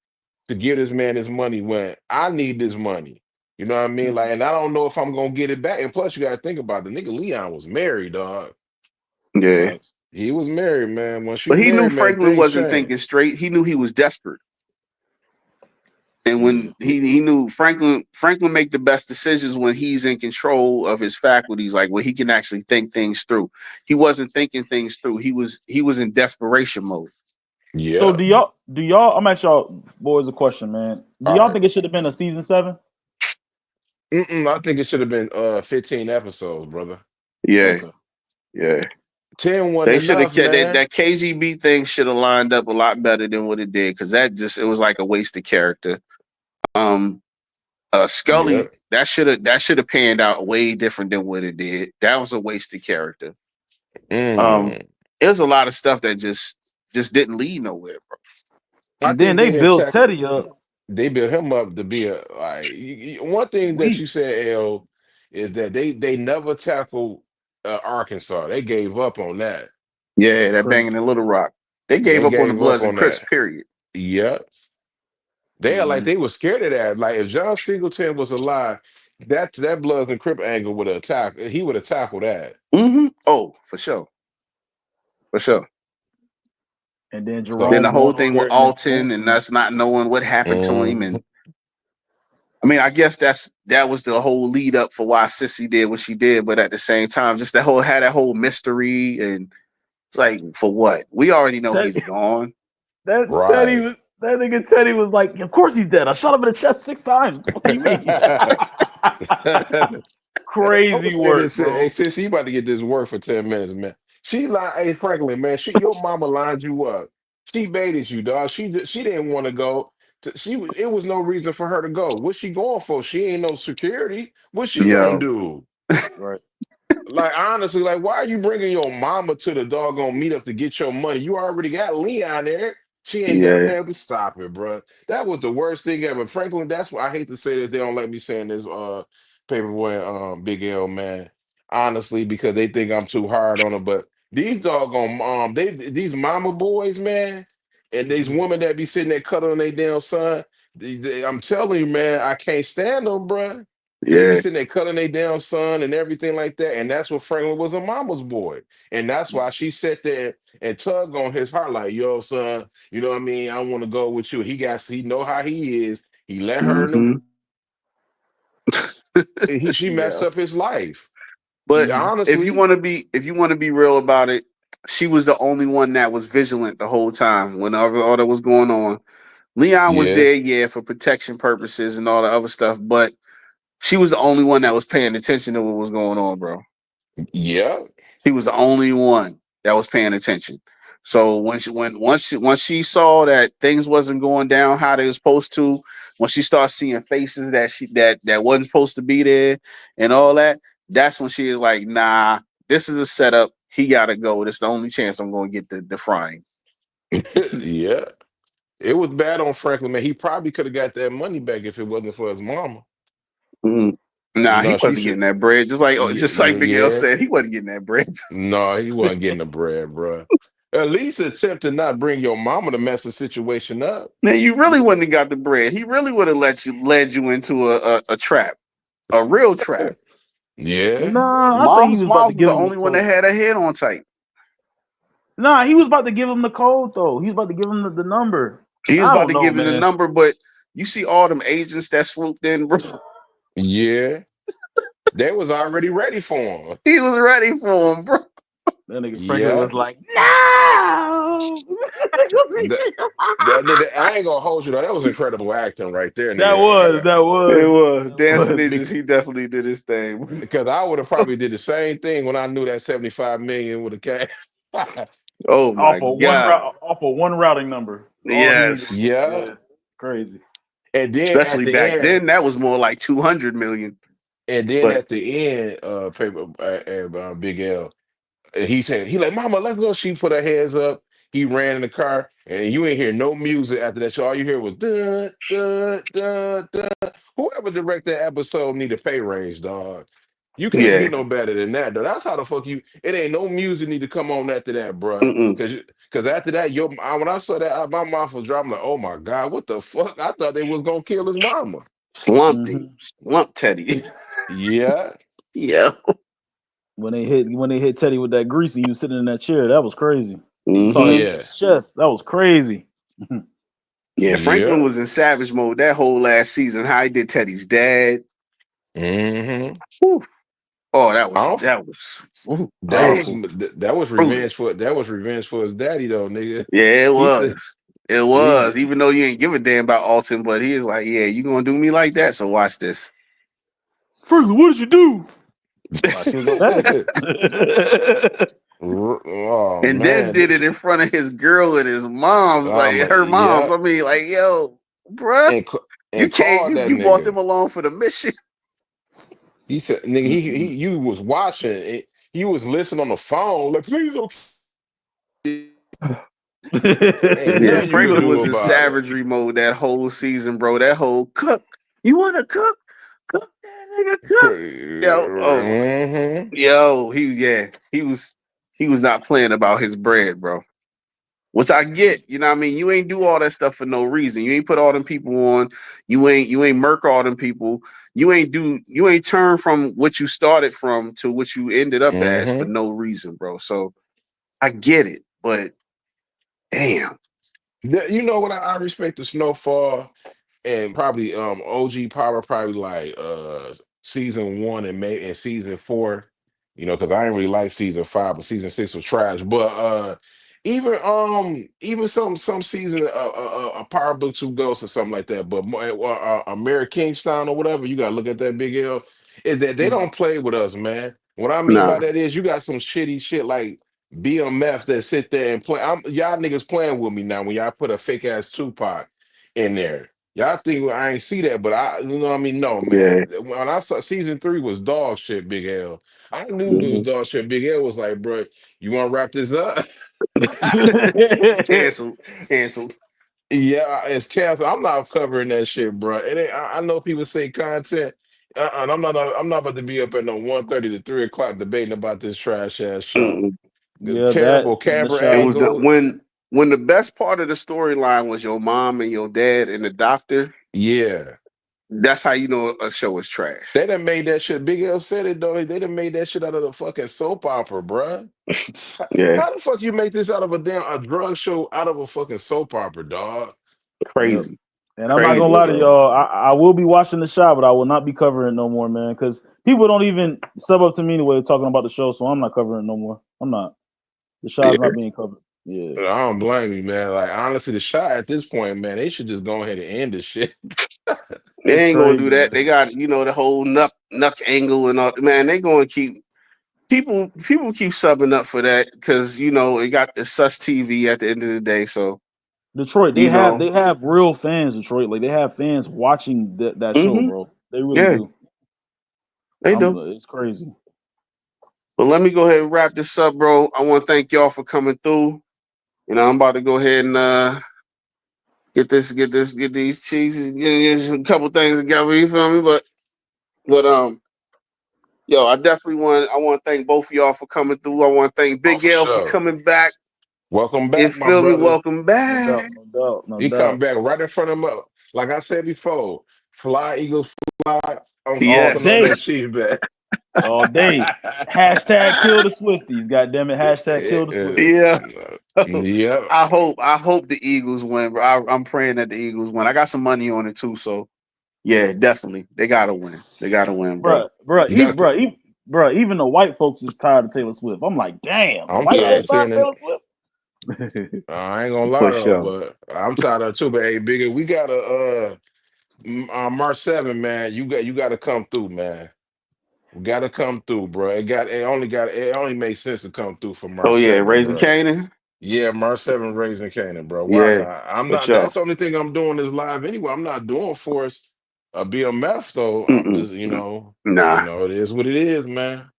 to give this man his money when I need this money? You know what I mean? Like, Mm-hmm. and I don't know if I'm gonna get it back. And plus, you got to think about it. The nigga Leon was married, dog. Yeah. Facts. He was married, man. Once you But he knew married, man, Franklin things wasn't change. thinking straight. He knew he was desperate. And Mm-hmm. when he knew Franklin make the best decisions when he's in control of his faculties, like when he can actually think things through. He wasn't thinking things through. He was in desperation mode. So Yeah. do y'all I'm at y'all boys a question, man. Do All y'all right. think it should have been a season 7? I think it should have been 15 episodes, brother. Yeah, Okay. yeah. 10 wasn't They should have enough, kept man. that KGB thing should have lined up a lot better than what it did, because it was like a wasted character. Um Yeah. Scully, that should have panned out way different than what it did. That was a wasted character. Um, Mm. there's a lot of stuff that just didn't lead nowhere, bro. I And then think they they didn't built tackle. Teddy up They built him up to be a like one thing that you weak. said, L, is that they never tackled Arkansas. They gave up on that. Yeah, that banging Crazy. in Little Rock. They gave They up on the gave up Bloods and on Crips, that. period. Yeah. They are like Mm-hmm. they were scared of that. Like if John Singleton was alive, that Bloods and Crip angle would have attacked. He would have tackled that. Hmm. Oh, for sure. For sure. And then Then So. the Jerome whole going over thing with there and Alton and influencing. us not knowing what happened to him. Mhm. And I mean, I guess that was the whole lead up for why Sissy did what she did, but at the same time, just that whole mystery, and it's like, for what? We already know Ted, he's gone. that Teddy Right. was that nigga Teddy was like, of course he's dead. I shot him in the chest 6 times. What the fuck do you mean? I'm Crazy saying work, this, hey, bro. sis, you about to get this work for 10 minutes, man. She like, hey, Franklin, man, your mama lined you up. She baited you, dog. She didn't want to go. It was no reason for her to go. What's she going for? She ain't no security. What's she gonna Yo, do? Right. Like honestly, like why are you bringing your mama to the doggone meetup to get your money? You already got Leon there. She ain't got yeah, man. But stop it, bro. That was the worst thing ever. Franklin, that's why I hate to say that they don't let me say in this paperboy Big L, man. Honestly, because they think I'm too hard on them. But these doggone these mama boys, man, and these Mhm. women that be sitting there cuddling their damn son. I'm telling you, man, I can't stand them, bro. They be Yeah. sitting there cuddling their damn son and everything like that. And that's what Franklin was a mama's boy. And that's why she sat there and tugged on his heart, like, yo, son, you know what I mean? I want to go with you. He know how he is. He let her Hmm. know she messed Yeah. up his life. But He Hmm. honestly, if you want to be real about it, she was the only one that was vigilant the whole time when all that was going on. Leon was yeah, there, yeah, for protection purposes and all the other stuff, but she was the only one that was paying attention to what was going on, bro. yeah. She was the only one that was paying attention. So once she saw that things wasn't going down how they was supposed to, when she started seeing faces that wasn't supposed to be there and all that, that's when she was like, nah, this is a setup. He gotta go. This is the only chance I'm gonna get the frying. Yeah. It was bad on Franklin, man. He probably could have got that money back if it wasn't for his mama. Mhm. You Nah, he know, she wasn't said, getting that bread. yeah, Just like Big L yeah. said, he wasn't getting that bread. No, he wasn't getting the bread, bro. At least attempt to not bring your mama to mess the situation up. Man, you really wouldn't have got the bread. He really would have led you into a trap, a real trap. Yeah. Nah, I think he Mom's was about to was give the him the only one that code. had her head on tight. Nah, he was about to give him the code though. He was about to give him the number. He was I about don't to know, give him the man. number, but you see all them agents that swooped in, bro. Yeah. They was already ready for him. He was ready for him, bro. That nigga Franklin Yeah. was like, no. That, I ain't gonna hold you though. That was incredible acting right there, That nigga. was, that It was, was that Dancing was. Ninjas. He definitely did his thing. Because I would have probably did the same thing when I knew that 75 million would have came. Oh my god! Off of one routing number. All he needed was, Yes, Yeah. yeah, crazy. And then at especially the back end, then, that was more like 200 million. and then But at the end, paper Big L. And he said, he like, Mama, let's go. She put her hands up. He ran in the car, and you ain't hear no music after that. So all you hear was dun, dun, dun, dun. Whoever directed that episode need a pay raise, dog. You can't yeah, do no better than that, though. That's how the fuck you. It ain't no music need to come on after that, bruh. mm-mm. Cause after that, when I saw that, my mouth was dropping. Like, oh my god, what the fuck? I thought they was gonna kill his mama. Slumped him, Hmm. slumped Teddy. Yeah, Yeah. When they hit Teddy with that grease, and he was sitting in that chair. That was crazy. Saw Hmm. yeah, his chest. That was crazy. Yeah, yeah. Franklin was in savage mode that whole last season. How he did Teddy's dad. Hmm. Whew. Oh, I don't. ooh, That was painful, brutal. that was revenge for his daddy though, nigga. Yeah, it He said was. It he was. Even though you ain't give a damn about Alton, but he is like, yeah, you gonna do me like that? So watch this. Franklin, what did you do? Wow, she was your daddy. oh And then man, did it this in front of his girl and his mom's, like her mom's. yeah, I mean, like, yo, bruh, and you came, called that you brought them nigga. along for the mission. He said, nigga, he you was watching it. He was listening on the phone, like, please don't ain't Yeah, nothing you He could Franklin do was was- in about it. savagery mode that whole season, bro. That whole cook. You want to cook? Cook that nigga cook. Yo, oh my, Hmm. yo, he was not playing about his bread, bro. Which I get, you know what I mean? You ain't do all that stuff for no reason. You ain't put all them people on. You ain't murk all them people. You ain't turn from what you started from to what you ended up as for Hmm. no reason, bro. So I get it, but damn. You know what? I respect the Snowfall and probably OG Power probably like season one and maybe and season four, because I didn't really like season five, but season six was trash. But even some season a Power Book Two Ghosts or something like that. But American Kingstown or whatever, you gotta look at that Big L. Is that they don't play with us, man. What I mean by Nah. that is you got some shitty shit like BMF that sit there and play. Y'all niggas playing with me now when y'all put a fake ass Tupac in there. Y'all think I ain't see that, but you know what I mean? No, Yeah. man. When I saw season three was dog shit, Big L. I knew it was Mhm. dog shit. Big L was like, bro, you want to wrap this up? Canceled. Canceled. Yeah, it's canceled. I'm not covering that shit, bro. It ain't, I know people say content, and I'm not about to be up at no 1:30 to 3 o'clock debating about this trash ass show. Mm-mm. yeah, that Terrible and the camera It show. was the, angle. when the best part of the storyline was your mom and your dad and the doctor. Yeah, That's how you know a show is trash. They done made that shit. Big L said it though. They done made that shit out of the fucking soap opera, bruh. Yeah, How the fuck you make this out of a drug show out of a fucking soap opera, dog? Yep. crazy, And I'm not crazy, gonna lie to bro. y'all. I will be watching the shot, but I will not be covering it no more, man. Because people don't even sub up to me anyway talking about the show, so I'm not covering it no more. I'm not. The shot's Yeah, not being covered. Yeah, I don't blame you, man. Like honestly, the shot at this point, man, they should just go ahead and end this shit. they it's ain't gonna do crazy, that. man. They got the whole nuck angle and all. Man, they gonna keep people keep subbing up for that because it got the sus TV at the end of the day. So Detroit, they you have know, they have real fans. Detroit, like they have fans watching that show, hmm bro. They really yeah, do. they do. It's crazy. But let me go ahead and wrap this up, bro. I want to thank y'all for coming through. I'm about to go ahead and get these cheeses, get a couple things together. You feel me? But yo, I want to thank both of y'all for coming through. I want to thank Oh, Big for L for sure. coming back. Welcome You back, my feel me? brother. Welcome No back. doubt, no doubt, no He come doubt. back right in front of him. Like I said before, fly Eagles fly. I'm All putting on Yes. that day, Chiefs bet. all day. Hashtag kill the Swifties. God damn it. Hashtag kill the Swifties. Yeah. Yep. I hope the Eagles win, bro. I'm praying that the Eagles win. I got some money on it too, so yeah, definitely. They gotta win. They gotta win, bro. You got to. Even the white folks is tired of Taylor Swift. I'm like, damn, the I'm white tired Yeah, folks of tired seeing of it. Taylor Swift. I ain't gonna lie for though, sure. but I'm tired of it too. But hey, bigger, we got to March 7, man. You got to come through, man. We got to come through, bro. It only makes sense to come through for Oh March yeah, 7, Raising bro. Canaan. Yeah, March 7 raising Canaan, bro. Why Yeah, not? I'm for not. sure. That's the only thing I'm doing is live anyway. I'm not doing Force BMF, so I'm Mm-mm. just, Nah, it is what it is, man.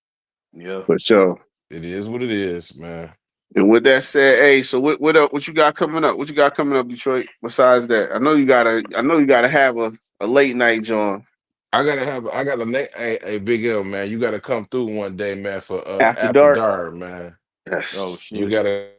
Yeah. for sure. It is what it is, man. And with that said, hey, so what up? What you got coming up? What you got coming up, Detroit? Besides that, I know you gotta have a late night, John. I got a big L, man. You gotta come through one day, man, for After after dark. dark, man. Oh Yes. You shit. gotta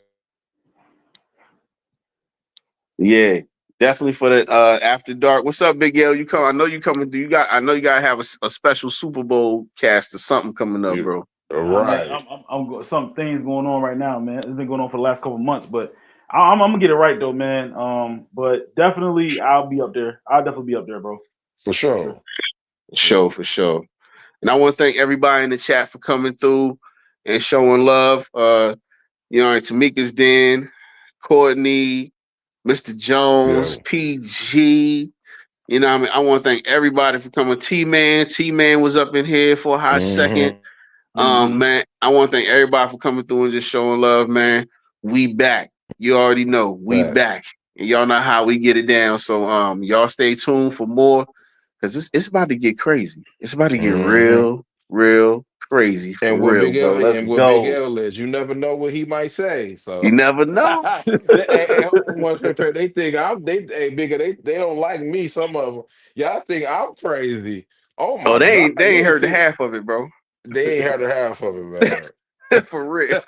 Yeah. Definitely for the after dark. What's up, Big L? You come. I know you coming through. I know you gotta have a special Super Bowl cast or something coming up, you bro. Nah, man, right. some things going on right now, man. It's been going on for the last couple months, but I'm gonna get it right though, man. But definitely I'll be up there. I'll definitely be up there, bro, For for sure. sure. For Show sure. for sure. And I want to thank everybody in the chat for coming through and showing love. And Tamika's Den, Courtney, Mr. Yeah. Jones, PG. I want to thank everybody for coming. T-Man. T-Man was up in here for a hot second. Mm-hmm. Mm-hmm. Man, I want to thank everybody for coming through and just showing love, man. We back. You already know we Facts. back. And y'all know how we get it down. So y'all stay tuned for more because it's about to get crazy. It's about to get Mm-hmm. real, real crazy for real, bro. Let's What Big go. L is, you never know what he might say. You So never know. hold on one second. They think hey bigger, they don't like me. Some of them. Y'all think I'm crazy. Oh Oh, my they God. ain't they You ain't ain't heard the see half of it, bro. they ain't heard the half of it, man. For real.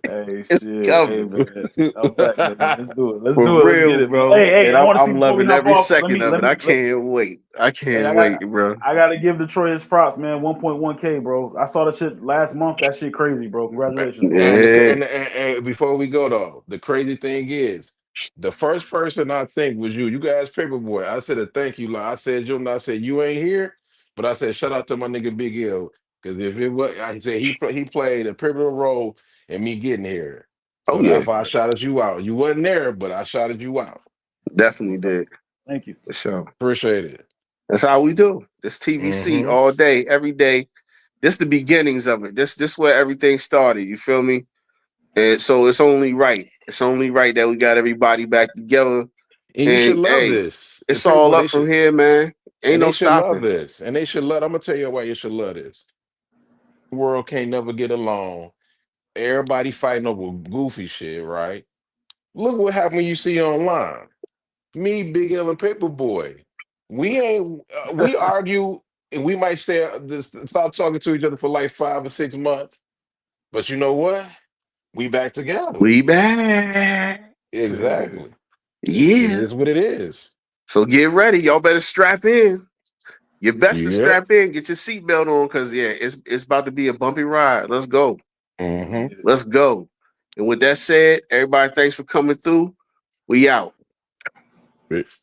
Hey It's shit, hey coming. man. I'm back, man. Let's do it. Let's For do it. Let's get real, it, man. bro. Hey, And I I'm want to see I'm before we loving hop every off. second of it. I can't wait. I Hey, can't wait, bro. I gotta give Detroit his props, man. 1.1K, bro. I saw the shit last month. That shit crazy, bro. Congratulations, bro. Yeah. And before we go though, the crazy thing is, the first person I think was you. You guys, Paperboy. I said a thank you. Like I said, I said you ain't here, but I said shout out to my nigga Big L because if it was, I said he played a pivotal role in me getting here. Oh So yeah. that's why I shouted you out. You wasn't there, but I shouted you out. Definitely did. Thank you. For sure. Appreciate it. That's how we do. This TVC Mm-hmm. all day, every day. This the beginnings of it. This where everything started. You feel me? And so it's only right. It's only right that we got everybody back together. And you should And love hey, this. The it's all Paperboy, up from here, man. Ain't no they should love stopping. this. And they should love. I'm gonna tell you why you should love this. The world can't never get along. Everybody fighting over goofy shit, right? Look what happened when you see online. Me, Big L, and Paperboy. We argue and we might stop talking to each other for like 5 or 6 months. But you know what? We back together. We back. Exactly. It Yeah. is what it is. So get ready. Y'all better strap in. You best to Yep. strap in. Get your seatbelt on because, yeah, it's about to be a bumpy ride. Let's go. Mm-hmm. Let's go. And with that said, everybody, thanks for coming through. We out. Peace.